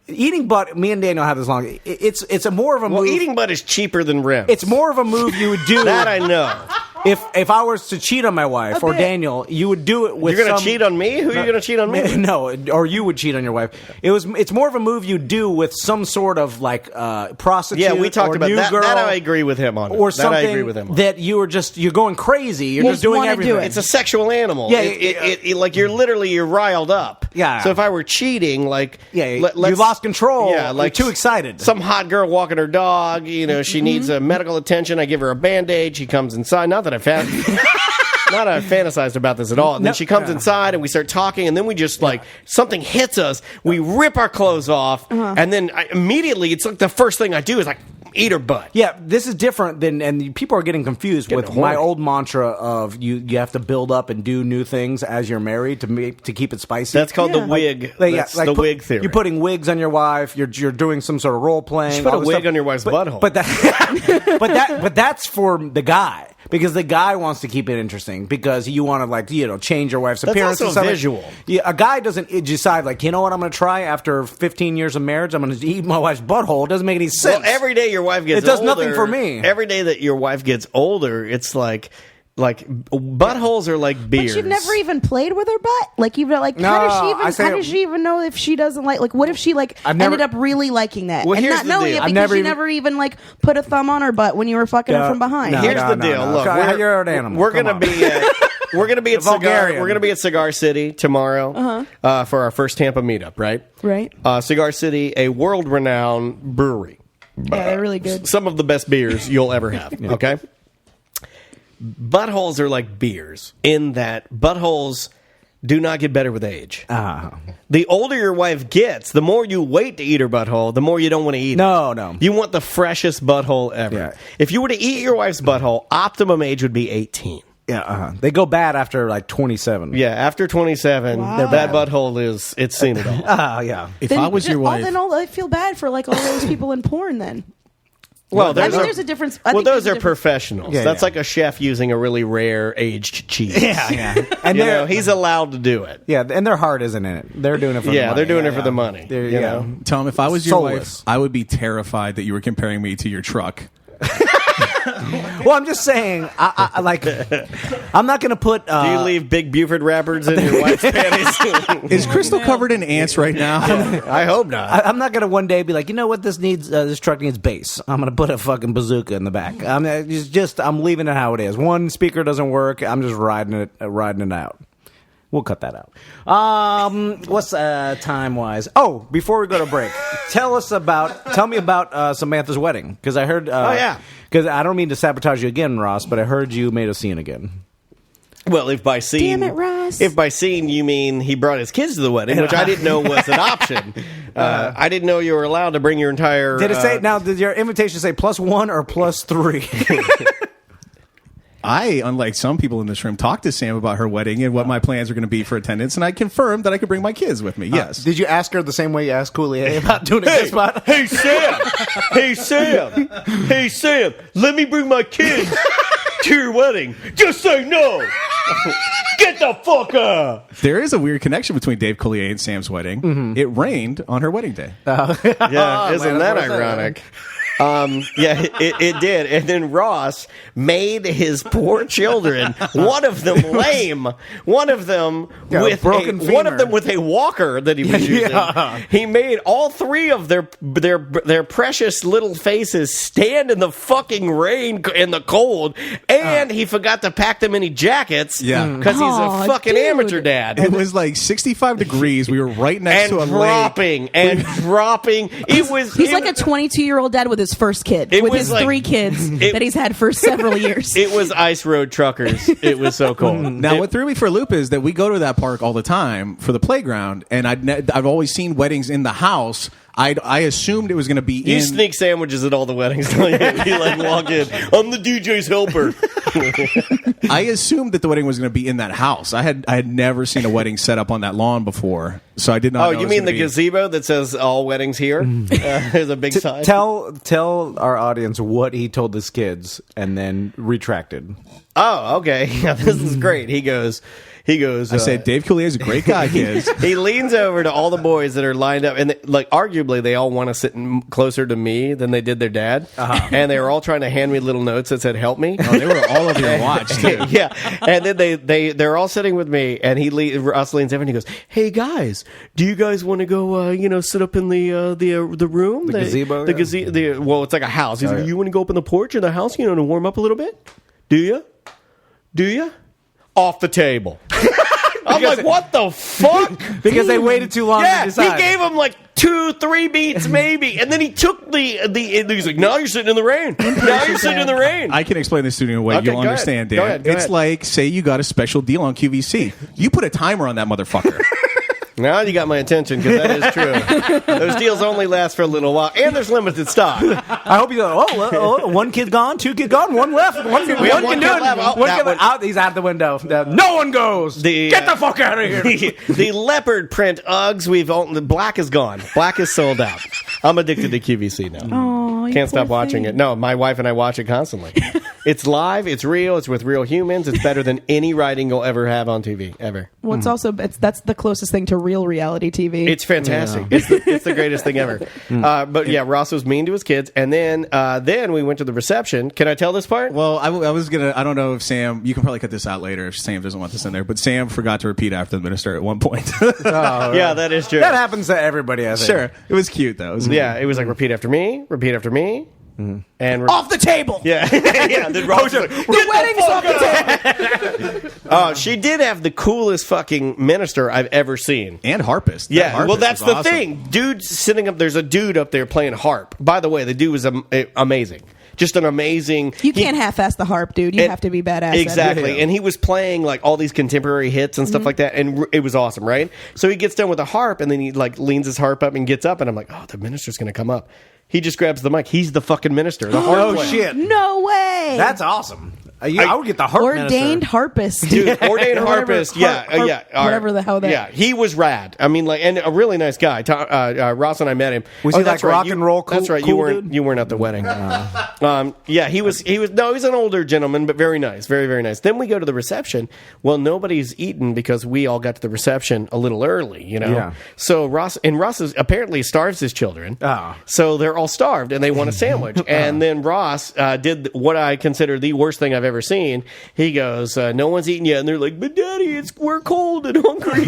Eating butt, me and Daniel have this long. It's a more of a move. Eating butt is cheaper than rims. It's more of a move you would do. That I know. If I was to cheat on my wife or Daniel, you would do it with. You're going to cheat on me? Who are you going to cheat on me? No, or you would cheat on your wife. It's more of a move you do with some sort of like prostitute. Yeah, we talked or about new that. Girl, That I agree with him on. or that something I agree with him on. that you're going crazy. You're You just doing wanna do everything. it. It's a sexual animal. Yeah, it like you're riled up. Yeah. So if I were cheating, like you let's- lost control. Yeah, like you're too excited. Some hot girl walking her dog. She needs medical attention. I give her a Band-Aid. She comes inside. Not that I've had. Not I fantasized about this at all. And then she comes inside and we start talking, and then we just something hits us. We rip our clothes off, and then immediately it's like the first thing I do is like eat her butt. Yeah, this is different than, and people are getting confused with Getting my horny. old mantra of you have to build up and do new things as you're married to keep it spicy. That's called the wig. That's the wig theory. You're putting wigs on your wife. You're doing some sort of role playing. You put all a this wig stuff. on your wife's butthole. But that's for the guy. Because the guy wants to keep it interesting because you want to change your wife's appearance. also and stuff. visual. Yeah, a guy doesn't decide you know what, I'm going to try after 15 years of marriage. I'm going to eat my wife's butthole. It doesn't make any sense. Well, every day your wife gets It does older, nothing for me. Every day that your wife gets older, it's like buttholes are like beers. But you've never even played with her butt. Like you've how does she even know if she doesn't like what if she ended up really liking that Well, and here's not the knowing deal. it I've because you never even put a thumb on her butt when you were fucking her from behind. Here's the deal. Look, you're an animal. We're gonna be at Vulgarian. We're gonna be at Cigar City tomorrow for our first Tampa meetup. Right. Cigar City, a world-renowned brewery. Yeah, they're really good. Some of the best beers you'll ever have. Okay. Buttholes are like beers in that buttholes do not get better with age. The older your wife gets, the more you wait to eat her butthole, the more you don't want to eat it. No. You want the freshest butthole ever. Yeah. If you were to eat your wife's butthole, optimum age would be 18. Yeah, they go bad after 27. Yeah, after 27, that butthole it's seen it all. Yeah. If I was your wife, I feel bad for all those people in porn then. Well, there's a difference. Well, those are professionals. Yeah, That's yeah. like a chef using a really rare aged cheese. Yeah. And he's allowed to do it. Yeah, and their heart isn't in it. They're doing it for the money. They're doing it for the money. They're- you know? Tom, if I was your Soulless. wife, I would be terrified that you were comparing me to your truck. Well, I'm just saying, I like, I'm not going to put... Do you leave big Buford wrappers in your wife's panties? Is Crystal covered in ants right now? I hope not. I'm not going to one day be like, you know what, this truck needs bass. I'm going to put a fucking bazooka in the back. I'm leaving it how it is. One speaker doesn't work. I'm just riding it out. We'll cut that out. What's time-wise? Oh, before we go to break, tell me about Samantha's wedding. Because I heard... Because I don't mean to sabotage you again, Ross, but I heard you made a scene again. Well, if by scene... Damn it, Ross. If by scene you mean he brought his kids to the wedding, which I didn't know was an option. I didn't know you were allowed to bring your entire... Did it say... Now, did your invitation say +1 or +3? I, unlike some people in this room, talked to Sam about her wedding and what my plans are going to be for attendance, and I confirmed that I could bring my kids with me. Yes. Did you ask her the same way you asked Coulier about doing a guest spot? Hey, Sam! Hey, Sam! Let me bring my kids to your wedding. Just say no! Get the fuck up! There is a weird connection between Dave Coulier and Sam's wedding. Mm-hmm. It rained on her wedding day. Yeah, isn't that ironic? It did. And then Ross made his poor children, one of them lame, one of them with broken femur. One of them with a walker that he was using. Yeah. He made all three of their precious little faces stand in the fucking rain in the cold, and he forgot to pack them any jackets. Yeah, because he's a fucking amateur dad. It was like 65 degrees. We were right next to a lake. Dropping. He's like a 22-year-old dad with his first kid, with his 3 kids that he's had for several years. It was ice road truckers. It was so cool. Now, what threw me for a loop is that we go to that park all the time for the playground, and I've always seen weddings in the house. I assumed it was going to be You sneak sandwiches at all the weddings. You like walk in. I'm the DJ's helper. I assumed that the wedding was going to be in that house. I had never seen a wedding set up on that lawn before, so I did not. Oh, you mean the gazebo that says all weddings here? There's a big sign. Tell our audience what he told his kids and then retracted. Oh, okay. Yeah, this is great. He goes. I said, Dave Coulier is a great guy, kids. He leans over to all the boys that are lined up, and arguably they all want to sit closer to me than they did their dad. Uh-huh. And they were all trying to hand me little notes that said, "Help me." Oh, they were all over your watch too. Yeah, and then they're all sitting with me, and Russ leans over and he goes, "Hey guys, do you guys want to go? Sit up in the room, the gazebo, the gazebo. Well, it's like a house. He's like, you want to go up in the porch in the house, to warm up a little bit? Do you? Off the table." I'm like, what the fuck? Because they waited too long to decide. He gave him like 2-3 beats maybe, and then he took he's like, now you're sitting in the rain. Now you're sitting in the rain. I can explain this to you in a way you'll understand, Dan. Go ahead. It's like, say you got a special deal on QVC. You put a timer on that motherfucker. Now you got my attention, because that is true. Those deals only last for a little while, and there's limited stock. I hope you go, one kid gone, 2 kids gone, one left. One can do it. He's out the window. No one goes. Get the fuck out of here. The leopard print Uggs, the black is gone. Black is sold out. I'm addicted to QVC now. Oh, can't stop watching it. No, my wife and I watch it constantly. It's live, it's real, it's with real humans. It's better than any writing you'll ever have on TV, ever. Well, it's also that's the closest thing to real reality TV. It's fantastic. Yeah. It's the greatest thing ever. But yeah, Ross was mean to his kids, and then we went to the reception. Can I tell this part? Well, I was gonna. I don't know if Sam. You can probably cut this out later if Sam doesn't want this in there. But Sam forgot to repeat after the minister at one point. Yeah, that is true. That happens to everybody. I think. Sure, it was cute though. It was like repeat after me, repeat after me. Mm-hmm. And off the table. Yeah, yeah. Then Ross was like, the wedding's off the table. Oh, she did have the coolest fucking minister I've ever seen, and harpist. Yeah, harpist that's the awesome thing. Dude sitting up. There's a dude up there playing harp. By the way, the dude was amazing. Just an amazing. You can't half-ass the harp, dude. You have to be badass. Exactly. And he was playing like all these contemporary hits and stuff like that, and it was awesome, right? So he gets done with the harp, and then he like leans his harp up and gets up, and I'm like, oh, the minister's going to come up. He just grabs the mic. He's the fucking minister. The harp player. Shit! No way. That's awesome. I would get the harp ordained minister. harpist. Dude, ordained harpist, whatever the hell that. Yeah, he was rad. I mean, and a really nice guy. Ross and I met him. Was he that's like right. rock and roll cool- That's right. cool You weren't at the wedding. Yeah, he was. No, he's an older gentleman, but very nice, very very nice. Then we go to the reception. Well, nobody's eaten because we all got to the reception a little early. Yeah. So Ross apparently starves his children. So they're all starved and they want a sandwich. And then Ross did what I consider the worst thing I've ever seen. He goes, no one's eaten yet. And they're like, but Daddy, we're cold and hungry.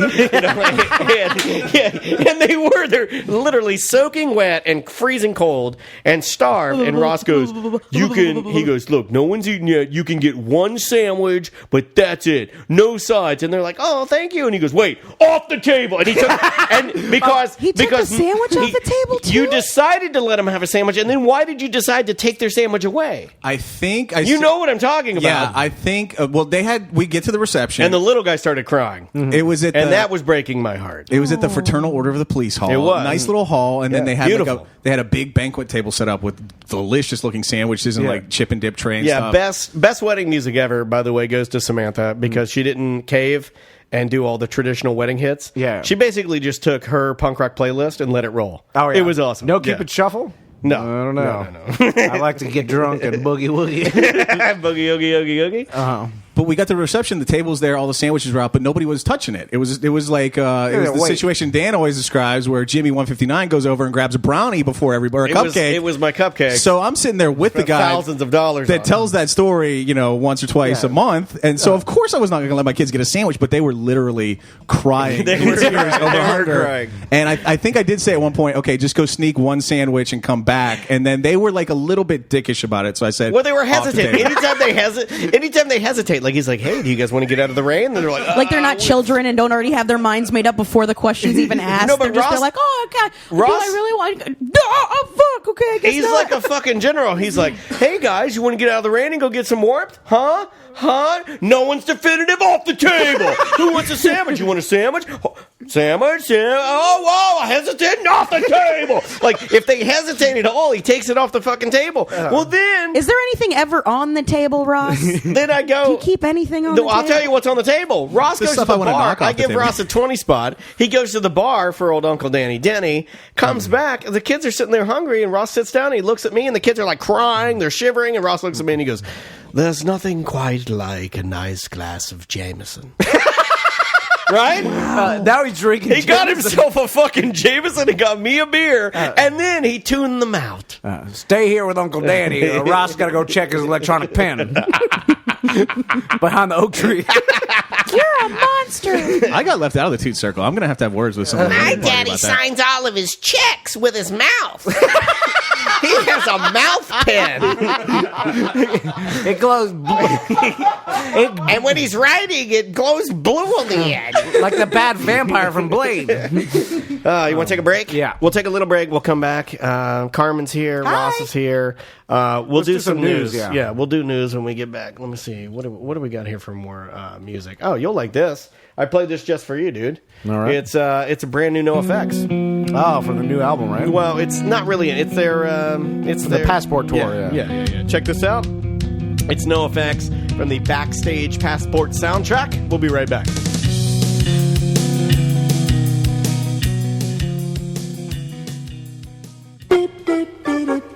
And they were. They're literally soaking wet and freezing cold and starved. And Ross goes, he goes, look, no one's eaten yet. You can get one sandwich, but that's it. No sides. And they're like, oh, thank you. And he goes, wait, off the table. And he took, He took the sandwich off the table, too? You decided to let him have a sandwich, and then why did you decide to take their sandwich away? I think you know what I'm talking about. Yeah, I think. We get to the reception, and the little guy started crying. Mm-hmm. It was that was breaking my heart. It was at the Fraternal Order of the Police Hall. It was nice little hall, and then they had beautiful. they had a big banquet table set up with delicious looking sandwiches and like chip and dip tray. And stuff. Best wedding music ever. By the way, goes to Samantha because she didn't cave and do all the traditional wedding hits. Yeah. She basically just took her punk rock playlist and let it roll. Oh, yeah. It was awesome. No Cupid Shuffle? No. I don't know. No. I like to get drunk and boogie woogie. Boogie, oogie, oogie, oogie. Uh-huh. But we got to the reception. The table's there. All the sandwiches were out, but nobody was touching it. It was like it was the situation Dan always describes, where Jimmy 159 goes over and grabs a brownie before everybody, or a cupcake. It was my cupcake. So I'm sitting there with the guy, thousands of dollars that tells that story, once or twice a month, and so of course I was not going to let my kids get a sandwich, but they were literally crying in tears over hunger. Crying. And I think I did say at one point, okay, just go sneak one sandwich and come back, and then they were like a little bit dickish about it. So I said, well, they were off the hesitant. table. Anytime they hesitate, like he's like, hey, do you guys want to get out of the rain? And they're like they're not children and don't already have their minds made up before the question's even asked. No, but they're like, oh, okay. Ross, do I really want? Oh, fuck. Okay, I guess he's not. like a fucking general. He's like, hey guys, you want to get out of the rain and go get some warmth? Huh? No one's definitive. Off the table. Who wants a sandwich? You want a sandwich? Sandwich? Yeah. Oh, hesitant. Off the table. Like, if they hesitate at all, he takes it off the fucking table. Well, then... Is there anything ever on the table, Ross? Then I go... Do you keep anything on the table? I'll tell you what's on the table. Ross goes to the bar. I give Ross a 20 spot. He goes to the bar for old Uncle Danny. Denny comes back. The kids are sitting there hungry, and Ross sits down, and he looks at me, and the kids are like crying. They're shivering, and Ross looks at me, and he goes... There's nothing quite like a nice glass of Jameson. Right? Now he's drinking He got himself a fucking Jameson and got me a beer, and then he tuned them out. Stay here with Uncle Danny. Ross got to go check his electronic pen. Behind the oak tree. You're a monster. I got left out of the toot circle. I'm going to have words with someone. My daddy signs all of his checks with his mouth. He has a mouth pen. It glows and when he's writing, it glows blue on the end. like the bad vampire from Blade. You want to take a break? Yeah. We'll take a little break. We'll come back. Carmen's here. Hi. Ross is here. We'll do some news. Yeah. We'll do news when we get back. Let me see. What do we got here for more music? Oh, you'll like this. I played this just for you, dude. All right. It's a brand new NoFX. Oh, from the new album, right? Well, it's not really. It's their. It's the Passport tour. Yeah. Check this out. It's NoFX from the Backstage Passport soundtrack. We'll be right back.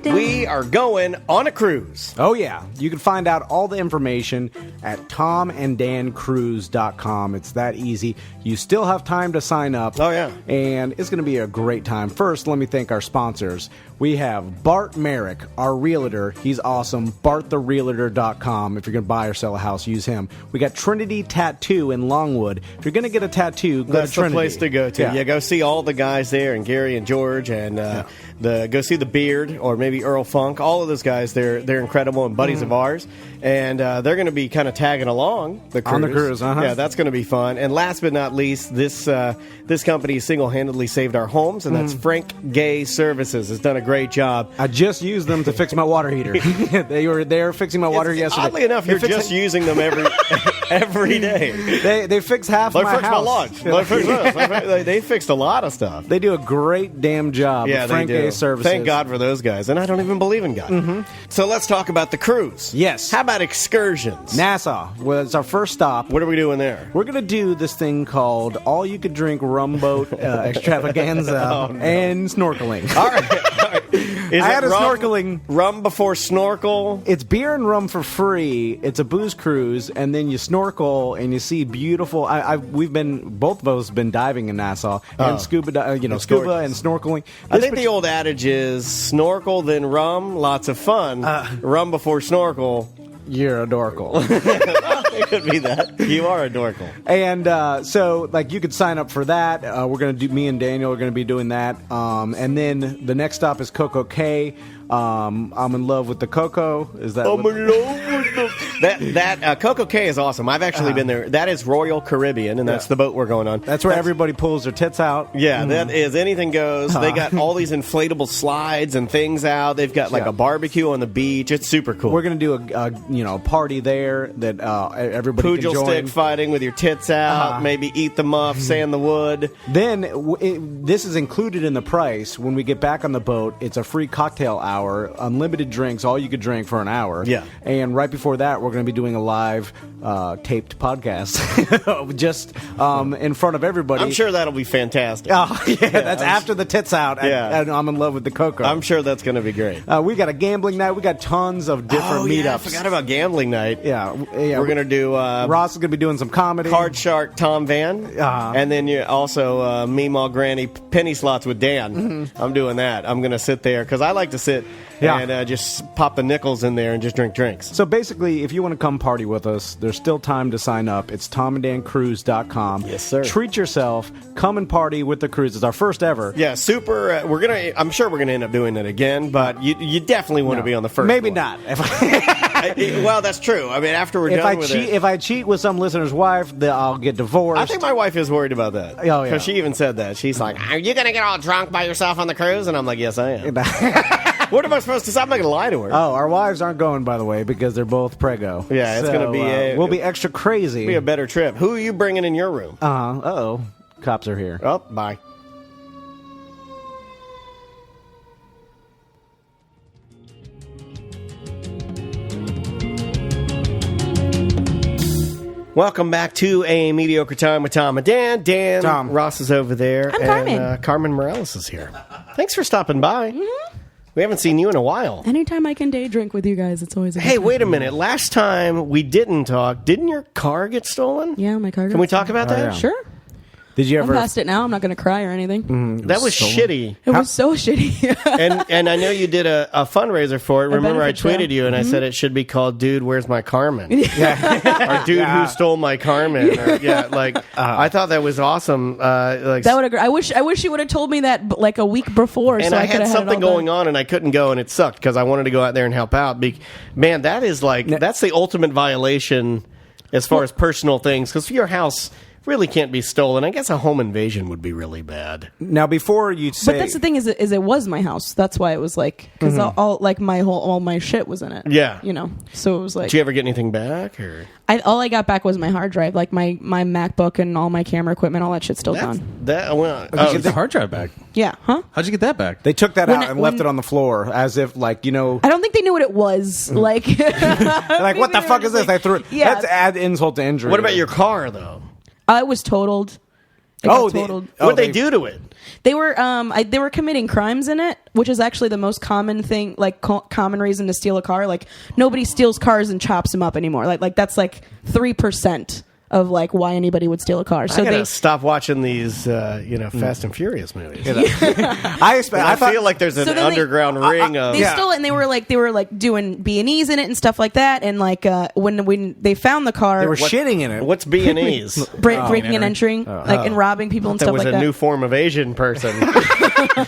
We are going on a cruise. Oh, yeah. You can find out all the information at tomanddancruise.com. It's that easy. You still have time to sign up. Oh, yeah. And it's going to be a great time. First, let me thank our sponsors. We have Bart Merrick, our realtor. He's awesome. BartTheRealtor.com. If you're going to buy or sell a house, use him. We got Trinity Tattoo in Longwood. If you're going to get a tattoo, go That's to Trinity. the place to go to. Yeah, go see all the guys there, and Gary and George, and go see the Beard, or maybe Earl Funk. All of those guys, they're incredible and buddies of ours, and they're going to be kind of tagging along the cruise. On the cruise, Yeah, that's going to be fun. And last but not least, this company single-handedly saved our homes, and that's Frank Gay Services. Has done a great job. I just used them to fix my water heater. They were there fixing my water yesterday. Oddly enough, you're just using them every every day. They fix half They my fixed my house. lunch. They fixed this. They fixed a lot of stuff. They do a great damn job. Yeah, with Frank they do. A Services. Thank God for those guys. And I don't even believe in God. So let's talk about the cruise. Yes. How about excursions? Nassau was our first stop. What are we doing there? We're going to do this thing called All You Could Drink Rum Boat Extravaganza and snorkeling. All right. Is I had it a rum- snorkeling. Rum before snorkel? It's beer and rum for free. It's a booze cruise, and then you snorkel and you see beautiful. Both of us been diving in Nassau and scuba and snorkeling. I think the old adage is snorkel then rum, lots of fun. Rum before snorkel. You're a dorkle. It could be that. You are a dorkle. And so, like, you could sign up for that. We're going to do. Me and Daniel are going to be doing that. And then the next stop is Coco Cay. I'm in love with the cocoa. Is that? I'm in love with that Coco Cay is awesome. I've actually been there. That is Royal Caribbean, and that's the boat we're going on. That's where everybody pulls their tits out. Yeah, that is anything goes. They got all these inflatable slides and things out. They've got like a barbecue on the beach. It's super cool. We're going to do a party there that everybody Pugil can join. stick fighting with your tits out. Maybe eat the muff, sand the wood. Then this is included in the price. When we get back on the boat, it's a free cocktail hour, unlimited drinks, all you could drink for an hour. Yeah. And right before that, we're going to be doing a live taped podcast just in front of everybody. I'm sure that'll be fantastic. Oh, yeah, that's after the tits out. Yeah. And I'm in love with the cocoa. I'm sure that's going to be great. We got a gambling night. We got tons of different meetups. Yeah, I forgot about gambling night. Yeah. We're going to do... Ross is going to be doing some comedy. Card Shark Tom Van. And then you also Meemaw Granny Penny Slots with Dan. I'm doing that. I'm going to sit there because I like to sit and just pop the nickels in there and just drink drinks. So basically, if you want to come party with us, there's still time to sign up. It's tomanddancruise.com. Yes, sir. Treat yourself. Come and party with the cruise. It's our first ever. Yeah, super. I'm sure we're gonna end up doing it again, but you definitely want to be on the first. Maybe one. not. Well, that's true. I mean, after we're done with it, if I cheat with some listener's wife, then I'll get divorced. I think my wife is worried about that. Oh, yeah. Because she even said that. She's like, "Are you gonna get all drunk by yourself on the cruise?" And I'm like, "Yes, I am." What am I supposed to say? I'm not gonna lie to her. Oh, our wives aren't going, by the way, because they're both prego. Yeah, it's gonna be we'll be extra crazy. It'll be a better trip. Who are you bringing in your room? Uh-oh. Cops are here. Oh, bye. Welcome back to A Mediocre Time with Tom and Dan. Tom. Ross is over there. I'm and, Carmen. Carmen Morales is here. Thanks for stopping by. We haven't seen you in a while. Anytime I can day drink with you guys, it's always a good Hey, time. wait a minute. Last time we didn't talk, didn't your car get stolen? Yeah, my car. Can we talk about that? yeah. Sure. Did you I'm ever... past it now. I'm not going to cry or anything. That was shitty. It was so shitty. and I know you did a fundraiser for it. Remember, I benefit show. tweeted you and I said it should be called "Dude, Where's My Carmen?" Or "Dude, Who Stole My Carmen?" Or, I thought that was awesome. That would agree. I wish you would have told me that like a week before. And so I could had have something going on and I couldn't go and it sucked because I wanted to go out there and help out. Man, that is that's the ultimate violation as far as personal things because your house really can't be stolen. I guess a home invasion would be really bad. Now, before you say... But that's the thing is it was my house. That's why it was like because all my shit was in it. Yeah, So it was like. Did you ever get anything back or? All I got back was my hard drive, like my MacBook and all my camera equipment. All that shit's still gone. How'd you get the hard drive back? Yeah, huh? How'd you get that back? They took that out and left it on the floor as if, I don't think they knew what it was. Like, like what the fuck is this? They threw it. Yeah. That's add insult to injury. What about your car though? It was totaled. It got totaled. What'd they do to it? They were committing crimes in it, which is actually the most common thing, like common reason to steal a car. Like nobody steals cars and chops them up anymore. Like that's like 3% of like why anybody would steal a car. So I gotta they stop watching these, Fast and Furious movies. I feel like there's an underground ring of. They stole it, and they were like doing B&Es in it and stuff like that. And like when they found the car, they were shitting in it. What's B&Es? breaking and entering, and robbing people and stuff like that. That was a new form of Asian person.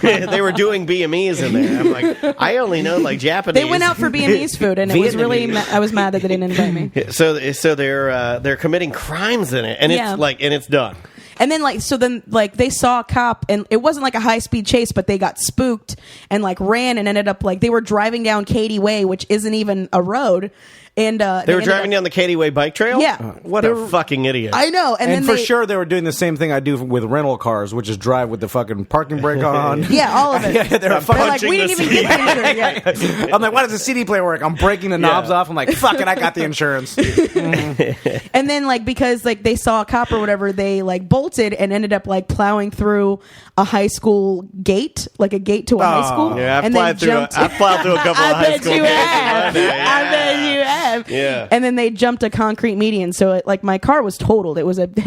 They were doing B&Es in there. I'm like, I only know like Japanese. They went out for B&Es food, and it was really. I was mad that they didn't invite me. So they're committing crimes in it, and it's done. And then they saw a cop, and it wasn't like a high speed chase, but they got spooked and like ran and ended up like they were driving down Katy Way, which isn't even a road. And they were driving down the Katy Way bike trail? Yeah. What a fucking idiot. I know. And And then for sure, they were doing the same thing I do with rental cars, which is drive with the fucking parking brake on. Yeah, all of it. Yeah, they're like, we didn't even get the insurance yet. I'm like, why does the CD player work? I'm breaking the knobs off. I'm like, fuck it, I got the insurance. And then, like, because like they saw a cop or whatever, they like bolted and ended up like plowing through a high school gate, like a gate to a high school. Yeah, and then jumped. I plowed through a couple of high school you gates. have. I bet you have. Yeah. And then they jumped a concrete median, so it, like my car was totaled. It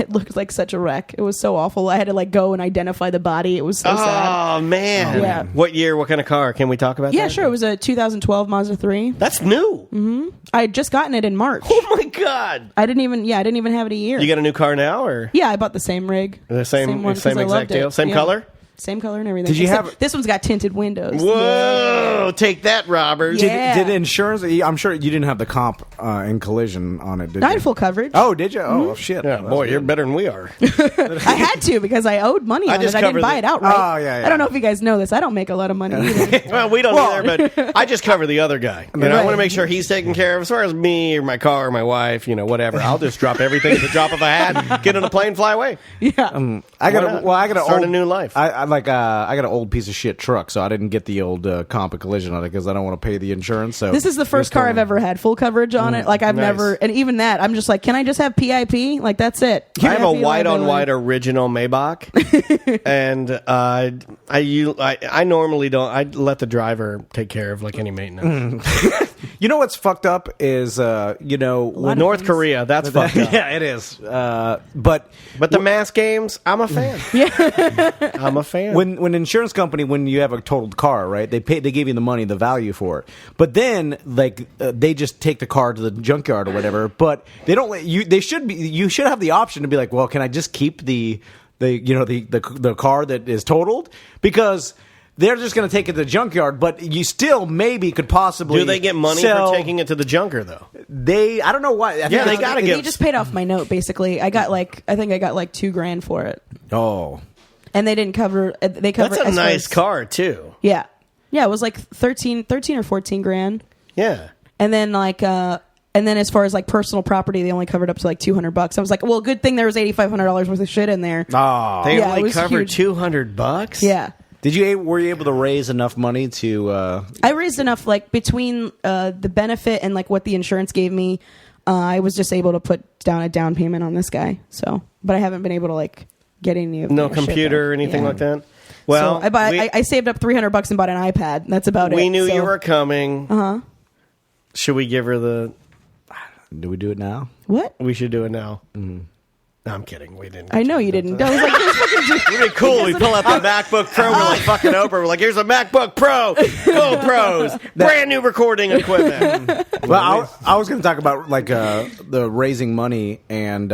looked like such a wreck. It was so awful. I had to like go and identify the body. It was so sad. Oh man. Yeah. What year? What kind of car? Can we talk about that? Yeah, sure. It was a 2012 Mazda 3. That's new. I had just gotten it in March. Oh my god. I didn't even have it a year. You got a new car now, or Yeah, I bought the same rig. the same one 'cause I exact loved deal, it. same Yeah. color? Same color and everything. Did you Except have- this one's got tinted windows. Whoa! Take that, Robert. Yeah. Did insurance? I'm sure you didn't have the comp and collision on it, did I you? had full coverage. Oh, did you? Oh, shit. Yeah, That's boy, good. you're better than we are. I had to because I owed money on just it. I didn't covered buy the- it outright. Oh, yeah. I don't know if you guys know this. I don't make a lot of money either. Well, we don't either, but I just cover the other guy. You know, I Right. want to make sure he's taken care of. As far as me or my car or my wife, you know, whatever, I'll just drop everything at the drop of a hat, get on a plane, fly away. Yeah. I got Why a not? well. I got Start old, a new life. I got an old piece of shit truck, so I didn't get the old comp and collision on it because I don't want to pay the insurance. So This is the first car I've ever had full coverage on it. Like I've Nice. never, and even that, I'm just like, can I just have PIP? Like that's it. I have a PIP white on liability. white original Maybach, and I normally don't. I let the driver take care of like any maintenance. You know what's fucked up is when North Korea, that's fucked up. yeah, it is. But the mass games, I'm a fan. I'm a fan. when insurance company, when you have a totaled car, right? They give you the money, the value for it. But then they just take the car to the junkyard or whatever. But they don't let you. You should have the option to be like, well, can I just keep the car that is totaled? Because they're just going to take it to the junkyard, but you still maybe could possibly. Do they get money sell, for taking it to the junker though? I don't know why. I think they gotta They get. just paid off my note basically. I think I got like $2,000 for it, Oh. and they didn't cover. They covered. That's a as far nice as- car too. Yeah, it was like 13 or 14 grand. Yeah. And then as far as like personal property, they only covered up to like $200. I was like, well, good thing there was $8,500 worth of shit in there. Oh. They Yeah, it only was covered huge. $200. Yeah. Were you able to raise enough money to? I raised enough, like between the benefit and like what the insurance gave me, I was just able to put down a down payment on this guy. So, but I haven't been able to like get any of No their shit computer back. or anything Yeah. like that. Well, so I saved up $300 and bought an iPad. That's about it. we knew So- you were coming. Uh-huh. Should we give her the? Do we do it now? What? We should do it now. No, I'm kidding. We didn't. I know you didn't. I was like, "Here's fucking It'd be cool. We pull out the MacBook Pro. We're like fucking Oprah. We're like, here's a MacBook Pro. Go pros. Brand new recording equipment. Well, I was going to talk about like the raising money and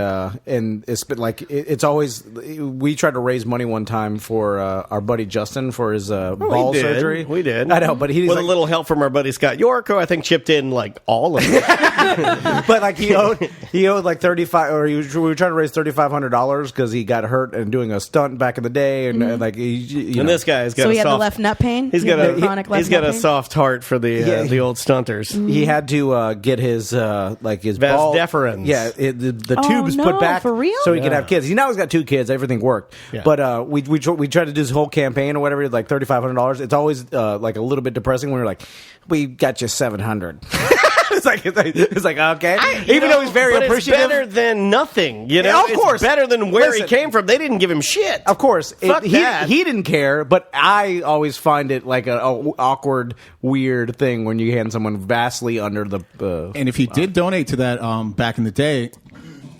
it's been like it's always we tried to raise money one time for our buddy Justin for his ball surgery. We did. I know, but he's with like, a little help from our buddy Scott York, who I think chipped in like all of it. but like he owed like 35 or we were trying to raise $3,500 because he got hurt and doing a stunt back in the day and like And this guy's got So a he had soft, the left nut pain. He's He got had a chronic left he's got nut a pain? soft heart for the old stunters. He had to get his like his Vas ball, deferens. Yeah, the Oh, tubes no, put back for real? so he could have kids. He now he's got 2 kids. Everything worked. Yeah. But we tried to do this whole campaign or whatever, like $3,500. It's always like a little bit depressing when we're like, we got you $700. It's like okay. Even though he's very but appreciative, it's better than nothing. You know, Yeah, of course. it's better than where Listen. he came from. They didn't give him shit. of course, Fuck that. he didn't care. But I always find it like a awkward, weird thing when you hand someone vastly under the. And if you did donate to that back in the day,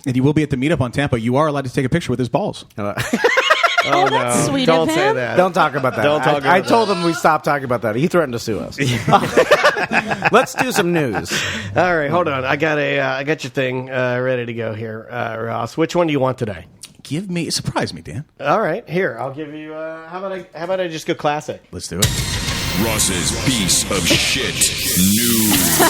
and you will be at the meetup on Tampa, you are allowed to take a picture with his balls. Oh, that's sweet Don't of say him. that. Don't talk about that. Don't talk I about told him we stopped talking about that. He threatened to sue us. Let's do some news. All right, hold on. I got your thing ready to go here, Ross. Which one do you want today? Surprise me, Dan. All right, here I'll give you. How about I just go classic? Let's do it. Ross's piece of shit news.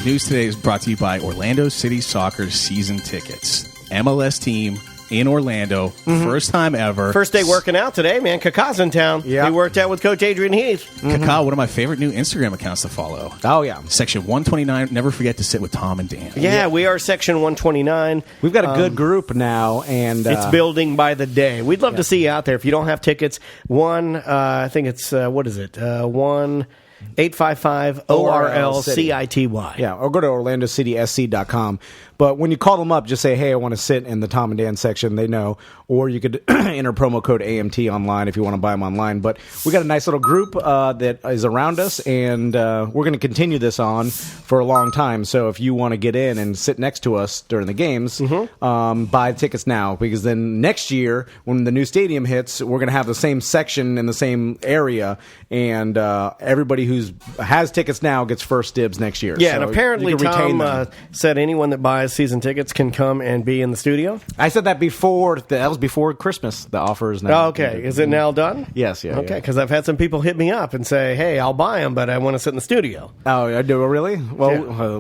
News today is brought to you by Orlando City Soccer's season tickets. MLS team in Orlando. First time ever. First day working out today, man. Kaka's in town. Yeah. He worked out with Coach Adrian Heath. Kaka, one of my favorite new Instagram accounts to follow. Oh, yeah. Section 129. Never forget to sit with Tom and Dan. Yeah, we are Section 129. We've got a good group now, and It's building by the day. We'd love to see you out there. If you don't have tickets, I think it's, what is it? 1-855-ORL-CITY. Yeah, or go to OrlandoCitySC.com. But when you call them up, just say, hey, I want to sit in the Tom and Dan section. They know. Or you could enter promo code AMT online if you want to buy them online. But we got a nice little group that is around us, and we're going to continue this on for a long time. So if you want to get in and sit next to us during the games, buy tickets now. Because then next year, when the new stadium hits, we're going to have the same section in the same area. And everybody who has tickets now gets first dibs next year. Yeah, So and apparently you can retain Tom them. said anyone that buys season tickets can come and be in the studio. I said that before. That was before Christmas. The offer is now. Oh, okay. Is it now done? Yes. Yeah. Okay, because I've had some people hit me up and say, hey, I'll buy them, but I want to sit in the studio. Oh, I do. Really? Well, Yeah.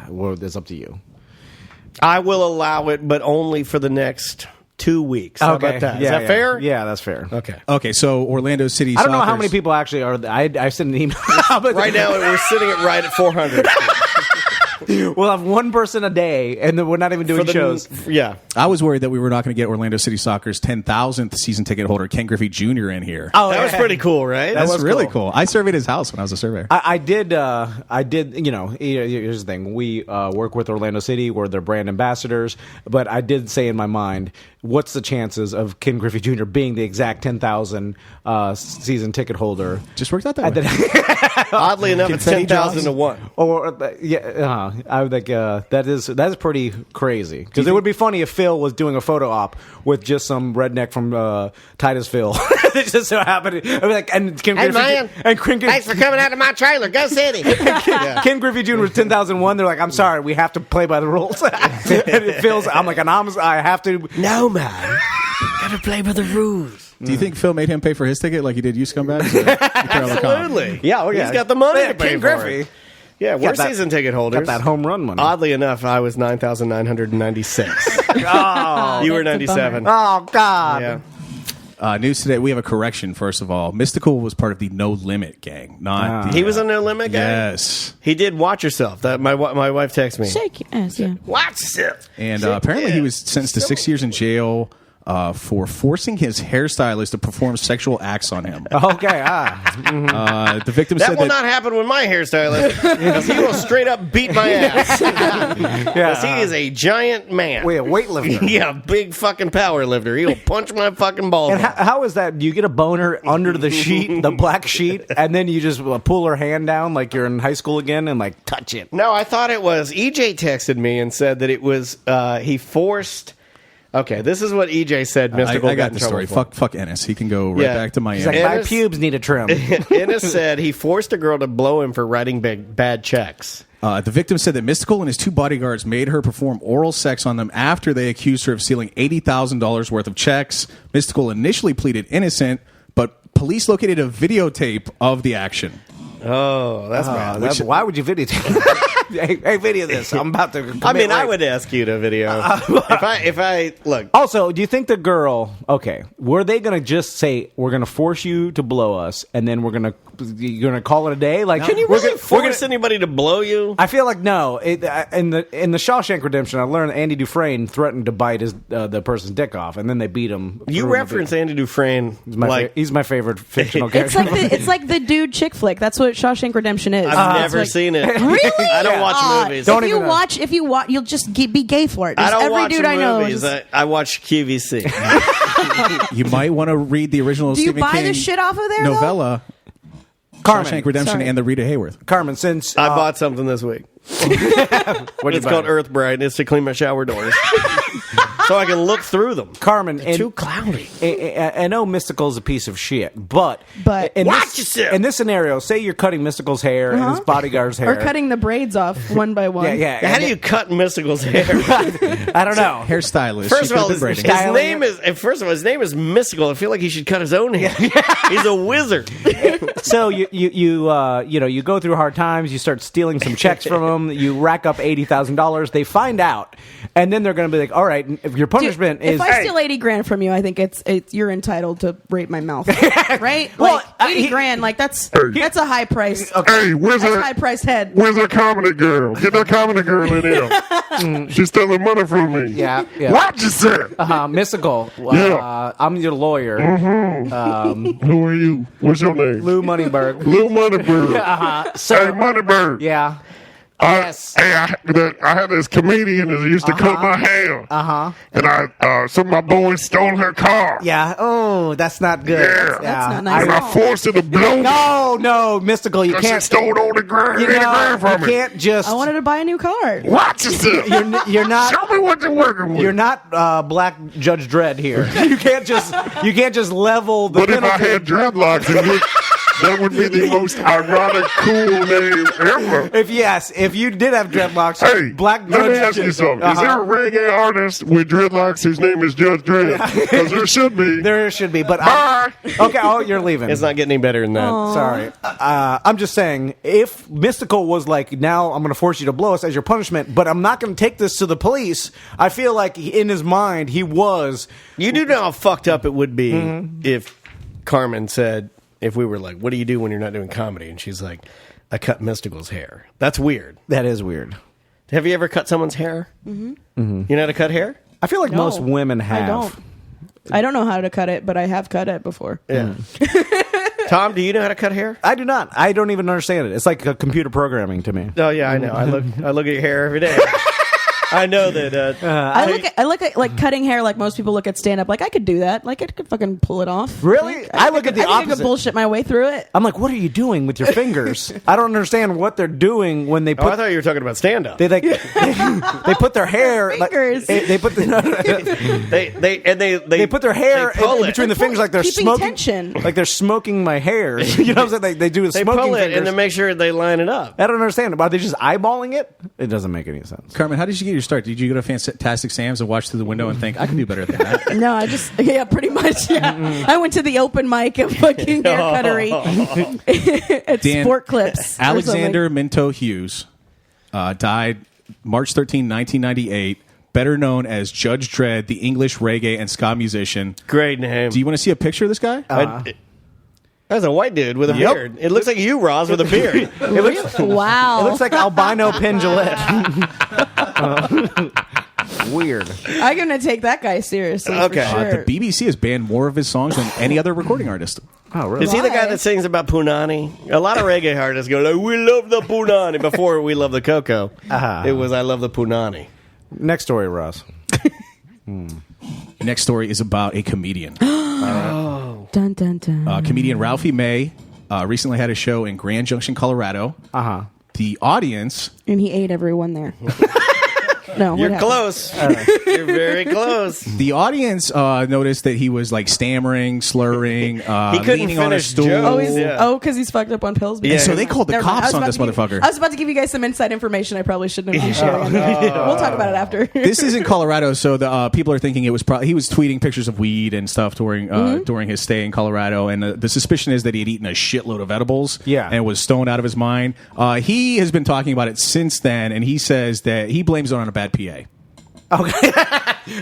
Well, it's up to you. I will allow it, but only for the next 2 weeks. How about that? Is that fair? Yeah, that's fair. Okay. Okay, so Orlando City I don't know how Soccer's- many people actually are. I sent an email. But Right now, we're sitting at right at 400. we'll have one person a day, and then we're not even doing shows. Yeah. I was worried that we were not going to get Orlando City Soccer's 10,000th season ticket holder, Ken Griffey Jr. in here. Oh, That was pretty cool, right? That's That was really cool. I surveyed his house when I was a surveyor. I did. You know, here's the thing. We work with Orlando City. We're their brand ambassadors. But I did say in my mind, what's the chances of Ken Griffey Jr. being the exact 10,000 season ticket holder? Just worked out that way. Oddly enough, it's Confetti 10,000 to 1. Or I would think that is pretty crazy, because it would be funny if Phil was doing a photo op with just some redneck from Titusville. It just so happened. I'd be like, and Ken Hey, Griffey, man. and Ken, Thanks for coming out to my trailer. Go City. Ken Griffey Jr. was 10,001. They're like, I'm sorry, we have to play by the rules. And it feels. I'm like, I have to. No, man. Gotta play by the rules. Do you think Phil made him pay for his ticket like he did you scumbags? Absolutely. Yeah, He's got the money Yeah, to pay Ken for Griffey. it. Yeah, we're Got that- season ticket holders. Got that home run money. Oddly enough, I was 9,996. You were 97. Oh God. Yeah. News today, we have a correction, first of all. Mystical was part of the No Limit gang, not the... He was a No Limit guy? Yes. He did Watch Yourself. That my wife texted me. Shake your ass, yeah. Watch yourself. And apparently he was sentenced to 6 years in jail for forcing his hairstylist to perform sexual acts on him. Okay. The victim That said will that... not happen with my hairstylist, because he will straight up beat my ass. Because he is a giant man. Wait, a weightlifter. Yeah, big fucking power lifter. He'll punch my fucking balls And off. how is that? You get a boner under the sheet, the black sheet, and then you just pull her hand down like you're in high school again and like touch it. No, I thought it was. EJ texted me and said that it was he forced. Okay, this is what EJ said. Mystical I got in the trouble story. for. Fuck Ennis. He can go right Yeah. back to Miami. He's like, my Ennis- pubes need a trim. Ennis said he forced a girl to blow him for writing bad checks. The victim said that Mystical and his two bodyguards made her perform oral sex on them after they accused her of stealing $80,000 worth of checks. Mystical initially pleaded innocent, but police located a videotape of the action. Oh, that's bad. Why would you videotape? hey, video this. I'm about to. I mean, commit I rape. would ask you to video. if I look. Also, do you think the girl? Okay, were they gonna just say we're gonna force you to blow us, and then you're gonna call it a day? Like, Can you we're really gonna- force anybody to blow you? I feel like no. In the Shawshank Redemption, I learned Andy Dufresne threatened to bite the person's dick off, and then they beat him. You reference Andy Dufresne He's my favorite fictional character. It's like the dude chick flick. That's what Shawshank Redemption is. I've It's never like- seen it. Really? I don't watch movies. Don't if even you know. watch, you'll just be gay for it. I Just don't every watch dude I know. movies. Just, I watch QVC. You might want to read the original do you Stephen buy King the shit off of there? Though? novella, Carmen. Shawshank Redemption, Sorry. and the Rita Hayworth. Carmen, since I bought something this week. It's called Earth Bright. It's to clean my shower doors, so I can look through them. Carmen, Too cloudy. I know Mystical is a piece of shit, but in Watch this, yourself. in this scenario, say you're cutting Mystical's hair and his bodyguard's hair, Or cutting the braids off one by one. Yeah. How do you cut Mystical's hair? I don't know. Hairstylist. First She of all, could've his been braiding. name is Mystical. I feel like he should cut his own hair. He's a wizard. So you go through hard times. You start stealing some checks from them. You rack up $80,000. They find out, and then they're going to be like, "All right, if your punishment Dude, is." if I steal $80,000 from you, I think it's you're entitled to rape my mouth, right? Well, like $80,000, like that's a high price. Hey, where's That's a that? high price head. Where's that comedy girl? Get that comedy girl in here. She's stealing money from me. Yeah. What you said? Mystical. Yeah. I'm your lawyer. Who are you? What's your name? Lou Moneyberg. Lou Moneybird. So, Hey, Moneybird. yeah. Yes. Hey, I had this comedian that used to cut my hair. And some of my boys stole her car. Yeah. Oh, that's not good. Yeah. That's not nice And at I all. forced her to blow me. No, Mystical. You Because she can't. stole all the grand, You 80 grand from you me. can't just. I wanted to buy a new car. Watch yourself. You're not. Show me what you're working with. You're not Black Judge Dredd here. You can't just level the But if I penalty. had dreadlocks, that would be the most ironic, cool name ever. If you did have dreadlocks, Hey, Black let me Judge. ask you something. Is there a reggae artist with dreadlocks whose name is Judge Dredd? Because there should be. There should be, but Bye. okay. Oh, you're leaving. It's not getting any better than that. Sorry. I'm just saying, if Mystical was like, now I'm going to force you to blow us as your punishment, but I'm not going to take this to the police, I feel like in his mind, he was. You do know how fucked up it would be if Carmen said, if we were like, what do you do when you're not doing comedy? And she's like, I cut Mystical's hair. That's weird. That is weird. Have you ever cut someone's hair? You know how to cut hair? I feel like No, most women have. I don't know how to cut it, but I have cut it before. Yeah. Tom, do you know how to cut hair? I do not. I don't even understand it. It's like computer programming to me. Oh yeah, I know. I look at your hair every day. I know that. I look at like cutting hair like most people look at stand up. Like I could do that. Like I could fucking pull it off. Really? I look at the I think I opposite. could bullshit my way through it. I'm like, what are you doing with your fingers? I don't understand what they're doing when they Oh, I put. thought you were talking about stand up. They like they put their hair. Like, Fingers. they put the, they put their hair they pull in it. between the fingers like they're Keeping smoking. tension. Like they're smoking my hair. You know what I'm saying? They do the They smoking pull it fingers. and then make sure they line it up. I don't understand. Are they just eyeballing it? It doesn't make any sense. Carmen, how did you get your start? Did you go to Fantastic Sam's and watch through the window and think, I can do better than that? No, I just pretty much. Yeah. I went to the open mic of fucking hair cuttery at Dan- Sport Clips. or Alexander Minto Hughes died March 13, 1998, better known as Judge Dredd, the English reggae and ska musician. Great name. Do you want to see a picture of this guy? That's a white dude with a Yep. beard. It looks like you, Roz, with a beard. It looks. something. Wow. It looks like albino pendulette. Weird. I'm gonna take that guy seriously. Okay. For sure. The BBC has banned more of his songs than any other recording artist. Oh, really? Is he the guy Why? that sings about Punani? A lot of reggae artists go, like, we love the Punani. Before we love the cocoa, it was I love the Punani. Next story, Ross. Next story is about a comedian. Dun dun dun. Comedian Ralphie May recently had a show in Grand Junction, Colorado. The audience... And he ate everyone there. No, You're what happened? close. You're very close. The audience noticed that he was like stammering, slurring, couldn't leaning on a finish stool. jokes. Oh, because he's fucked up on pills. And so they called the Never mind. cops I was on about this to give- motherfucker. I was about to give you guys some inside information I probably shouldn't have been sharing. We'll talk about it after. This is in Colorado, so the people are thinking it was probably he was tweeting pictures of weed and stuff during during his stay in Colorado, and the suspicion is that he had eaten a shitload of edibles, and was stoned out of his mind. He has been talking about it since then, and he says that he blames it on a bad PA. Okay.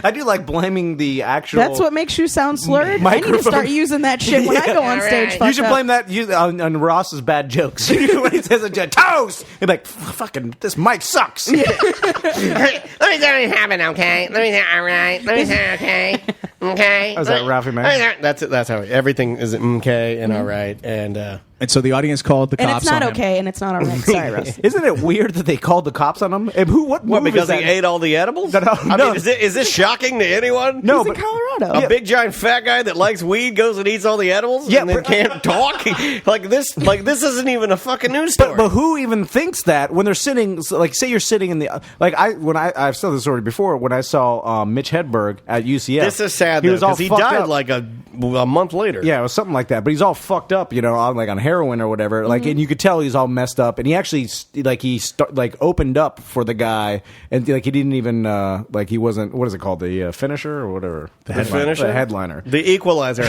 I do like blaming the actual. That's what makes you sound slurred. I need to Microphone. start using that shit when I go on stage. You should blame that on Ross's bad jokes. When he says a toast, he'd be like, fucking, this mic sucks. Let me say what happened, okay? Let me say, all right. Let me say, okay? Okay? Oh, is that Ralphie May? That's it. That's how everything is okay and all right. And so the audience called the And cops it's not on him. okay, and it's not all right. Sorry, Russ. Isn't it weird that they called the cops on him? And what because is that? he ate all the edibles? No, I mean, is this shocking to anyone? No, He's in but Colorado. A big giant fat guy that likes weed goes and eats all the edibles Yeah, and then but- can't talk. Like this isn't even a fucking news story. But who even thinks that when they're sitting? Like, say you're sitting in the I've said this story before. When I saw Mitch Hedberg at UCF, this is sad He though, was all because he fucked died up. like a month later. Yeah, it was something like that. But he's all fucked up, on heroin or whatever. Like, and you could tell he's all messed up. And he actually opened up for the guy, and he didn't even he wasn't. What is it called? The finisher or whatever. The finisher? The headliner. The equalizer.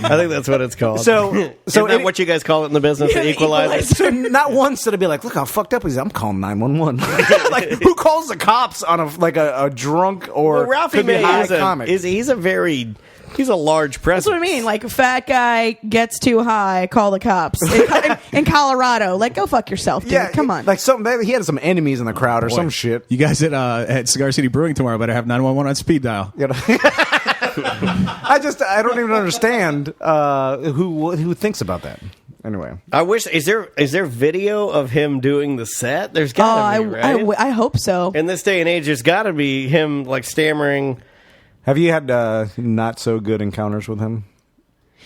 I think that's what it's called. So Isn't that what you guys call it in the business? The equalizer. So not once did it be like, look how fucked up he is. I'm calling 911. Like, who calls the cops on a drunk or Well, Ralphie could be May high comic? he's a large presence. That's what I mean. Like, a fat guy gets too high, call the cops. In Colorado, like, go fuck yourself, dude. Yeah, Come on. Like he had some enemies in the crowd or some shit. You guys at Cigar City Brewing tomorrow better have 911 on speed dial. You know? I don't even understand who thinks about that. Anyway, I wish is there video of him doing the set? There's got to be, right? I hope so. In this day and age, there's got to be him like stammering. Have you had not so good encounters with him?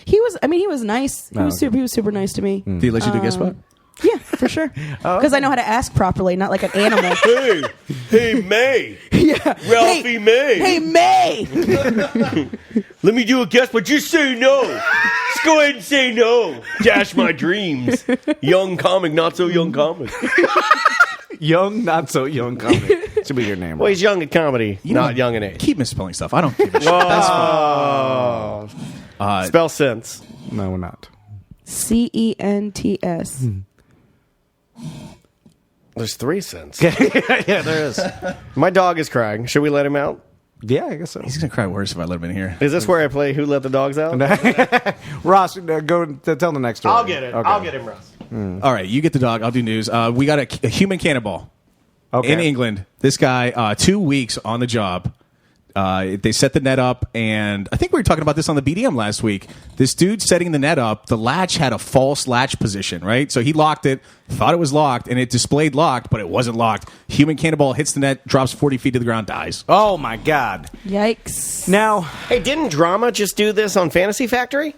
He was nice. He was super nice to me. Did he let you do guest spot? Yeah, for sure. Because I know how to ask properly, not like an animal. Hey, May. Yeah. Ralphie May. Hey, May. Let me do a guess, but just say no. Just go ahead and say no. Dash my dreams. Young comic, not so young comic. Young, not so young comic. Should be your name. Well, he's young at comedy, not young in age. Keep misspelling stuff. I don't give a shit. That's fine. Spell sense. No, we're not. CENTS. There's 3 cents. Yeah, there is. My dog is crying. Should we let him out? Yeah, I guess so. He's gonna cry worse if I let him in here. Is this where I play Who Let the Dogs Out? Ross, go tell the next story. I'll get it. Okay. I'll get him, Ross. All right, you get the dog. I'll do news. We got a human cannonball in England. This guy, 2 weeks on the job. They set the net up, and I think we were talking about this on the BDM last week. This dude setting the net up, the latch had a false latch position, right? So he locked it, thought it was locked, and it displayed locked, but it wasn't locked. Human cannonball hits the net, drops 40 feet to the ground, dies. Oh, my God. Yikes. Now, Hey, didn't Drama just do this on Fantasy Factory?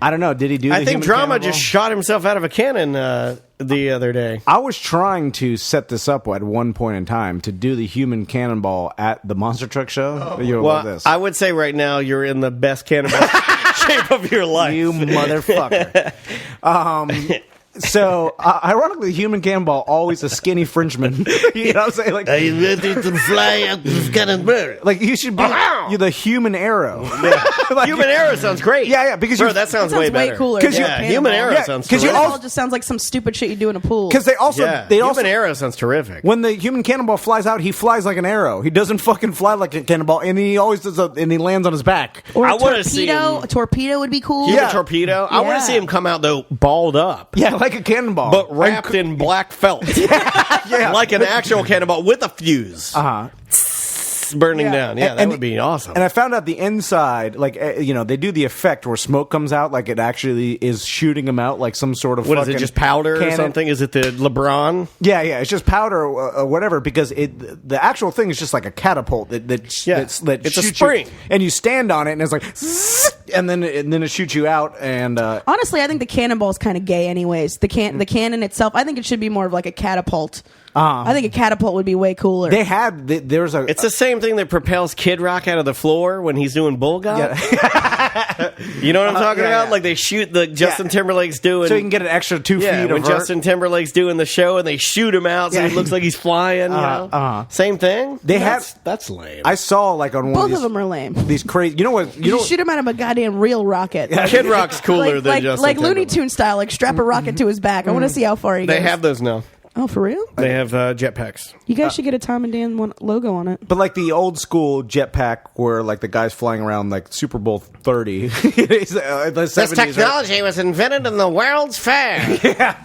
I don't know. Did he do I the think human Drama cannonball? just shot himself out of a cannon the other day. I was trying to set this up at one point in time to do the human cannonball at the Monster Truck Show. You'll love this. I would say right now you're in the best cannonball shape of your life. You motherfucker. So, ironically, human cannonball, always a skinny Frenchman. You know what I'm saying? Like, Are you ready to fly up this cannonball? like you should be you're the human arrow. Like, Human Arrow sounds great. Yeah, because Bro, you that sounds That way sounds way better. cooler. Because than you- a Human cannonball. Arrow sounds because you terrific. Cannonball just sounds like some stupid shit you do in a pool. because they also Human Arrow sounds terrific. when the human cannonball flies out, he flies like an arrow. He doesn't fucking fly like a cannonball, and he always does and he lands on his back. Or I a wanna see torpedo. him- A torpedo would be cool. Human torpedo. I want Yeah. to see him come out though balled up, Yeah, like a cannonball, but wrapped in black felt, yeah, like an actual cannonball with a fuse burning down. Yeah, that And- would be awesome. And I found out the inside, like they do the effect where smoke comes out, like it actually is shooting him out, like some sort of What is fucking it? Just powder cannon. or something? Is it the LeBron? Yeah, it's just powder or whatever. Because the actual thing is just like a catapult that Yeah. that It's a shoots spring. you, and you stand on it, and it's like, and then it shoots you out. And Honestly, I think the cannonball is kind of gay. Anyways, the cannon itself, I think it should be more of like a catapult. I think a catapult would be way cooler. there's a It's the same thing that propels Kid Rock out of the floor when he's doing bull golf. You know what I'm talking yeah, about? yeah. Like they shoot the Justin Timberlake's doing. so you can get an extra 2 yeah, feet when of vert. Justin Timberlake's doing the show and they shoot him out so Yeah. he looks like he's flying. You know? Same thing. That's lame. I saw like on one Both of these, of them are lame. these crazy. You know what? You shoot him out of a goddamn real rocket. Kid Rock's cooler than Justin like Looney Timberlake. Tune style, like strap a rocket to his back. I want to see how far he goes. They have those now. Oh, for real? They have jetpacks. You guys should get a Tom and Dan logo on it. But like the old school jetpack, where like the guy's flying around like Super Bowl 30. This technology was invented in the World's Fair. Yeah.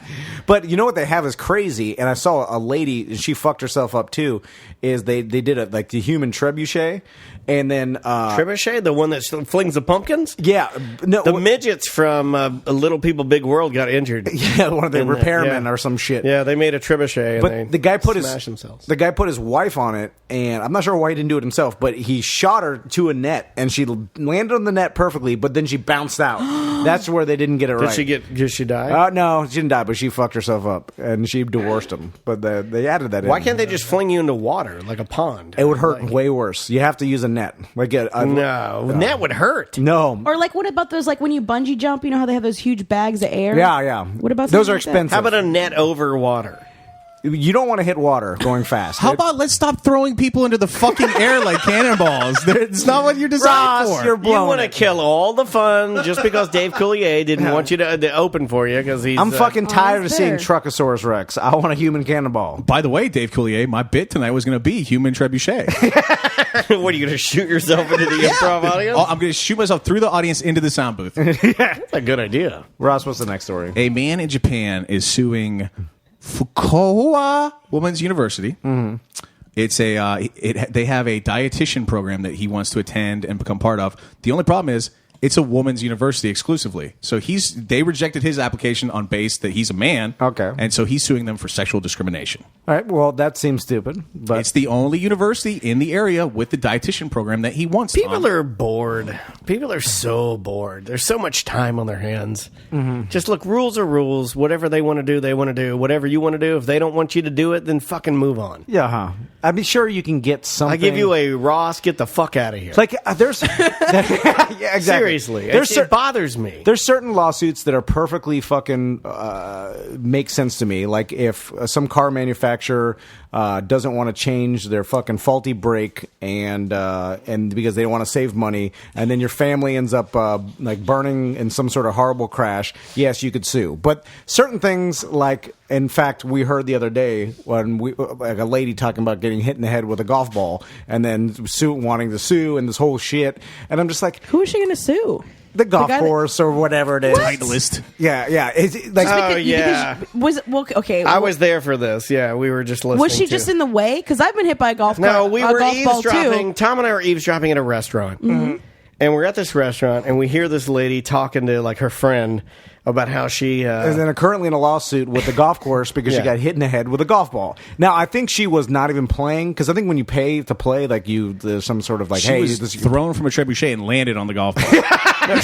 But you know what they have is crazy, and I saw a lady, and she fucked herself up too. Is they did like the human trebuchet, and then Trebuchet, the one that flings the pumpkins. Yeah, no, the midgets from Little People Big World got injured. Yeah, one of the in that, repairmen yeah. or some shit. Yeah, they made a trebuchet, and But they the guy put smashed themselves. the guy put his wife on it, and I'm not sure why he didn't do it himself, but he shot her to a net, and she landed on the net perfectly, but then she bounced out. That's where they didn't get it right. Did she die? No, she didn't die, but she fucked herself up, and she divorced him. But they added that in. Why can't they just fling you into water like a pond? It would hurt way worse. You have to use a net. Like net would hurt. No. Or like, what about those? Like when you bungee jump, you know how they have those huge bags of air. Yeah. What about those something are like that? expensive? How about a net over water? You don't want to hit water going fast. How about let's stop throwing people into the fucking air like cannonballs? It's not what you're designed Ross, for. you're You blowing want to it. kill all the fun just because Dave Coulier didn't want you to open for you because he's. I'm fucking tired of that's seeing fair. Truckosaurus Rex. I want a human cannonball. By the way, Dave Coulier, my bit tonight was going to be human trebuchet. What are you going to shoot yourself into the improv audience? I'm going to shoot myself through the audience into the sound booth. That's a good idea. Ross, what's the next story? A man in Japan is suing Fukuoka Women's University. Mm-hmm. It's they have a dietitian program that he wants to attend and become part of. The only problem is it's a woman's university exclusively. So they rejected his application on base that he's a man. Okay. And so he's suing them for sexual discrimination. All right, well, that seems stupid. But It's the only university in the area with the dietitian program that he wants. People are bored. People are so bored. There's so much time on their hands. Just look, rules are rules. Whatever they want to do, they want to do. Whatever you want to do, if they don't want you to do it, then fucking move on. yeah, huh? I'd be sure you can get something. I give you a Ross, get the fuck out of here. like there's yeah, exactly. Seriously, There's it bothers me. There's certain lawsuits that are perfectly fucking make sense to me. Like if some car manufacturer doesn't want to change their fucking faulty brake and because they don't want to save money, and then your family ends up like burning in some sort of horrible crash. Yes, you could sue. But certain things, like in fact, we heard the other day when like a lady talking about getting hit in the head with a golf ball, and then wanting to sue and this whole shit. And I'm just like, Who is she going to sue? the golf guy that- course or whatever it is. Titleist. Yeah. It's like Oh, yeah. Was it okay? I was there for this. Yeah, we were just listening. Was she to- just in the way? Because I've been hit by a golf No, cart, we a were golf ball eavesdropping. too. Tom and I were eavesdropping at a restaurant. And we're at this restaurant, and we hear this lady talking to like her friend about how she and then currently in a lawsuit with the golf course because she Yeah. got hit in the head with a golf ball. Now, I think she was not even playing, because I think when you pay to play, like there's some sort of like, She hey, was this, thrown from a trebuchet and landed on the golf ball. no,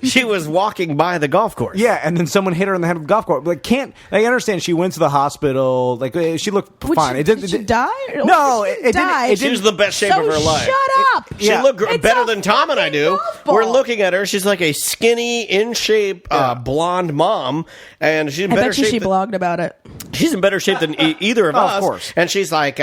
she was walking by the golf course. yeah, and then someone hit her in the head with a golf course. Like, I understand she went to the hospital. Like, she looked fine. Did she die? No, She it didn't. died. It She was didn't. the best shape So of her life. shut up. She Yeah. looked It's better a than Tom and I do. golf ball. We're looking at her. She's like a skinny, in shape, blonde mom, and she's in I better bet you shape. she blogged about it. She's in better shape than either of Oh, us. of course. And she's like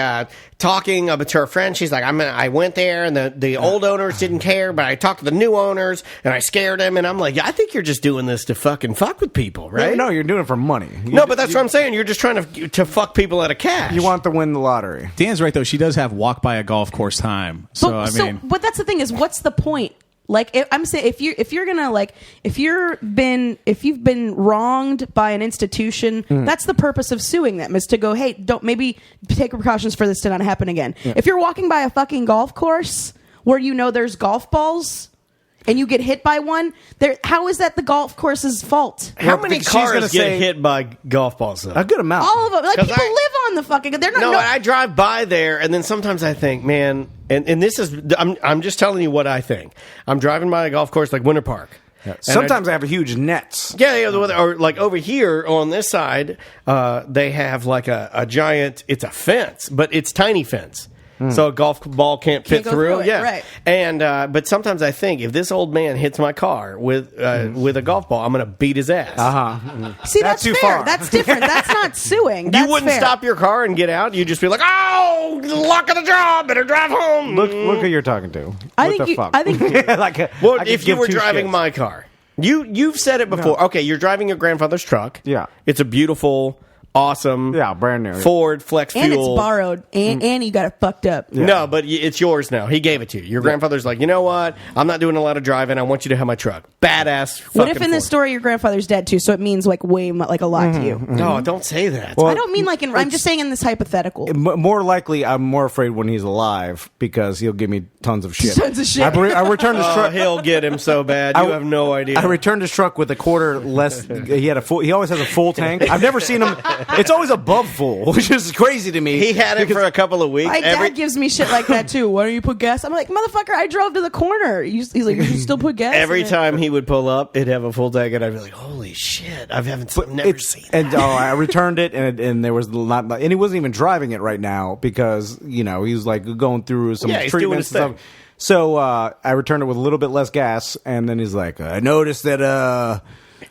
talking to her friend. She's like, I went there, and the old owners didn't care, but I talked to the new owners, and I scared them. And I'm like, yeah, I think you're just doing this to fucking fuck with people, right? No, you're doing it for money. No, but that's what I'm saying. You're just trying to fuck people out of cash. You want to win the lottery. Dan's right, though. She does have walk by a golf course time. So, But that's the thing is, what's the point? Like, I'm saying, if you're gonna like, if you've been wronged by an institution, that's the purpose of suing them, is to go, hey, don't maybe take precautions for this to not happen again. If you're walking by a fucking golf course where you know there's golf balls and you get hit by one, how is that the golf course's fault? How many she's cars gonna get say- hit by golf balls, though? A good amount. All of them, like 'Cause people I- live on the fucking. They're not. No, I drive by there, and then sometimes I think, man, and this is, I'm just telling you what I think. I'm driving by a golf course like Winter Park. And Sometimes I have huge nets. Yeah, or like over here on this side, they have like a giant, it's a fence, but it's tiny fence. So a golf ball can't fit go through. through it, Yeah, right. And but sometimes I think if this old man hits my car with a golf ball, I'm going to beat his ass. See, that's too fair. far. That's different. That's not suing. You That's wouldn't fair. stop your car and get out. You'd just be like, "Oh, luck of the job. Better drive home." Look who you're talking to. I What think the you- fuck? I think- like, Well, I could if you give were two driving shits. my car, you've said it before. Okay, you're driving your grandfather's truck. Yeah. It's a beautiful, awesome, Yeah, brand new. Ford Flex And Fuel. it's borrowed, and you got it fucked up. No, but it's yours now. He gave it to you. Your grandfather's like, you know what? I'm not doing a lot of driving. I want you to have my truck. Badass. What if fucking in this Ford. story your grandfather's dead too? So it means like like a lot to you. No, don't say that. Well, I don't mean like in. I'm just saying in this hypothetical. More likely, I'm more afraid when he's alive because he'll give me tons of shit. Tons of shit. I returned his Oh, truck. he'll get him so bad. You have no idea. I returned his truck with a quarter less. He had a full. He always has a full tank. I've never seen him. It's always above full, which is crazy to me. he had it for a couple of weeks. My dad gives me shit like that too. Why don't you put gas? I'm like, motherfucker, I drove to the corner. He's like, you still put gas? Every in it?" time he would pull up, it'd have a full tank, and I'd be like, "Holy shit! I've never seen that." And I returned it, and there was not, and he wasn't even driving it right now because he was like going through some Yeah, he's doing treatments his and thing. stuff. So I returned it with a little bit less gas, and then he's like, I noticed that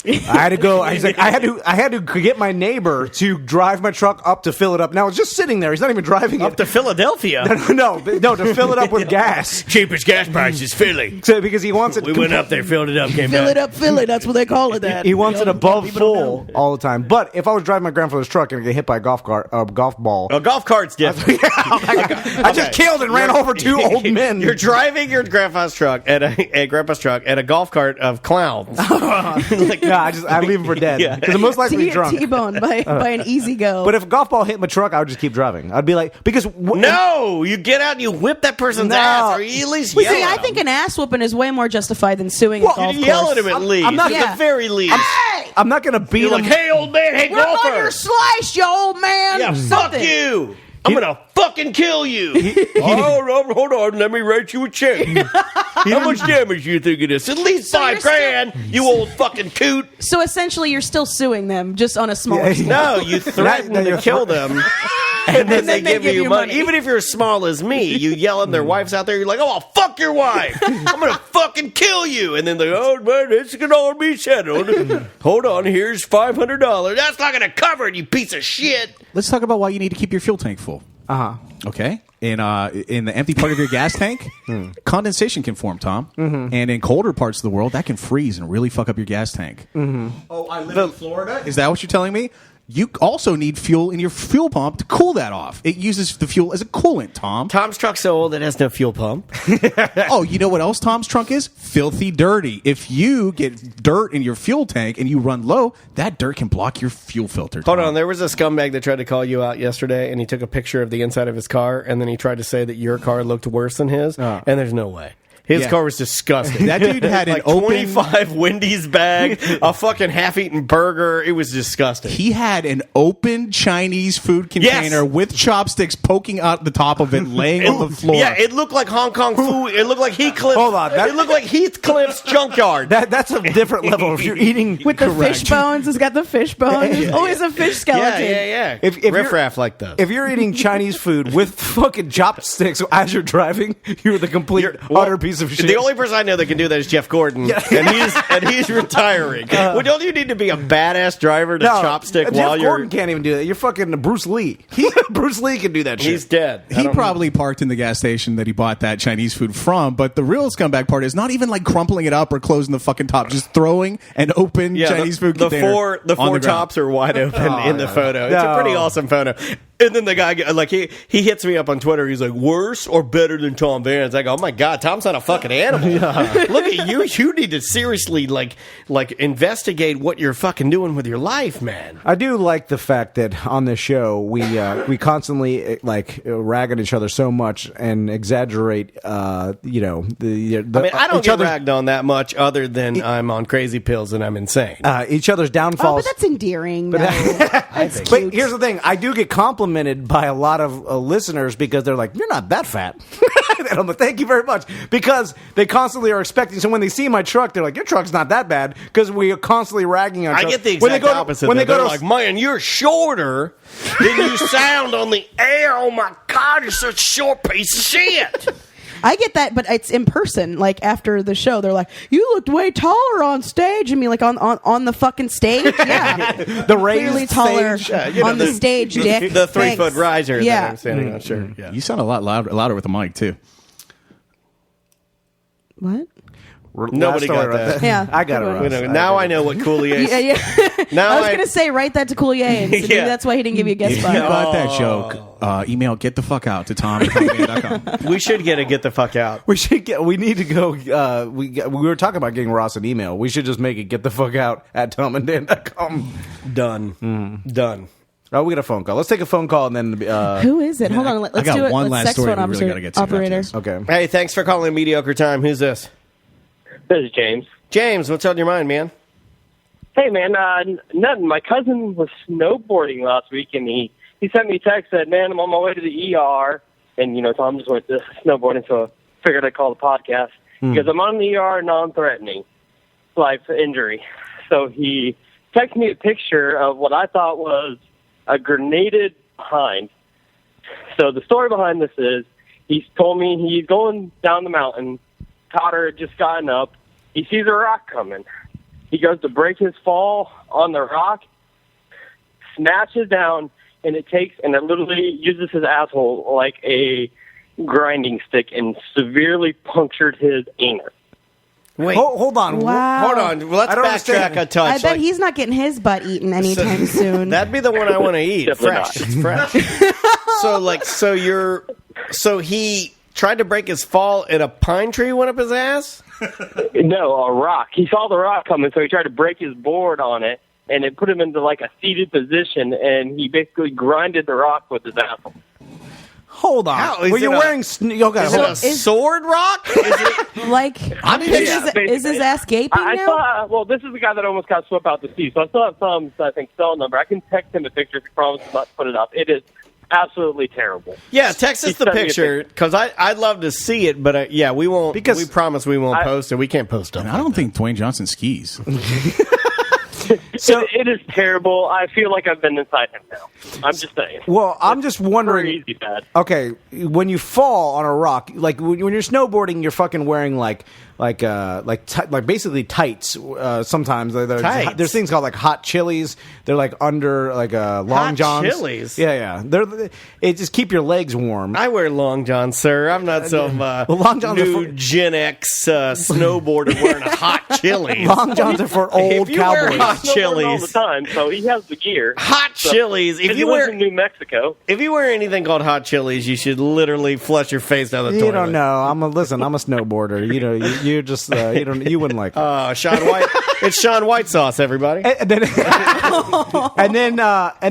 I had to go. He's like, I had to get my neighbor to drive my truck up to fill it up. Now it's just sitting there. He's not even driving up to Philadelphia. No, to fill it up with gas. Cheapest gas price is Philly. So because he wants it. We went up there, filled it up, came Fill back. it up, Philly. That's what they call it. That He wants it above full all the time. But if I was driving my grandfather's truck and I get hit by a golf ball, a golf cart's different. I just killed and ran over 2 old men. You're driving your grandpa's truck at a golf cart of clowns. I leave him for dead because I'm most likely drunk. T-boned by an easy go. But if a golf ball hit my truck, I would just keep driving. I'd be like, because no, you get out and you whip that person's ass, or you at least yell. See, I think an ass whooping is way more justified than suing a golf course. Yell at him at least. I'm not at the very least. I'm not going to beat him. Like, hey, old man, hey, We're golfer. on your slice, you old man. Yeah, Something. fuck you. I'm going to fucking kill you. Hold on. Let me write you a check. How much damage do you think it is? At least $5,000, you old fucking coot. So essentially, you're still suing them, just on a smaller scale. No, you threaten to kill them. And then they give you money. Even if you're as small as me, you yell at their wives out there, you're like, oh, I'll fuck your wife. I'm going to fucking kill you. And then they go, oh, man, this can all be settled. Hold on, here's $500. That's not going to cover it, you piece of shit. Let's talk about why you need to keep your fuel tank full. Okay. In the empty part of your gas tank, condensation can form, Tom. Mm-hmm. And in colder parts of the world, that can freeze and really fuck up your gas tank. Mm-hmm. Oh, I live in Florida? Is that what you're telling me? You also need fuel in your fuel pump to cool that off. It uses the fuel as a coolant, Tom. Tom's truck's so old it has no fuel pump. Oh, you know what else Tom's trunk is? Filthy dirty. If you get dirt in your fuel tank and you run low, that dirt can block your fuel filter, Tom. Hold on, there was a scumbag that tried to call you out yesterday, and he took a picture of the inside of his car, and then he tried to say that your car looked worse than his, and there's no way. His car was disgusting. That dude had like an open 25 Wendy's bag, a fucking half-eaten burger. It was disgusting. He had an open Chinese food container with chopsticks poking out the top of it, laying on the floor. Yeah, it looked like Hong Kong food. It looked like Heathcliff. Hold on, it looked like Heathcliff's junkyard. That's a different level. If you're eating with the fish bones, it's got the fish bones. There's always a fish skeleton. Yeah. If riffraff like those. If you're eating Chinese food with fucking chopsticks as you're driving, you're the complete utter piece of shit. The only person I know that can do that is Jeff Gordon, and he's retiring. Well, don't you need to be a badass driver to chopstick while you're? Gordon can't even do that. You're fucking Bruce Lee. Bruce Lee can do that shit. He's dead. He probably parked in the gas station that he bought that Chinese food from. But the real scumbag part is not even like crumpling it up or closing the fucking top, just throwing an open Chinese food container. The four tops are wide open in the photo. It's a pretty awesome photo. And then the guy, like, he hits me up on Twitter. He's like, worse or better than Tom Vance? I go, oh my God, Tom's not a fucking animal. Look at you. You need to seriously, like investigate what you're fucking doing with your life, man. I do like the fact that on this show, we constantly, rag on each other so much and exaggerate, I mean, I don't get ragged on that much other than I'm on crazy pills and I'm insane. Each other's downfalls. Oh, but that's endearing. That's cute. But here's the thing. I do get complimented by a lot of listeners because they're like, you're not that fat. And I'm like, thank you very much. Because they constantly are expecting. So when they see my truck, they're like, your truck's not that bad. Because we are constantly ragging on I get the exact opposite. When they go to like, man, you're shorter than you sound on the air. Oh my God, you're such a short piece of shit. I get that, but it's in person. Like after the show, they're like, "You looked way taller on stage." I mean, like on the fucking stage. Yeah, the raised clearly taller stage. on the stage, Dick. The 3-foot riser. Yeah, that I'm standing on. Sure. Yeah. You sound a lot louder with the mic too. What? Nobody got that. Yeah, I got it right. Now I know what Coulier is. Yeah. Now I was going to say, write that to Coulier, and maybe that's why he didn't give you a guest If spot. you got that joke, email get the fuck out to tom@tomanddan.com. We should get the fuck out. We need to go. We were talking about getting Ross an email. We should just make it get the fuck out at tomanddan.com. Done. Done. Oh, we got a phone call. Let's take a phone call and then. Who is it? Hold on. Let's I got do it. one Let's last story phone we really got to get to. operator. Okay. Hey, thanks for calling Mediocre Time. Who's this? This is James. James, what's on your mind, man? Hey, man, nothing. My cousin was snowboarding last week, and he sent me a text that, man, I'm on my way to the ER. And, Tom just went to snowboarding, so I figured I'd call the podcast. Because I'm on the ER, non-threatening life injury. So he texted me a picture of what I thought was a grenaded hind. So the story behind this is he's told me he's going down the mountain. Powder had just gotten up. He sees a rock coming. He goes to break his fall on the rock, snatches down, and it literally uses his asshole like a grinding stick and severely punctured his anus. Wait, hold on. Wow. Hold on. Well, let's backtrack a touch. I bet he's not getting his butt eaten anytime soon. That'd be the one I want to eat. Definitely Fresh. It's fresh. So he tried to break his fall and a pine tree went up his ass? No, a rock. He saw the rock coming, so he tried to break his board on it, and it put him into like a seated position, and he basically grinded the rock with his asshole. Hold on. Were you wearing... Is it a sword rock? Like, is his ass gaping I now? saw, this is the guy that almost got swept out to sea, so I still have some, I think, cell number. I can text him a picture if he promises not to put it up. It is absolutely terrible. Yeah, text us the picture, because I'd love to see it, but we won't, because we promise we won't post it. We can't post it. I don't think Dwayne Johnson skis. So it is terrible. I feel like I've been inside him now. I'm just saying. Well, I'm just wondering. Crazy bad. Okay, when you fall on a rock, like when you're snowboarding, you're fucking wearing like basically tights. Sometimes Tights? There's things called like hot chilies. They're like under like long Hot johns. chilies? Yeah. It just keep your legs warm. I wear long johns, sir. I'm not some long johns new Gen X snowboarder wearing a hot chili. Long johns are for old if you cowboys. Wear hot All chilies. the time, so he has the gear. Hot chilies. If you lives wear in New Mexico, if you wear anything called hot chilies, you should literally flush your face down the toilet. You don't know. I'm a snowboarder. You know, you're just you wouldn't like that. Oh, Sean White. It's Sean White sauce, everybody. And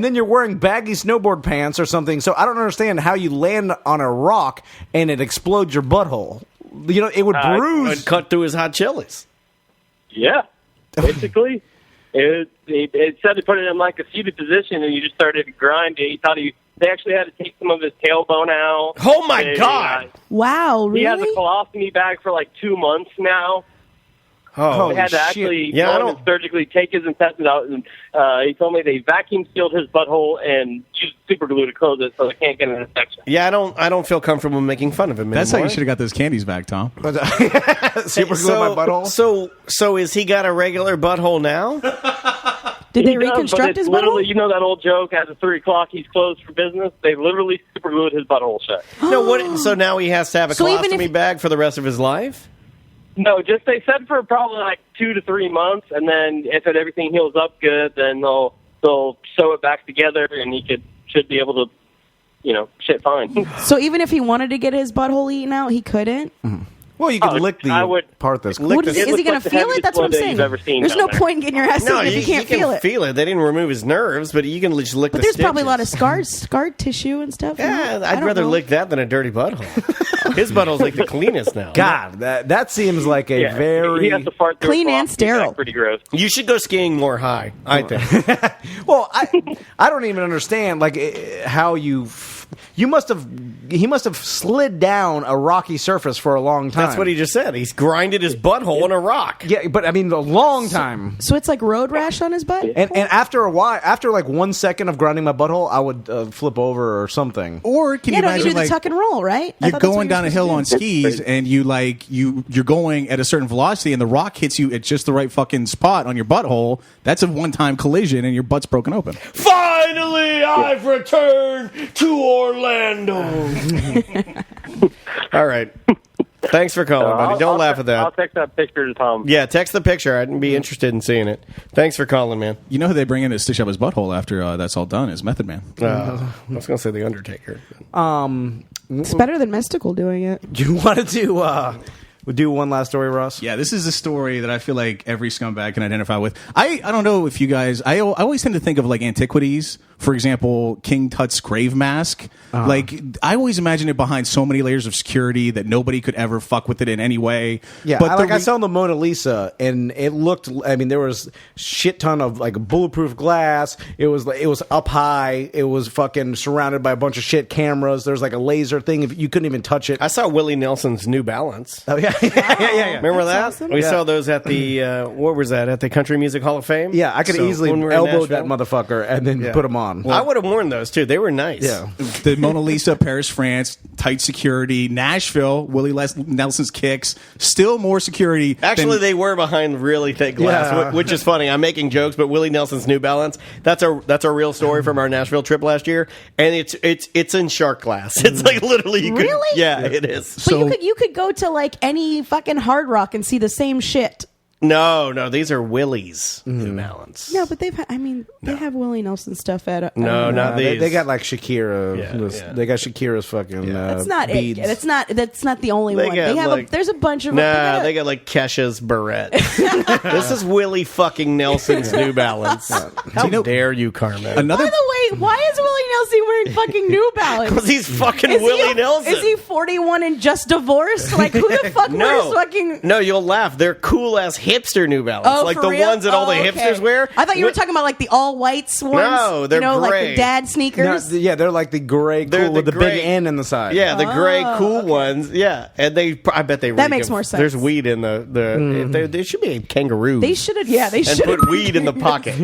then you're wearing baggy snowboard pants or something. So I don't understand how you land on a rock and it explodes your butthole. You know, it would bruise. It cut through his hot chilies. yeah, basically. It said to put it in like a seated position, and you just started to grind it. He thought they actually had to take some of his tailbone out. Oh my God! Wow, really? He has a colostomy bag for like 2 months now. Oh, They had to actually Yeah, I go in don't- and surgically take his intestines out, and he told me they vacuum sealed his butthole and used super glue to close it so they can't get an infection. Yeah, I don't feel comfortable making fun of him That's how anymore. you should have got those candies back, Tom. Super glue in my butthole. So is he got a regular butthole now? Did they He does, but reconstruct it's his literally, butthole? you know that old joke, at 3 o'clock he's closed for business? They literally super glued his butthole shut. No, what? So now he has to have a So even colostomy if- bag for the rest of his life? No, just they said for probably like 2 to 3 months, and then if everything heals up good, then they'll sew it back together, and he should be able to, shit fine. So even if he wanted to get his butthole eaten out, he couldn't? Well, you can lick the part that's What is he going to feel it? That's what I'm saying. There's no point in getting your ass eaten if you can't feel it. Feel it. They didn't remove his nerves, but you can just lick But the there's stitches. probably a lot of scar tissue and stuff. Yeah, I I'd don't rather know. lick that than a dirty butthole. His butthole's like the cleanest now. God, that seems like a very He has to fart through Clean a and cloth. sterile. That's pretty gross. You should go skiing more high, I think. Well, I don't even understand like how he must have slid down a rocky surface for a long time. That's what he just said. He's grinded his butthole on a rock. Yeah, but I mean a long time. So it's like road rash on his butt? And after a while, after like 1 second of grinding my butthole, I would flip over or something. Or can Yeah, you no, you imagine do the like tuck and roll, right? I you're thought that's what going down a hill on supposed to do. skis and you're going at a certain velocity and the rock hits you at just the right fucking spot on your butthole. That's a one-time collision and your butt's broken open. Finally, I've returned to Orlando. All right. Thanks for calling, buddy. Don't laugh at that. I'll text that picture to Tom. Yeah, text the picture. I'd be interested in seeing it. Thanks for calling, man. You know who they bring in to stitch up his butthole after that's all done is Method Man. I was going to say The Undertaker. It's better than Mystical doing it. Do you want to do one last story, Ross? Yeah, this is a story that I feel like every scumbag can identify with. I don't know if you guys... I always tend to think of like antiquities. For example, King Tut's grave mask. Like, I always imagine it behind so many layers of security that nobody could ever fuck with it in any way. Yeah, but I saw the Mona Lisa, and it looked. I mean, there was shit ton of like bulletproof glass. It was up high. It was fucking surrounded by a bunch of shit cameras. There's like a laser thing. If you couldn't even touch it. I saw Willie Nelson's New Balance. Oh yeah, yeah. Remember that? awesome. We saw those at the what was that? At the Country Music Hall of Fame. Yeah, I could So easily when we were in elbow that Nashville- motherfucker and then put him on. I would have worn those too. They were nice. Yeah. The Mona Lisa, Paris, France, tight security. Nashville, Willie Nelson's Kicks, still more security. Actually, they were behind really thick glass, Yeah. which is funny. I'm making jokes, but Willie Nelson's New Balance, that's a real story from our Nashville trip last year, and it's in shark glass. It's like literally you could, Really? yeah, it is. But you could go to like any fucking Hard Rock and see the same shit. No, these are Willie's New Balance. No, but they have Willie Nelson stuff at. No, not these. They got like Shakira. Yeah. They got Shakira's fucking. That's not beads. it. That's not the only They one. got, They have like- there's a bunch of Nah, they got like Kesha's beret. This is Willie fucking Nelson's New Balance. How dare you, Carmen? Another By the way, why is Willie Nelson wearing fucking New Balance? Because he's fucking Is he Willie Nelson. Is he 41 and just divorced? Like who the fuck wears fucking? No, you'll laugh. They're cool ass hipster New Balance. Oh, like for the real? ones that all the Oh, hipsters okay. wear. I thought you were talking about like the all whites ones. No, they're like gray. the dad sneakers. No, yeah, they're like the gray They're cool with the gray- big N in the side. Yeah, the gray cool ones. Yeah, and I bet they. That reek makes of- more sense. There's weed in the. There should be kangaroos. They should have. Yeah, they and should put weed in the pocket.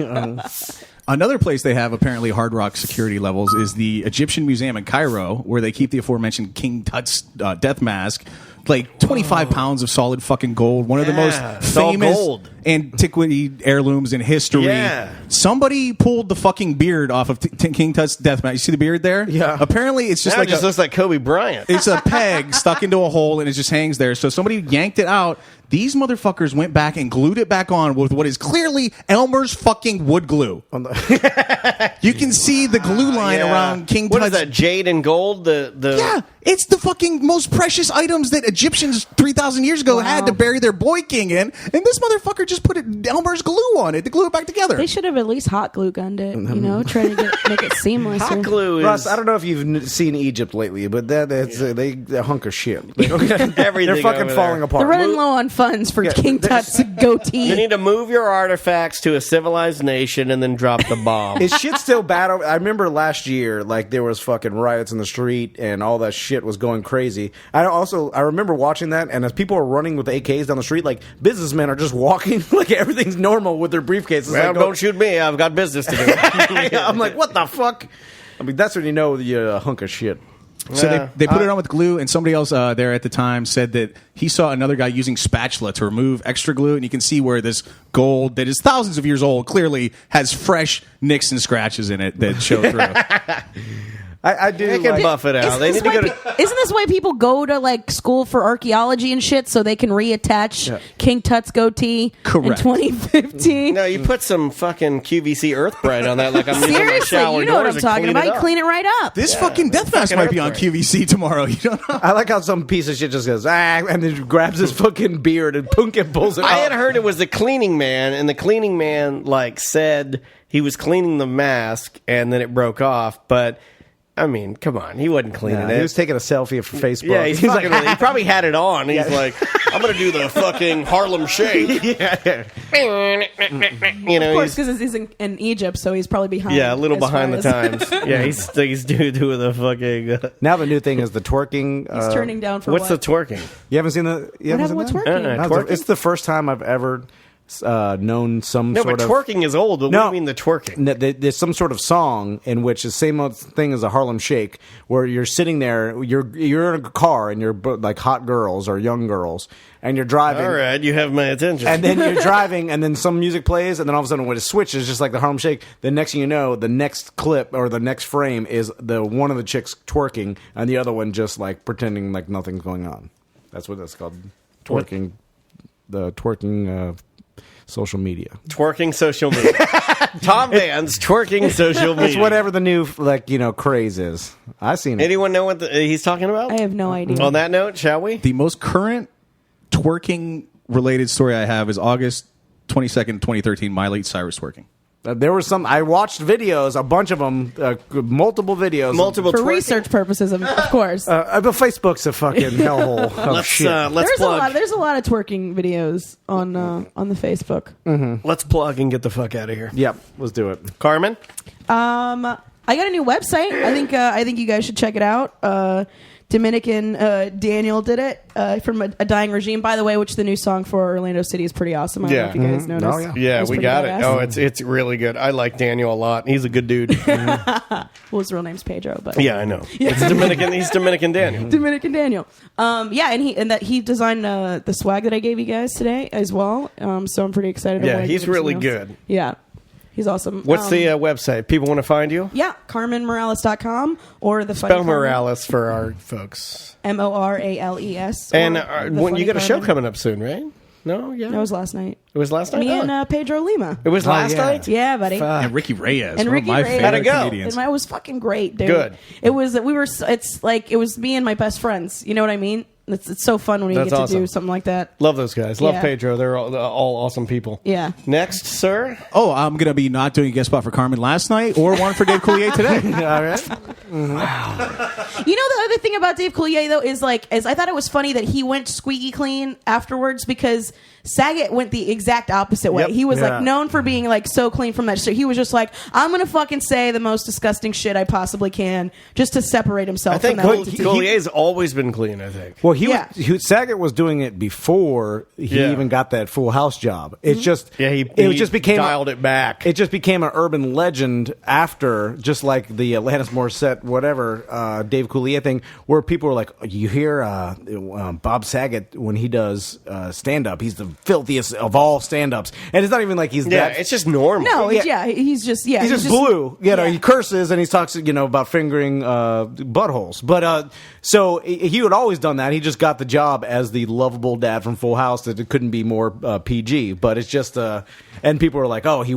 Another place they have apparently Hard Rock security levels is the Egyptian Museum in Cairo, where they keep the aforementioned King Tut's death mask. Like 25 pounds of solid fucking gold. One of the most it's all famous gold. antiquity heirlooms in history. Yeah. Somebody pulled the fucking beard off of King Tut's death mask. You see the beard there? Yeah. Apparently, it's just Now like it just looks like Kobe Bryant. it's a peg stuck into a hole and it just hangs there. So somebody yanked it out. These motherfuckers went back and glued it back on with what is clearly Elmer's fucking wood glue. You can see the glue line Yeah. around King What is Tut's. that? Jade and gold. Yeah, it's the fucking most precious items that Egyptians 3,000 years ago had to bury their boy king in, and this motherfucker just put Elmer's glue on it to glue it back together. They should have at least hot glue gunned it. You know, try to make it seamless. Hot glue is Russ, I don't know if you've seen Egypt lately, but that's they're a hunk of shit. They're everything. fucking over falling there. apart. They're running low on funds for King Tut's goatee. You need to move your artifacts to a civilized nation and then drop the bomb. Is shit still bad? I remember last year, like there was fucking riots in the street and all that shit was going crazy. I remember watching that, and as people are running with AKs down the street, like businessmen are just walking like everything's normal with their briefcases. Well, like, don't shoot me. I've got business to do. I'm like, what the fuck? I mean, that's when you know you're a hunk of shit. So they put it on with glue, and somebody else there at the time said that he saw another guy using spatula to remove extra glue, and you can see where this gold that is thousands of years old clearly has fresh nicks and scratches in it that show through. I do. They can buff it out. They need to go to. Isn't this why people go to like school for archaeology and shit so they can reattach King Tut's goatee Correct. in 2015? No, you put some fucking QVC Earth Bright on that, like I'm using my Seriously, shower you know what doors I'm to talking clean about. it You up. clean it right up. This fucking death mask might be on QVC tomorrow. You don't know. I like how some piece of shit just goes and then grabs his fucking beard and Punkin pulls it out. I had heard it was the cleaning man, and the cleaning man like said he was cleaning the mask, and then it broke off. But I mean, come on, he wasn't cleaning it. He was taking a selfie for Facebook. Yeah, he's like, fucking, he probably had it on. He's like, I'm gonna do the fucking Harlem Shake. You Of know, course, he's, because he's in Egypt, so he's probably behind. yeah, a little as behind far the as- times. Yeah, he's doing the fucking. now the new thing is the twerking. He's turning down for What's what? the twerking? You haven't seen the? You haven't What's seen that? twerking? No, Twerking? it's the first time I've ever known some No, sort but of twerking is old. But what do you mean the twerking? No, there's some sort of song in which the same old thing as a Harlem Shake, where you're sitting there, you're in a car and you're like hot girls or young girls, and you're driving. All right, you have my attention. And then you're driving, and then some music plays, and then all of a sudden, when it switches, just like the Harlem Shake, the next thing you know, the next clip or the next frame is the one of the chicks twerking, and the other one just like pretending like nothing's going on. That's what that's called, twerking. The twerking. Social media. Twerking social media. Tom Van's twerking social media. It's whatever the new craze is. I've seen it. Anyone know what he's talking about? I have no idea. On that note, shall we? The most current twerking related story I have is August 22nd, 2013, Miley Cyrus twerking. There were some. I watched videos, a bunch of them, multiple videos, for research purposes, of course. But Facebook's a fucking hellhole of shit. There's a lot of twerking videos on the Facebook. Mm-hmm. Let's plug and get the fuck out of here. Yep, let's do it. Carmen? I got a new website. I think you guys should check it out. Dominican Daniel did it from a Dying Regime, by the way, which the new song for Orlando City is pretty awesome. I don't know if you guys noticed. Yeah, we got badass. it. Oh, it's really good. I like Daniel a lot. He's a good dude. Well, his real name's Pedro, but Yeah, I know. It's Dominican. He's Dominican Daniel. Dominican Daniel. Yeah, and he designed the swag that I gave you guys today as well. So I'm pretty excited. Yeah, he's really good. Yeah, he's awesome. What's the website? People want to find you? Yeah, CarmenMorales.com or the Spell Morales for our folks. Morales. And when you got a show coming up soon, right? No, yeah. That was last night. It was last night. Me and Pedro Lima. It was last night. Yeah, buddy. And Ricky Reyes, And one Ricky of my Reyes. favorite go. comedians. And it was fucking great, dude. Good. It was. It's like it was me and my best friends. You know what I mean? It's so fun when you That's get to awesome. do something like that. Love those guys. Love Yeah. Pedro. They're all awesome people. Yeah. Next, sir. Oh, I'm going to be not doing a guest spot for Carmen last night or one for Dave Coulier today. All right. You know, the other thing about Dave Coulier though is I thought it was funny that he went squeaky clean afterwards because Saget went the exact opposite way. Yep. He was Yeah. known for being so clean from that shit. He was just I'm gonna fucking say the most disgusting shit I possibly can just to separate himself I think from that entity. Coulier's always been clean. I think. Well, Yeah. Saget was doing it before he Yeah. even got that Full House job. It's just he just became dialed it back. It just became an urban legend after, just like the Alanis Morissette, whatever Dave Coulier thing, where people were like, "You hear Bob Saget when he does stand up? He's the filthiest of all stand ups." And it's not even like he's that. It's just normal. No, Yeah. he's just He's just blue. He curses and he talks, about fingering buttholes. But so he had always done that. He just got the job as the lovable dad from Full House that it couldn't be more PG. But it's just, and people were like, "Oh, he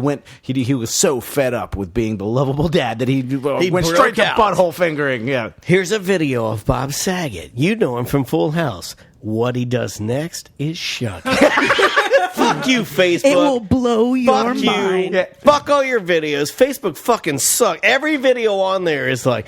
was so fed up with being the lovable dad that he went straight to out. butthole fingering." Yeah. Here's a video of Bob Saget. You know him from Full House. What he does next is shocking. Fuck you, Facebook. It will blow your Fuck mind. you. Yeah. Fuck all your videos. Facebook fucking suck. Every video on there is like,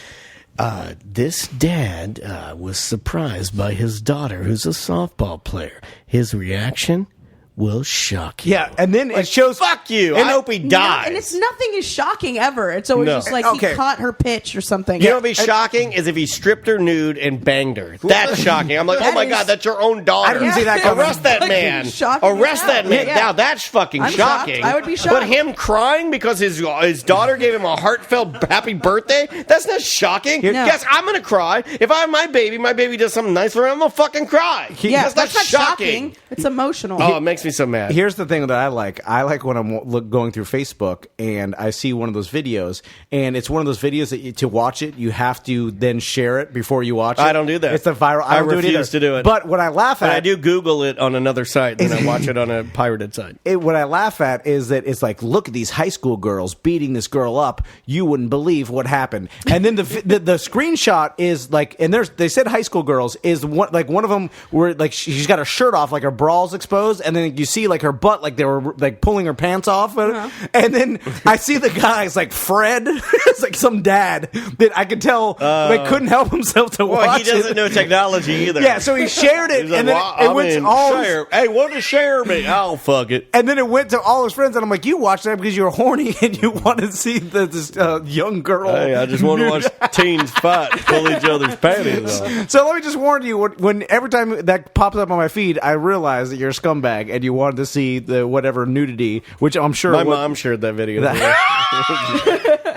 this dad was surprised by his daughter, who's a softball player. His reaction will shock you. Yeah, and then it shows. Fuck you. And I hope he dies. And it's nothing is shocking ever. It's always No. just he Okay. caught her pitch or something. You know what'd be shocking is if he stripped her nude and banged her. That's shocking. I'm like, oh That my is- God, that's your own daughter. I didn't see that coming. Arrest that Fucking man. shocking Arrest as that hell. man. Yeah. Now that's fucking I'm shocked. shocking. I would be shocked. But him crying because his daughter gave him a heartfelt happy birthday, that's not shocking. No. Yes, I'm going to cry. If I have my baby does something nice for him, I'm going to fucking cry. Yeah, that's not shocking. It's emotional. Oh, it makes me so mad. Here's the thing that I like. I like when I'm going through Facebook and I see one of those videos, and it's one of those videos that to watch it, you have to then share it before you watch it. I don't do that. It's the viral. I don't do it refuse either. to do it. But what I laugh But at, I do Google it on another site, and I watch it on a pirated site. what I laugh at is that it's like, look at these high school girls beating this girl up. You wouldn't believe what happened. And then the screenshot is like, and they said high school girls is one of them where like she's got her shirt off, like her bral's exposed, and then you see like her butt, like they were like pulling her pants off. And then I see the guys like Fred, it's like some dad that I could tell like couldn't help himself to watch. Well, he doesn't know technology either. Yeah, so he shared it, He's like, and then well, it went to all. share. Hey, want to share me? Oh, fuck it. And then it went to all his friends, and I'm like, "You watched that because you were horny and you wanted to see this young girl." Hey, I just want to watch teens fight, pull each other's panties off. So let me just warn you: when every time that pops up on my feed, I realize that you're a scumbag and you wanted to see the whatever nudity, which I'm sure My mom shared that video.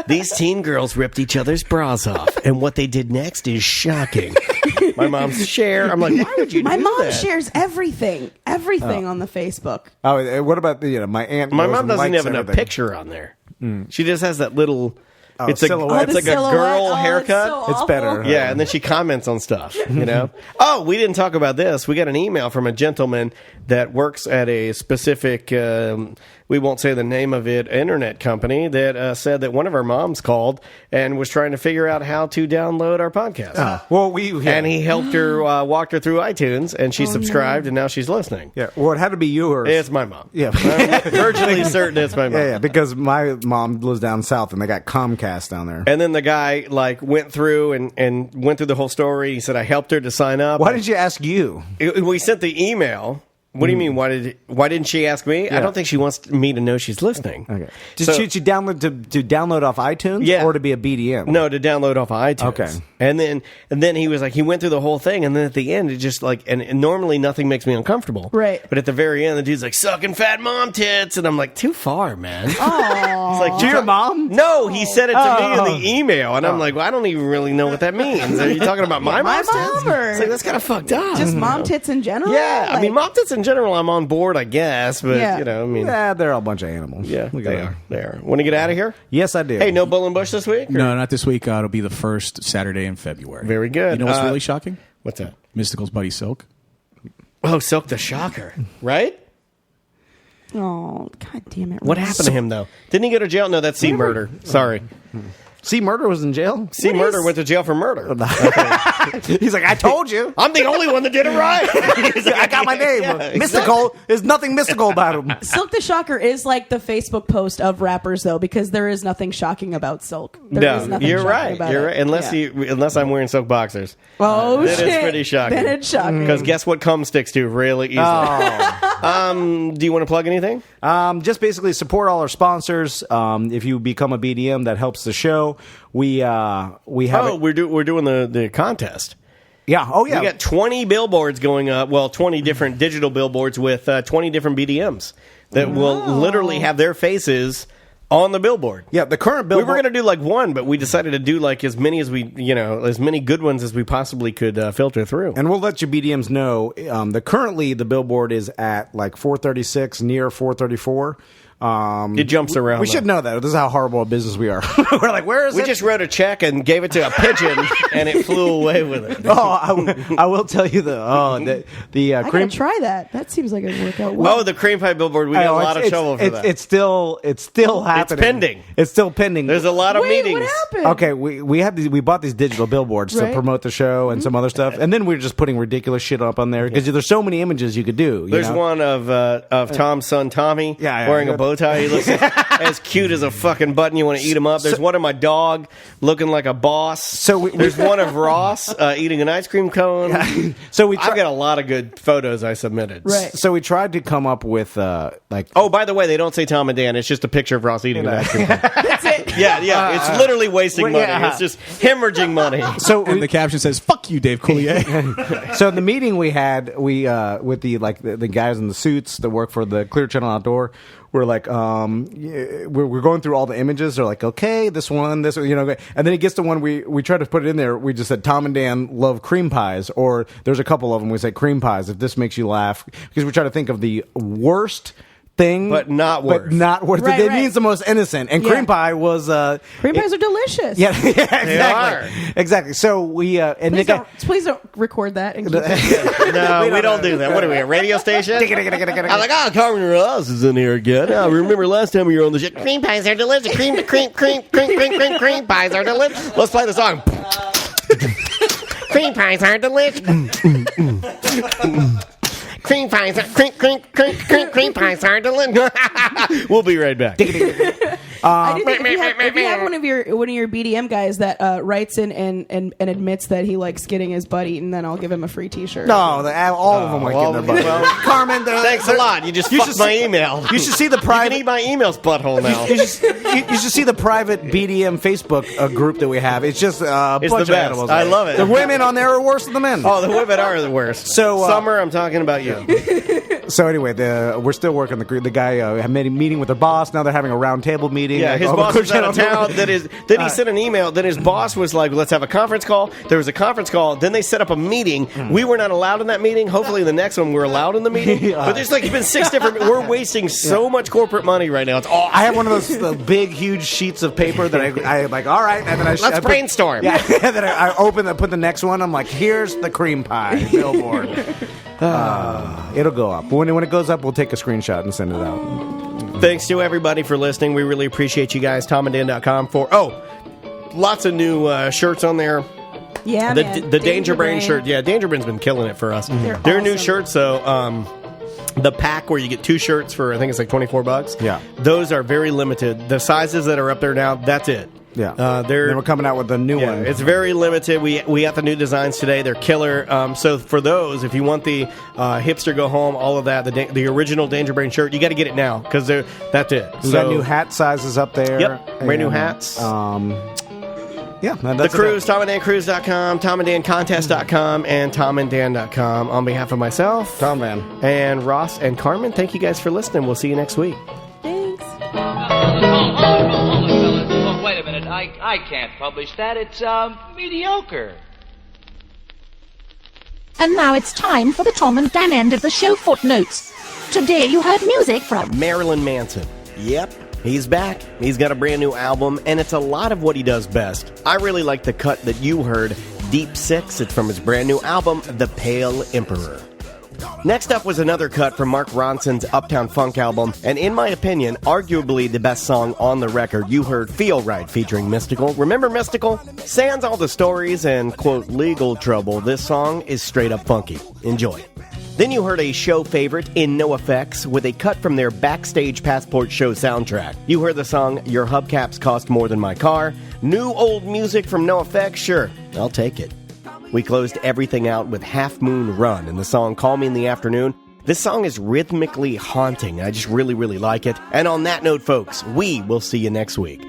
These teen girls ripped each other's bras off, and what they did next is shocking. My mom's share. I'm like, why would you? My do mom that? shares everything on the Facebook. Oh, what about my aunt? My goes mom and doesn't likes have a everything. picture on there. She just has that little. It's silhouette. it's like a silhouette. girl Oh, haircut. so It's awful. better. Yeah, and then she comments on stuff, you know? Oh, we didn't talk about this. We got an email from a gentleman that works at a specific, we won't say the name of it, internet company that said that one of our moms called and was trying to figure out how to download our podcast. Well, And he helped her, walked her through iTunes, and she subscribed, and now she's listening. yeah. Well, it had to be yours. It's my mom. Yeah. I'm virtually certain it's my mom. Yeah, because my mom lives down south and they got Comcast down there. And then the guy went through and went through the whole story. He said I helped her to sign up. Why did you ask you? We sent the email What do you mean? Why didn't she ask me? Yeah. I don't think she wants me to know she's listening. Okay. Did she download to download off iTunes? Yeah. Or to be a BDM? No, to download off of iTunes. Okay. And then he was like, he went through the whole thing, and then at the end, it just like, and normally nothing makes me uncomfortable. Right. But at the very end, the dude's like, sucking fat mom tits, and I'm like, too far, man. Oh. It's like, To your mom? No, he said it to me in the email, and I'm like, well, I don't even really know what that means. Are you talking about my mom's tits? Or It's like, that's kind of fucked up. just mom tits in general? Yeah, I Like- mean, mom tits in general, I'm on board, I guess, but Yeah. you know, I mean, Yeah, they're all a bunch of animals. yeah, Look at they that. are. They are. Want to get out of here? Yes, I do. Hey, no Bull and Bush this week? Or- No, not this week. It'll be the first Saturday in February. Very good. You know what's really shocking? What's that? Mystical's buddy Silk. Oh, Silk the Shocker, right? Oh, god damn it. What happened to him, though? Didn't he go to jail? No, that's C Murder. Sorry. C Murder was in jail? C Murder went to jail for murder. He's like, I told you. I'm the only one that did it right. I got my name. Yeah, Mystical. There's nothing mystical about him. Silk the Shocker is like the Facebook post of rappers, though, because there is nothing shocking about Silk. There is No, nothing you're shocking right. about You're it. right. Unless I'm wearing silk boxers. Oh, That shit. is pretty shocking. Then it's shocking. Because guess what cum sticks to really easily. Do you want to plug anything? Just basically support all our sponsors. If you become a BDM, that helps the show. We have we're doing the contest. Yeah. Oh, yeah. We got 20 billboards going up. Well, 20 different digital billboards with 20 different BDMs that will literally have their faces on the billboard. Yeah, the current billboard. We were going to do like one, but we decided to do like as many as as many good ones as we possibly could filter through. And we'll let you BDMs know. Currently the billboard is at like 436, near 434. It jumps around. We should know that. This is how horrible a business we are. We're like, where is it? We just wrote a check and gave it to a pigeon, and it flew away with it. I will tell you the I cream. gotta try that. That seems like it'd work out well. Oh, the cream pie billboard. We got a lot of trouble for that. It's still happening. pending. It's still pending. There's a lot of Wait, meetings. what happened? Okay, we bought these digital billboards to Right. promote the show and some other stuff, and then we were just putting ridiculous shit up on there because there's so many images you could do. you There's know? one of Tom's son Tommy Yeah, wearing a bow tie. He looks as cute as a fucking button. You want to eat him up. There's one of my dog looking like a boss. So there's one of Ross eating an ice cream cone. So I've got a lot of good photos I submitted. Right. So we tried to come up with like. Oh, by the way, they don't say Tom and Dan. It's just a picture of Ross eating an ice cream cone. That's it. Yeah. It's literally wasting money. yeah. It's just hemorrhaging money. So And the caption says, "Fuck you, Dave Coulier." So the meeting we had, with the guys in the suits that work for the Clear Channel Outdoor, we're like, we're going through all the images. They're like, okay, this one, this, and then it gets to one we tried to put it in there. We just said Tom and Dan love cream pies, or there's a couple of them. We say cream pies if this makes you laugh, because we try to think of the worst thing, But not worse. Right, it right. means the most innocent. And Yeah. cream pie was Cream pies are delicious. yeah, exactly. So we and Please don't record that. And keep it. No, we don't do that. What are we, a radio station? I'm like, oh, Carmen Ross is in here again. I remember last time you were on the show. Cream pies are delicious. Cream pies are delicious. Let's play the song. Cream pies are delicious. Cream pies are cream pies are delicious. We'll be right back. I do think if you have one of your BDM guys that writes in and admits that he likes getting his butt eaten, then I'll give him a free T-shirt. no, all of them like well, getting their butt. well, Carmen, Thanks a lot. You just fucked my email. You should see the You private. can eat my email's butthole now. You should see the private BDM Facebook group that we have. It's just a It's bunch the of best. animals. I love it. The women on there are worse than the men. Oh, the women are the worst. So, Summer, I'm talking about you. So anyway, we're still working. The guy had made a meeting with their boss. Now they're having a round table meeting. Yeah, Like, his over boss was out of Clear town. Channel. Then he sent an email. Then his boss was like, let's have a conference call. There was a conference call. Then they set up a meeting. We were not allowed in that meeting. Hopefully the next one we're allowed in the meeting. But there's been 6 different. We're wasting so much corporate money right now. It's awesome. I have one of those big, huge sheets of paper that I like. All right, and then Let's brainstorm. Yeah, and then I open. I put the next one. I'm like, here's the cream pie billboard. It'll go up. When it goes up, we'll take a screenshot and send it out. Thanks to everybody for listening. We really appreciate you guys. TomandDan.com for lots of new shirts on there. Yeah, man. The Danger Brain shirt. Yeah, Danger Brain's been killing it for us. They're new awesome. shirts, so the pack where you get 2 shirts for I think it's like $24. Yeah. Those are very limited. The sizes that are up there now, that's it. Yeah, they were coming out with a new one. It's very limited. We got the new designs today. They're killer. So for those, if you want the hipster go home, all of that, the original Danger Brain shirt, you got to get it now because that's it. We got new hat sizes up there. Yep, brand new hats. That's the Cruise, TomandDanCruise.com, TomandDanContest.com, and TomandDan.com. On behalf of myself, Tom Van, and Ross and Carmen, thank you guys for listening. We'll see you next week. Thanks. Oh, wait a minute. I can't publish that. It's mediocre. And now it's time for the Tom and Dan end of the show footnotes. Today you heard music from Marilyn Manson. Yep. He's back. He's got a brand new album, and it's a lot of what he does best. I really like the cut that you heard, Deep Six. It's from his brand new album, The Pale Emperor. Next up was another cut from Mark Ronson's Uptown Funk album, and in my opinion, arguably the best song on the record. You heard Feel Right featuring Mystical. Remember Mystical? Sans all the stories and, quote, legal trouble, this song is straight up funky. Enjoy. Then you heard a show favorite in NoFX with a cut from their Backstage Passport show soundtrack. You heard the song Your Hubcaps Cost More Than My Car. New old music from NoFX? Sure, I'll take it. We closed everything out with Half Moon Run and the song Call Me in the Afternoon. This song is rhythmically haunting. I just really, really like it. And on that note, folks, we will see you next week.